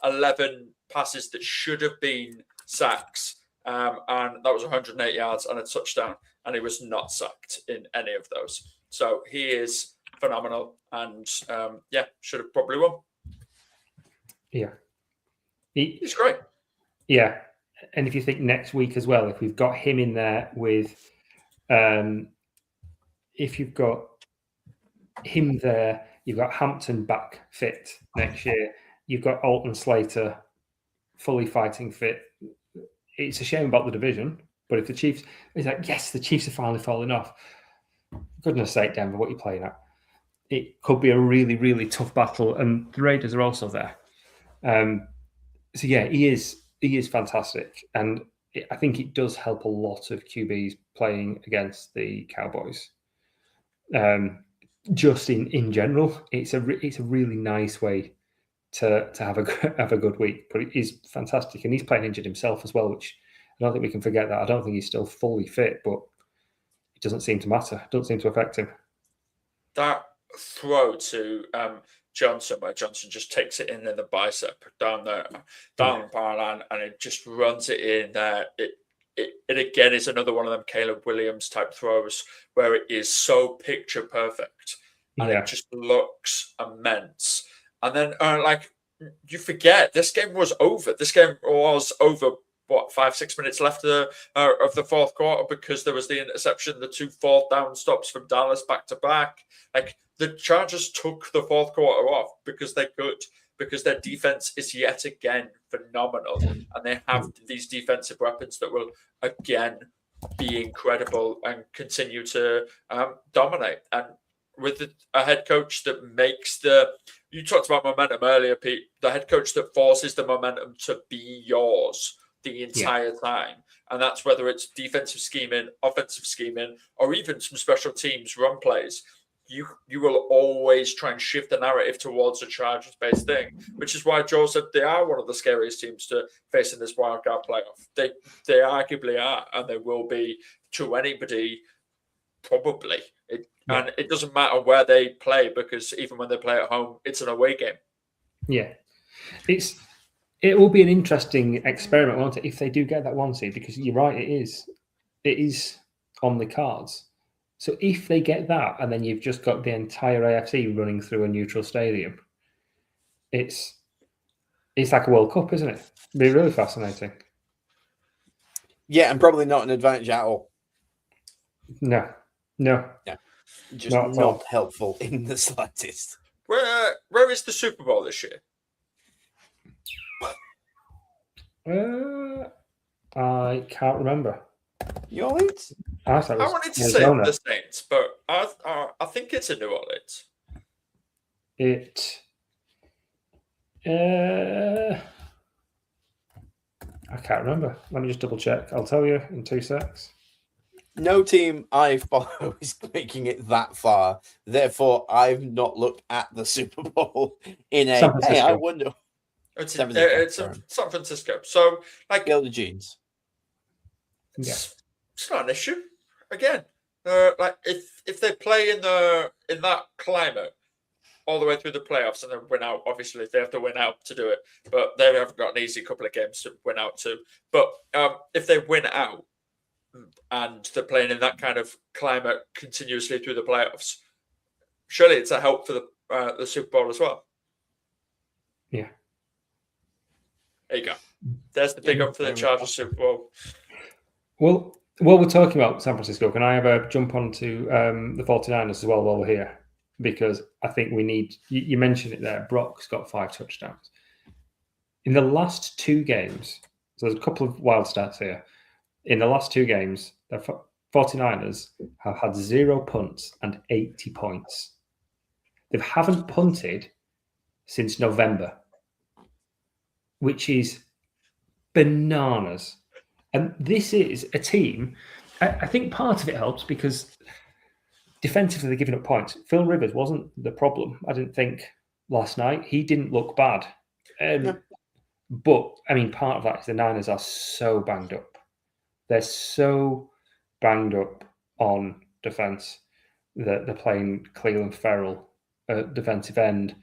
11 passes that should have been sacks. And that was 108 yards and a touchdown. And he was not sacked in any of those. So he is phenomenal and, should have probably won. Yeah. He's great. Yeah. And if you think next week as well, if we've got him in there with, if you've got him there, you've got Hampton back fit next year. You've got Alton Slater fully fighting fit. It's a shame about the division, but if the Chiefs, it's like, yes, the Chiefs are finally falling off. Goodness sake, Denver, what are you playing at? It could be a really, really tough battle, and the Raiders are also there. So yeah, he is fantastic, and I think it does help a lot of QBs playing against the Cowboys. Just in general, it's a really nice way to have a good week. But it is fantastic, and he's playing injured himself as well, which I don't think we can forget that. I don't think he's still fully fit, but it doesn't seem to matter. It doesn't seem to affect him. That throw to Johnson, where Johnson just takes it in the bicep down the power line, and it just runs it in there. It again is another one of them Caleb Williams type throws where it is so picture perfect, and it just looks immense. And then, you forget this game was over. This game was over. What, 5-6 minutes left of the fourth quarter, because there was the interception, the 2 4th down stops from Dallas back to back. Like, the Chargers took the fourth quarter off because they could, because their defense is yet again phenomenal, and they have these defensive weapons that will again be incredible and continue to dominate. And with a head coach that makes you talked about momentum earlier, Pete, the head coach that forces the momentum to be yours the entire time. And that's whether it's defensive scheming, offensive scheming, or even some special teams run plays. You will always try and shift the narrative towards a Chargers-based thing, which is why Joe said they are one of the scariest teams to face in this wildcard playoff. They arguably are, and they will be to anybody, probably. And it doesn't matter where they play, because even when they play at home, it's an away game. Yeah. It will be an interesting experiment, won't it, if they do get that 1 seed? Because you're right, it is on the cards. So if they get that, and then you've just got the entire AFC running through a neutral stadium, it's like a World Cup, isn't it? It'll be really fascinating. Yeah, and probably not an advantage at all. No. Yeah. Just not helpful in the slightest. Where is the Super Bowl this year? I can't remember. New Orleans? I wanted to say the Saints, but I think it's in New Orleans. I can't remember. Let me just double check. I'll tell you in 2 secs. No team I follow is making it that far. Therefore, I've not looked at the Super Bowl in a. Hey, I wonder. It's San Francisco. So, Go the Jeans. Yeah, it's not an issue. Again, if they play in that climate all the way through the playoffs and then win out, obviously they have to win out to do it. But they haven't got an easy couple of games to win out to. But if they win out and they're playing in that kind of climate continuously through the playoffs, surely it's a help for the Super Bowl as well. Yeah. There you go. There's the big up for the Chargers Super Bowl. Well, while we're talking about San Francisco, can I have a jump onto the 49ers as well while we're here? Because I think we need, you mentioned it there, Brock's got 5 touchdowns. In the last 2 games, so there's a couple of wild stats here. In the last 2 games, the 49ers have had 0 punts and 80 points. They haven't punted since November, which is bananas. And this is a team, I think part of it helps because defensively they're giving up points. Phil Rivers wasn't the problem, I didn't think, last night. He didn't look bad. But, I mean, part of that is the Niners are so banged up. They're so banged up on defense that they're playing Cleveland Ferrell at defensive end.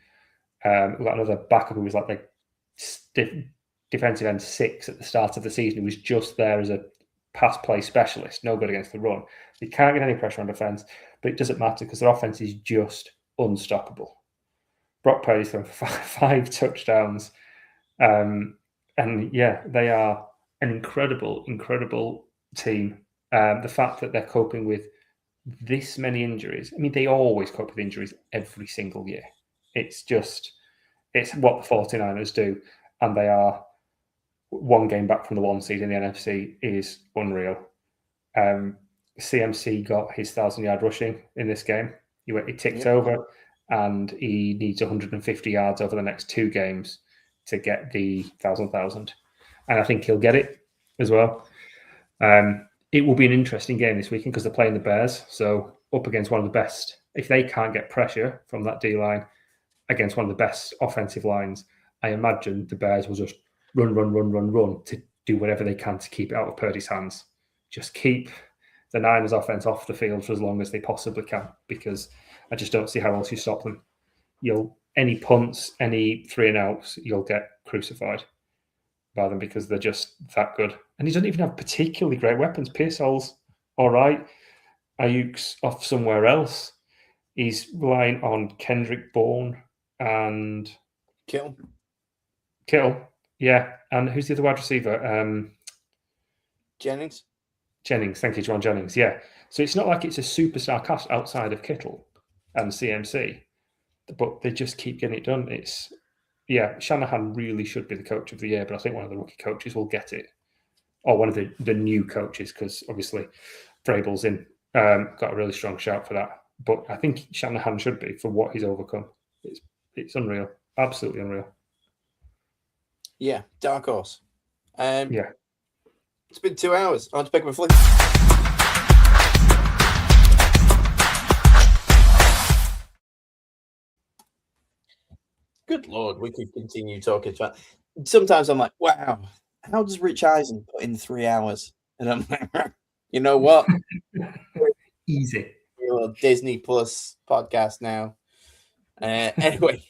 We've got another backup who was like the defensive end 6 at the start of the season. He was just there as a pass play specialist, no good against the run. They can't get any pressure on defense, but it doesn't matter because their offense is just unstoppable. Brock Purdy's thrown 5 touchdowns. And yeah, they are an incredible, incredible team. The fact that they're coping with this many injuries, I mean, they always cope with injuries every single year. It's what the 49ers do. And they are 1 game back from the 1 seed in the NFC is unreal. CMC got his 1,000-yard rushing in this game. He ticked over, and he needs 150 yards over the next 2 games to get the 1,000. And I think he'll get it as well. It will be an interesting game this weekend because they're playing the Bears. So up against one of the best, if they can't get pressure from that D-line against one of the best offensive lines, I imagine the Bears will just run to do whatever they can to keep it out of Purdy's hands. Just keep the Niners offense off the field for as long as they possibly can, because I just don't see how else you stop them. Any punts, any 3-and-outs, you'll get crucified by them because they're just that good. And he doesn't even have particularly great weapons. Pearsall's all right. Ayuk's off somewhere else. He's relying on Kendrick Bourne and Kittle. Yeah. And who's the other wide receiver? Jennings. Thank you, John Jennings. Yeah. So it's not like it's a superstar cast outside of Kittle and CMC, but they just keep getting it done. Shanahan really should be the coach of the year, but I think one of the rookie coaches will get it, or one of the new coaches, because obviously Vrabel's got a really strong shout for that. But I think Shanahan should be for what he's overcome. It's unreal, absolutely unreal. Yeah, dark horse. Yeah. It's been 2 hours. I want to pick up a flick. Good Lord, we could continue talking about. Sometimes I'm like, wow, how does Rich Eisen put in 3 hours? And I'm like, you know what? Easy. A little Disney Plus podcast now. Anyway,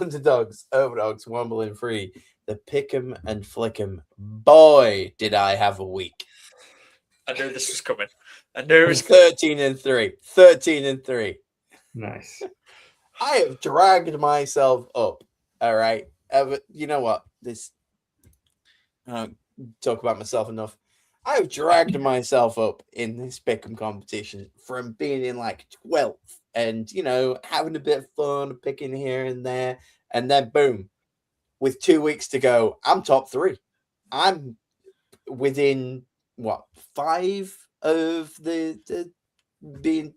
underdogs, overdogs, Wombling free. The pick'em and flick'em. Boy, did I have a week. I knew this was coming. I knew it was 13-3. 13-3. Nice. I have dragged myself up. All right. You know what? I don't talk about myself enough. I have dragged myself up in this pick'em competition from being in like 12th and, having a bit of fun, picking here and there. And then boom, with 2 weeks to go, I'm top 3. I'm within 5 of the being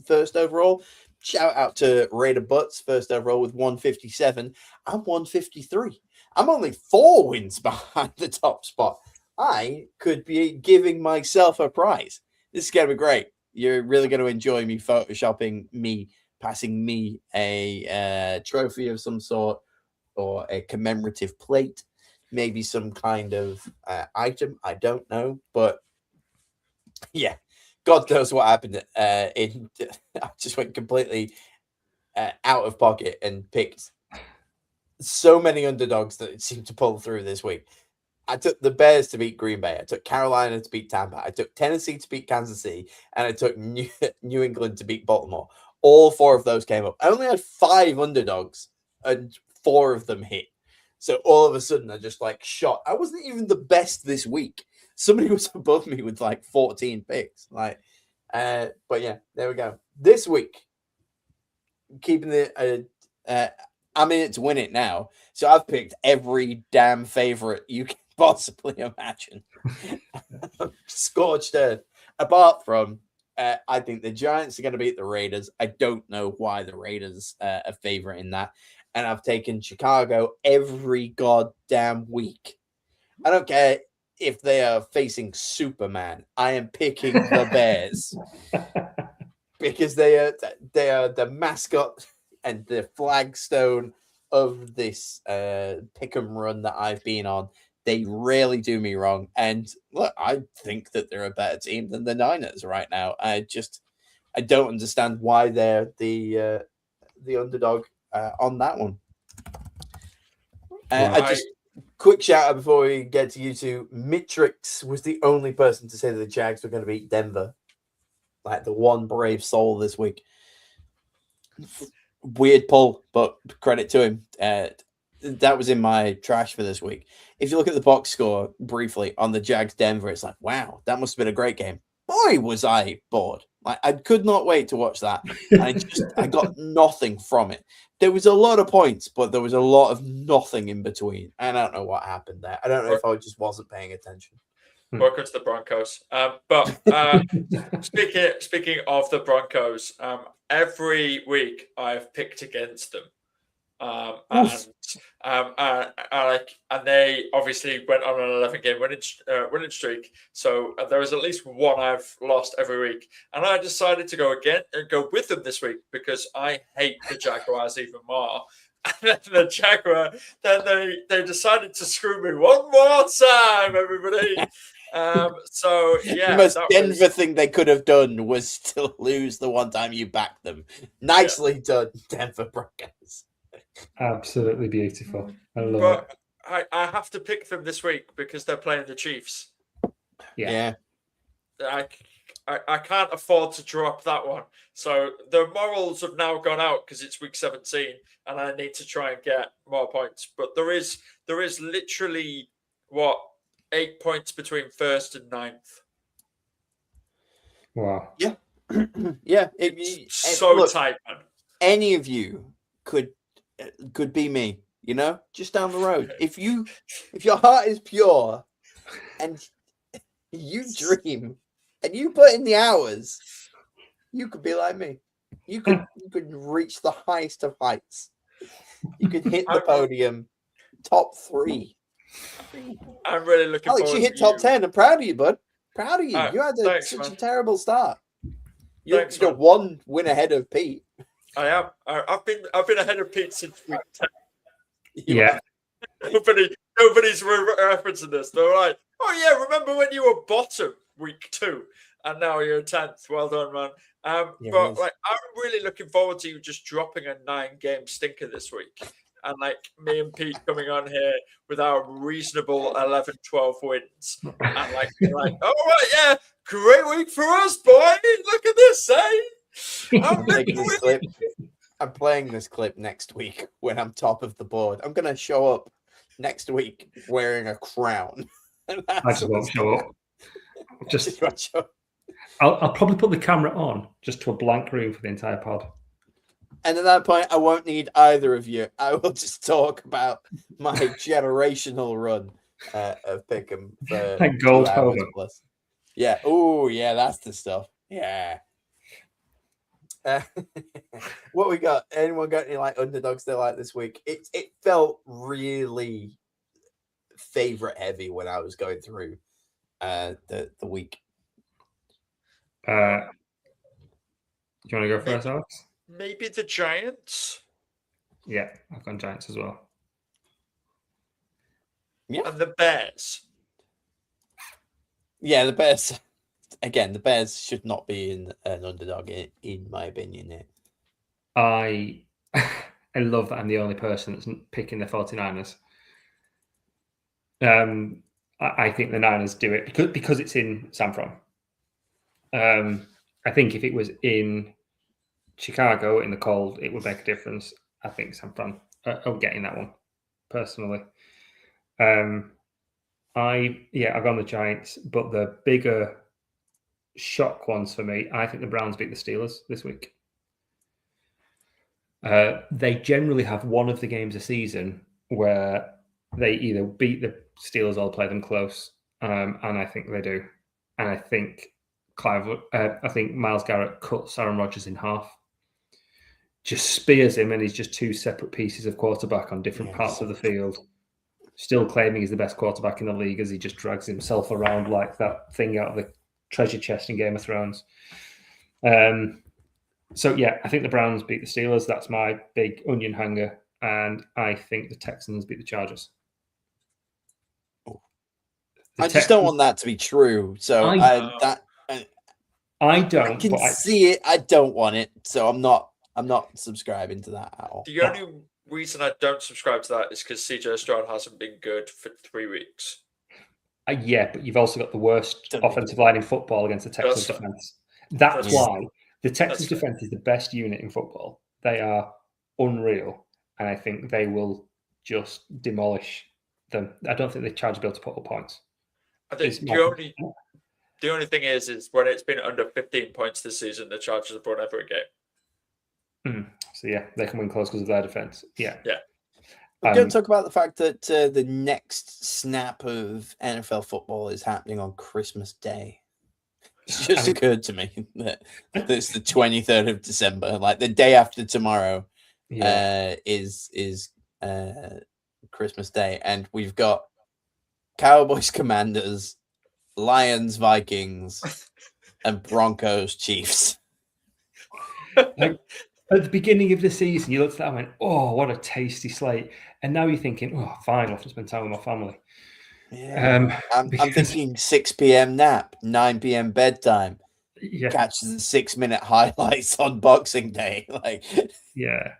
first overall. Shout out to Raider Butts, first overall with 157. I'm 153. I'm only 4 wins behind the top spot. I could be giving myself a prize. This is going to be great. You're really going to enjoy me photoshopping me, passing me a trophy of some sort or a commemorative plate, maybe some kind of item. I don't know. But yeah, God knows what happened. I just went completely out of pocket and picked so many underdogs that it seemed to pull through this week. I took the Bears to beat Green Bay. I took Carolina to beat Tampa. I took Tennessee to beat Kansas City. And I took New England to beat Baltimore. All 4 of those came up. I only had 5 underdogs and 4 of them hit. So all of a sudden, I just shot. I wasn't even the best this week. Somebody was above me with 14 picks. But yeah, there we go. This week, keeping the I'm in it to win it now. So I've picked every damn favorite you can possibly imagine. Scorched earth. Apart from, I think the Giants are going to beat the Raiders. I don't know why the Raiders are favorite in that. And I've taken Chicago every goddamn week. I don't care if they are facing Superman. I am picking the Bears because they are the mascot and the flagstone of this pick'em run that I've been on. They rarely do me wrong. And look, I think that they're a better team than the Niners right now. I don't understand why they're the underdog on that one. Quick shout out before we get to you two. Mitrix was the only person to say that the Jags were going to beat Denver. The one brave soul this week. Weird pull, but credit to him. That was in my trash for this week. If you look at the box score briefly on the Jags Denver, it's wow, that must have been a great game. Boy, was I bored. I could not wait to watch that. I got nothing from it. There was a lot of points, but there was a lot of nothing in between. I don't know what happened there. I don't know if I just wasn't paying attention. Welcome to the Broncos. But speaking of the Broncos, every week I've picked against them. And they obviously went on an 11-game winning streak. So there is at least one I've lost every week, and I decided to go with them this week because I hate the Jaguars even more. And then the Jaguar, they decided to screw me one more time, everybody. So yeah, the most Denver thing they could have done was to lose the one time you backed them. Nicely done, Denver Broncos. Absolutely beautiful. I love it. I have to pick them this week because they're playing the Chiefs. Yeah. I can't afford to drop that one. So the morals have now gone out because it's week 17 and I need to try and get more points. But there is literally 8 points between 1st and 9th. Wow. Yeah. Yeah. Look, tight, man. Any of you could be me, just down the road. If your heart is pure and you dream and you put in the hours, you could be like me. You could reach the highest of heights. You could hit the podium, top 3. I'm really looking Alex, forward you hit to top 10. I'm proud of you, bud. Proud of you. You had such a terrible start. You're one win ahead of Pete. I am. I've been ahead of Pete since week 10. Yeah. Nobody's referencing this. They're like, oh yeah, remember when you were bottom week 2 and now you're 10th? Well done, man. I'm really looking forward to you just dropping a 9-game stinker this week. And me and Pete coming on here with our reasonable 11-12 wins. And all right, yeah, great week for us, boy. Look at this, eh? I'm playing this clip next week when I'm top of the board. I'm going to show up next week wearing a crown. I just won't show up. I'll probably put the camera on just to a blank room for the entire pod. And at that point, I won't need either of you. I will just talk about my generational run of Pick'em for gold 2 hours plus. Yeah. Oh, yeah, that's the stuff. Yeah. What we got? Anyone got any underdogs they like this week? It felt really favorite heavy when I was going through the week. Do you want to go first, Alex? Maybe the Giants. Yeah, I've gone Giants as well. Yeah. And the Bears. Yeah, the Bears. Again, the Bears should not be in an underdog, in my opinion. I love that I'm the only person that's picking the 49ers. I think the Niners do it because it's in San Fran. I think if it was in Chicago in the cold, it would make a difference. I think San Fran are getting that one personally. I've gone the Giants, but the bigger shock ones for me, I think the Browns beat the Steelers this week. They generally have one of the games a season where they either beat the Steelers or play them close, and I think they do. And I think Myles Garrett cuts Aaron Rodgers in half, just spears him, and he's just 2 separate pieces of quarterback on different parts of the field, still claiming he's the best quarterback in the league as he just drags himself around like that thing out of the treasure chest in Game of Thrones. So yeah, I think the Browns beat the Steelers. That's my big onion hanger. And I think the Texans beat the Chargers. I just don't want that to be true. So I can see it. I don't want it. So I'm not subscribing to that at all. The only reason I don't subscribe to that is because CJ Stroud hasn't been good for 3 weeks. Yeah, but you've also got the worst offensive line in football against the Texans defense. That's why the Texans defense is the best unit in football. They are unreal, and I think they will just demolish them. I don't think the Chargers will be able to put up points. I think the only thing is when it's been under 15 points this season, the Chargers have won every game. So yeah, they can win close because of their defense. Yeah. We don't talk about the fact that the next snap of NFL football is happening on Christmas Day. It's just occurred to me that it's the 23rd of December, like the day after tomorrow. is Christmas Day, and we've got Cowboys, Commanders, Lions, Vikings, and Broncos, Chiefs. Like, at the beginning of the season, you looked at that and went, "Oh, what a tasty slate!" And now you're thinking, "Oh, fine, I'll have to spend time with my family." Yeah. I'm thinking 6 p.m. nap, 9 p.m. bedtime. Yeah, Catch the 6-minute highlights on Boxing Day. Like, yeah.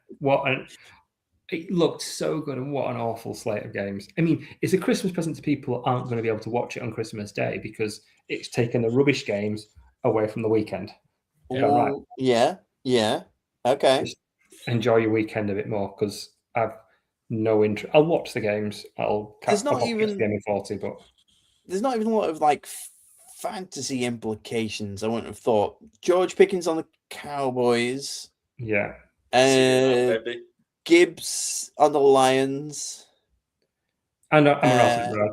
It looked so good, and what an awful slate of games. I mean, it's a Christmas present to people who aren't going to be able to watch it on Christmas Day because it's taken the rubbish games away from the weekend. Right. Yeah. Okay. Just enjoy your weekend a bit more because I've no interest. I'll watch the games. I'll catch the game in 40, but there's not even a lot of like fantasy implications. I wouldn't have thought. George Pickens on the Cowboys. Yeah. Maybe. Gibbs on the Lions. I'm Brown.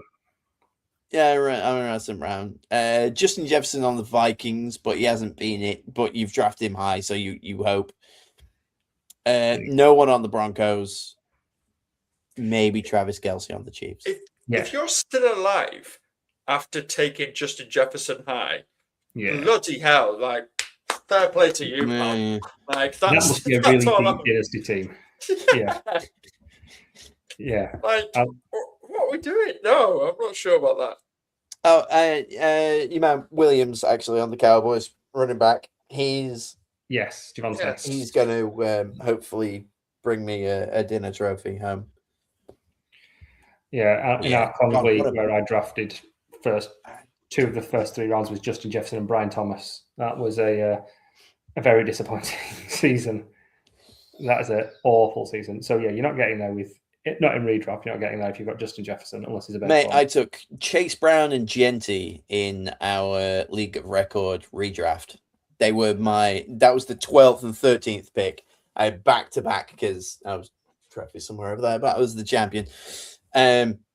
Yeah, I'm St. Brown. Justin Jefferson on the Vikings, but he hasn't been it. But you've drafted him high, so you hope. No one on the Broncos. Maybe Travis Kelce on the Chiefs. If you're still alive after taking Justin Jefferson high, bloody hell, like, fair play to you, man. Like, that must be a really deep dynasty team. Yeah. Yeah. Like, what are we doing? No, I'm not sure about that. Oh, Williams actually on the Cowboys, running back. He's Devontae. He's going to hopefully bring me a dinner trophy home. Yeah, in our Con League where I drafted two of the first 3 rounds was Justin Jefferson and Brian Thomas. That was a very disappointing season. That is an awful season. So yeah, you're not getting there not in redraft. You're not getting there if you've got Justin Jefferson unless he's a better. Mate, I took Chase Brown and Genti in our League of Record redraft. That was the 12th and 13th pick. I had back-to-back because I was trophy somewhere over there, but I was the champion.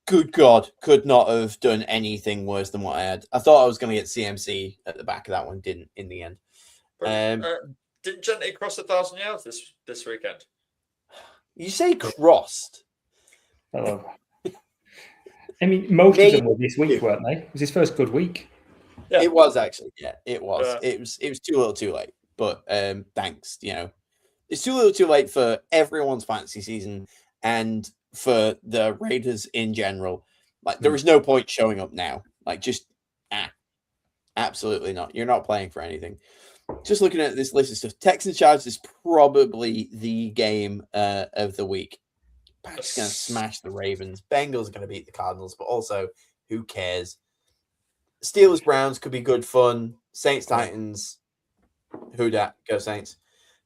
Good God, could not have done anything worse than what I had. I thought I was going to get CMC at the back of that one, didn't in the end. Didn't Genti cross 1,000 yards this weekend? You say crossed? I mean, most of them were this week, weren't they? It was his first good week. Yeah. It was actually. Yeah, it was. It was too little, too late. But thanks. It's too little, too late for everyone's fantasy season and for the Raiders in general. Like, there is no point showing up now. Like, just absolutely not. You're not playing for anything. Just looking at this list of stuff, Texans Chargers is probably the game of the week. Pats going to smash the Ravens. Bengals are going to beat the Cardinals, but also, who cares? Steelers Browns could be good fun. Saints Titans, who dat? Go Saints.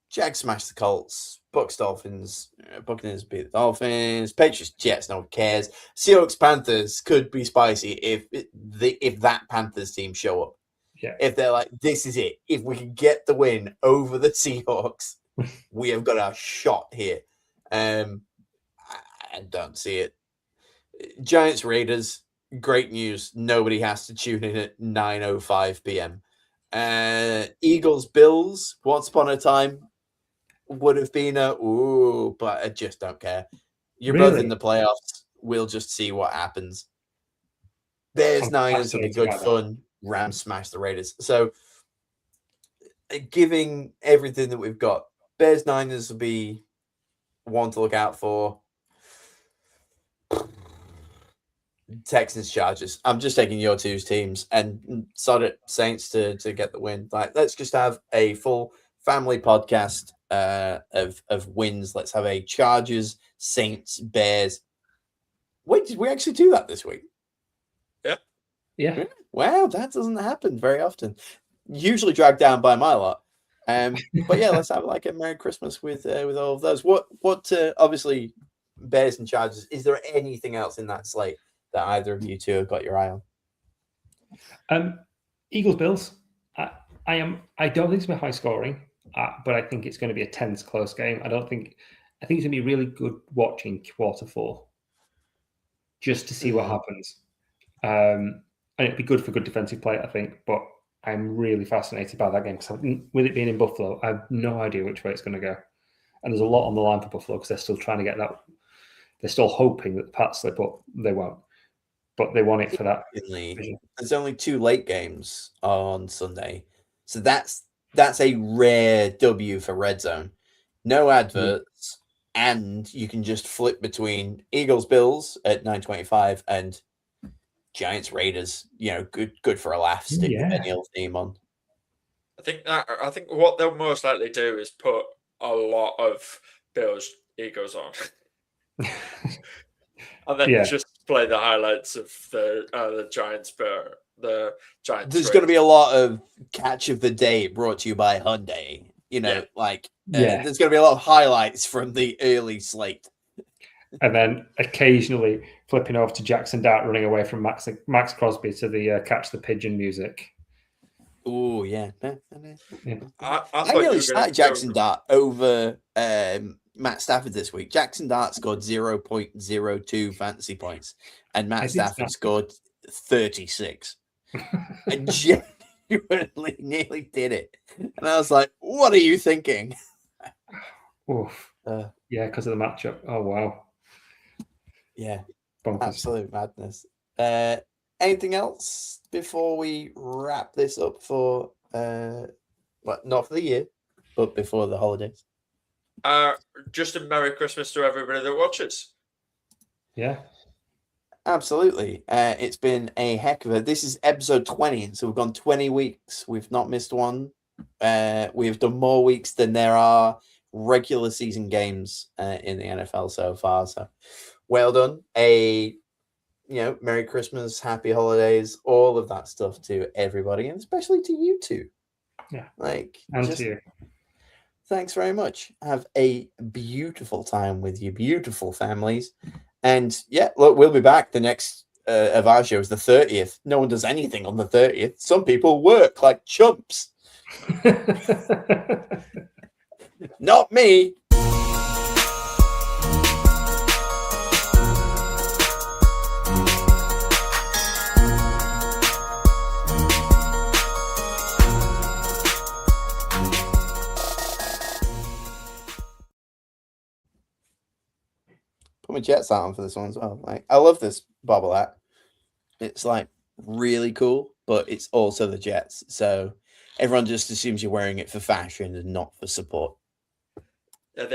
Jags smash the Colts. Bucks Dolphins. Buccaneers beat the Dolphins. Patriots Jets, no one cares. Seahawks Panthers could be spicy if that Panthers team show up. Yeah. If they're like, this is it. If we can get the win over the Seahawks, we have got a shot here. I don't see it. Giants Raiders, great news. Nobody has to tune in at 9:05 p.m. Eagles Bills, once upon a time, would have been but I just don't care. You're both in the playoffs. We'll just see what happens. Bears Niners will be good fun. Rams smash the Raiders. So, giving everything that we've got, Bears Niners will be one to look out for. Texans Chargers. I'm just taking your two teams and sod it, Saints to get the win. Like, let's just have a full family podcast of wins. Let's have a Chargers, Saints, Bears. Wait, did we actually do that this week? Yeah. Wow, that doesn't happen very often. Usually dragged down by my lot. But yeah, let's have like a Merry Christmas with all of those. What obviously Bears and Chargers. Is there anything else in that slate that either of you two have got your eye on? Eagles Bills. I don't think it's going to be high scoring, but I think it's going to be a tense, close game. I think it's going to be really good watching quarter 4, just to see what happens. And it'd be good for good defensive play, I think. But I'm really fascinated by that game because with it being in Buffalo, I have no idea which way it's going to go. And there's a lot on the line for Buffalo because they're still trying to get that. They're still hoping that the Pats slip up. They won't. But they want it for that. There's only 2 late games on Sunday. So that's a rare W for Red Zone. No adverts, and you can just flip between Eagles-Bills at 9:25 and Giants-Raiders. Good for a laugh. Stick the Benny Hill theme on. I think what they'll most likely do is put a lot of Bills Eagles on, and then just play the highlights of the Giants. The Giants. There's going to be a lot of catch of the day brought to you by Hyundai. There's going to be a lot of highlights from the early slate. And then occasionally flipping over to Jackson Dart running away from Max Crosby to the Catch the Pigeon music. Oh, yeah. I nearly started Jackson Dart over Matt Stafford this week. Jackson Dart scored 0.02 fantasy points, and Matt Stafford scored 36. I genuinely nearly did it. And I was like, what are you thinking? Oof. Because of the matchup. Oh, wow. Yeah. Bonkers. Absolute madness. Anything else before we wrap this up for, not for the year, but before the holidays? Just a Merry Christmas to everybody that watches. Yeah. Absolutely. It's been a heck of this is episode 20, so we've gone 20 weeks. We've not missed one. We've done more weeks than there are regular season games in the NFL so far. So well done. Merry Christmas, happy holidays, all of that stuff to everybody, and especially to you two. Yeah. To you. Thanks very much. Have a beautiful time with your beautiful families. And look, we'll be back. The next of our show is the 30th. No one does anything on the 30th. Some people work like chumps. Not me. Put my Jets hat on for this one as well. I love this bobble hat. It's really cool, but it's also the Jets. So everyone just assumes you're wearing it for fashion and not for support.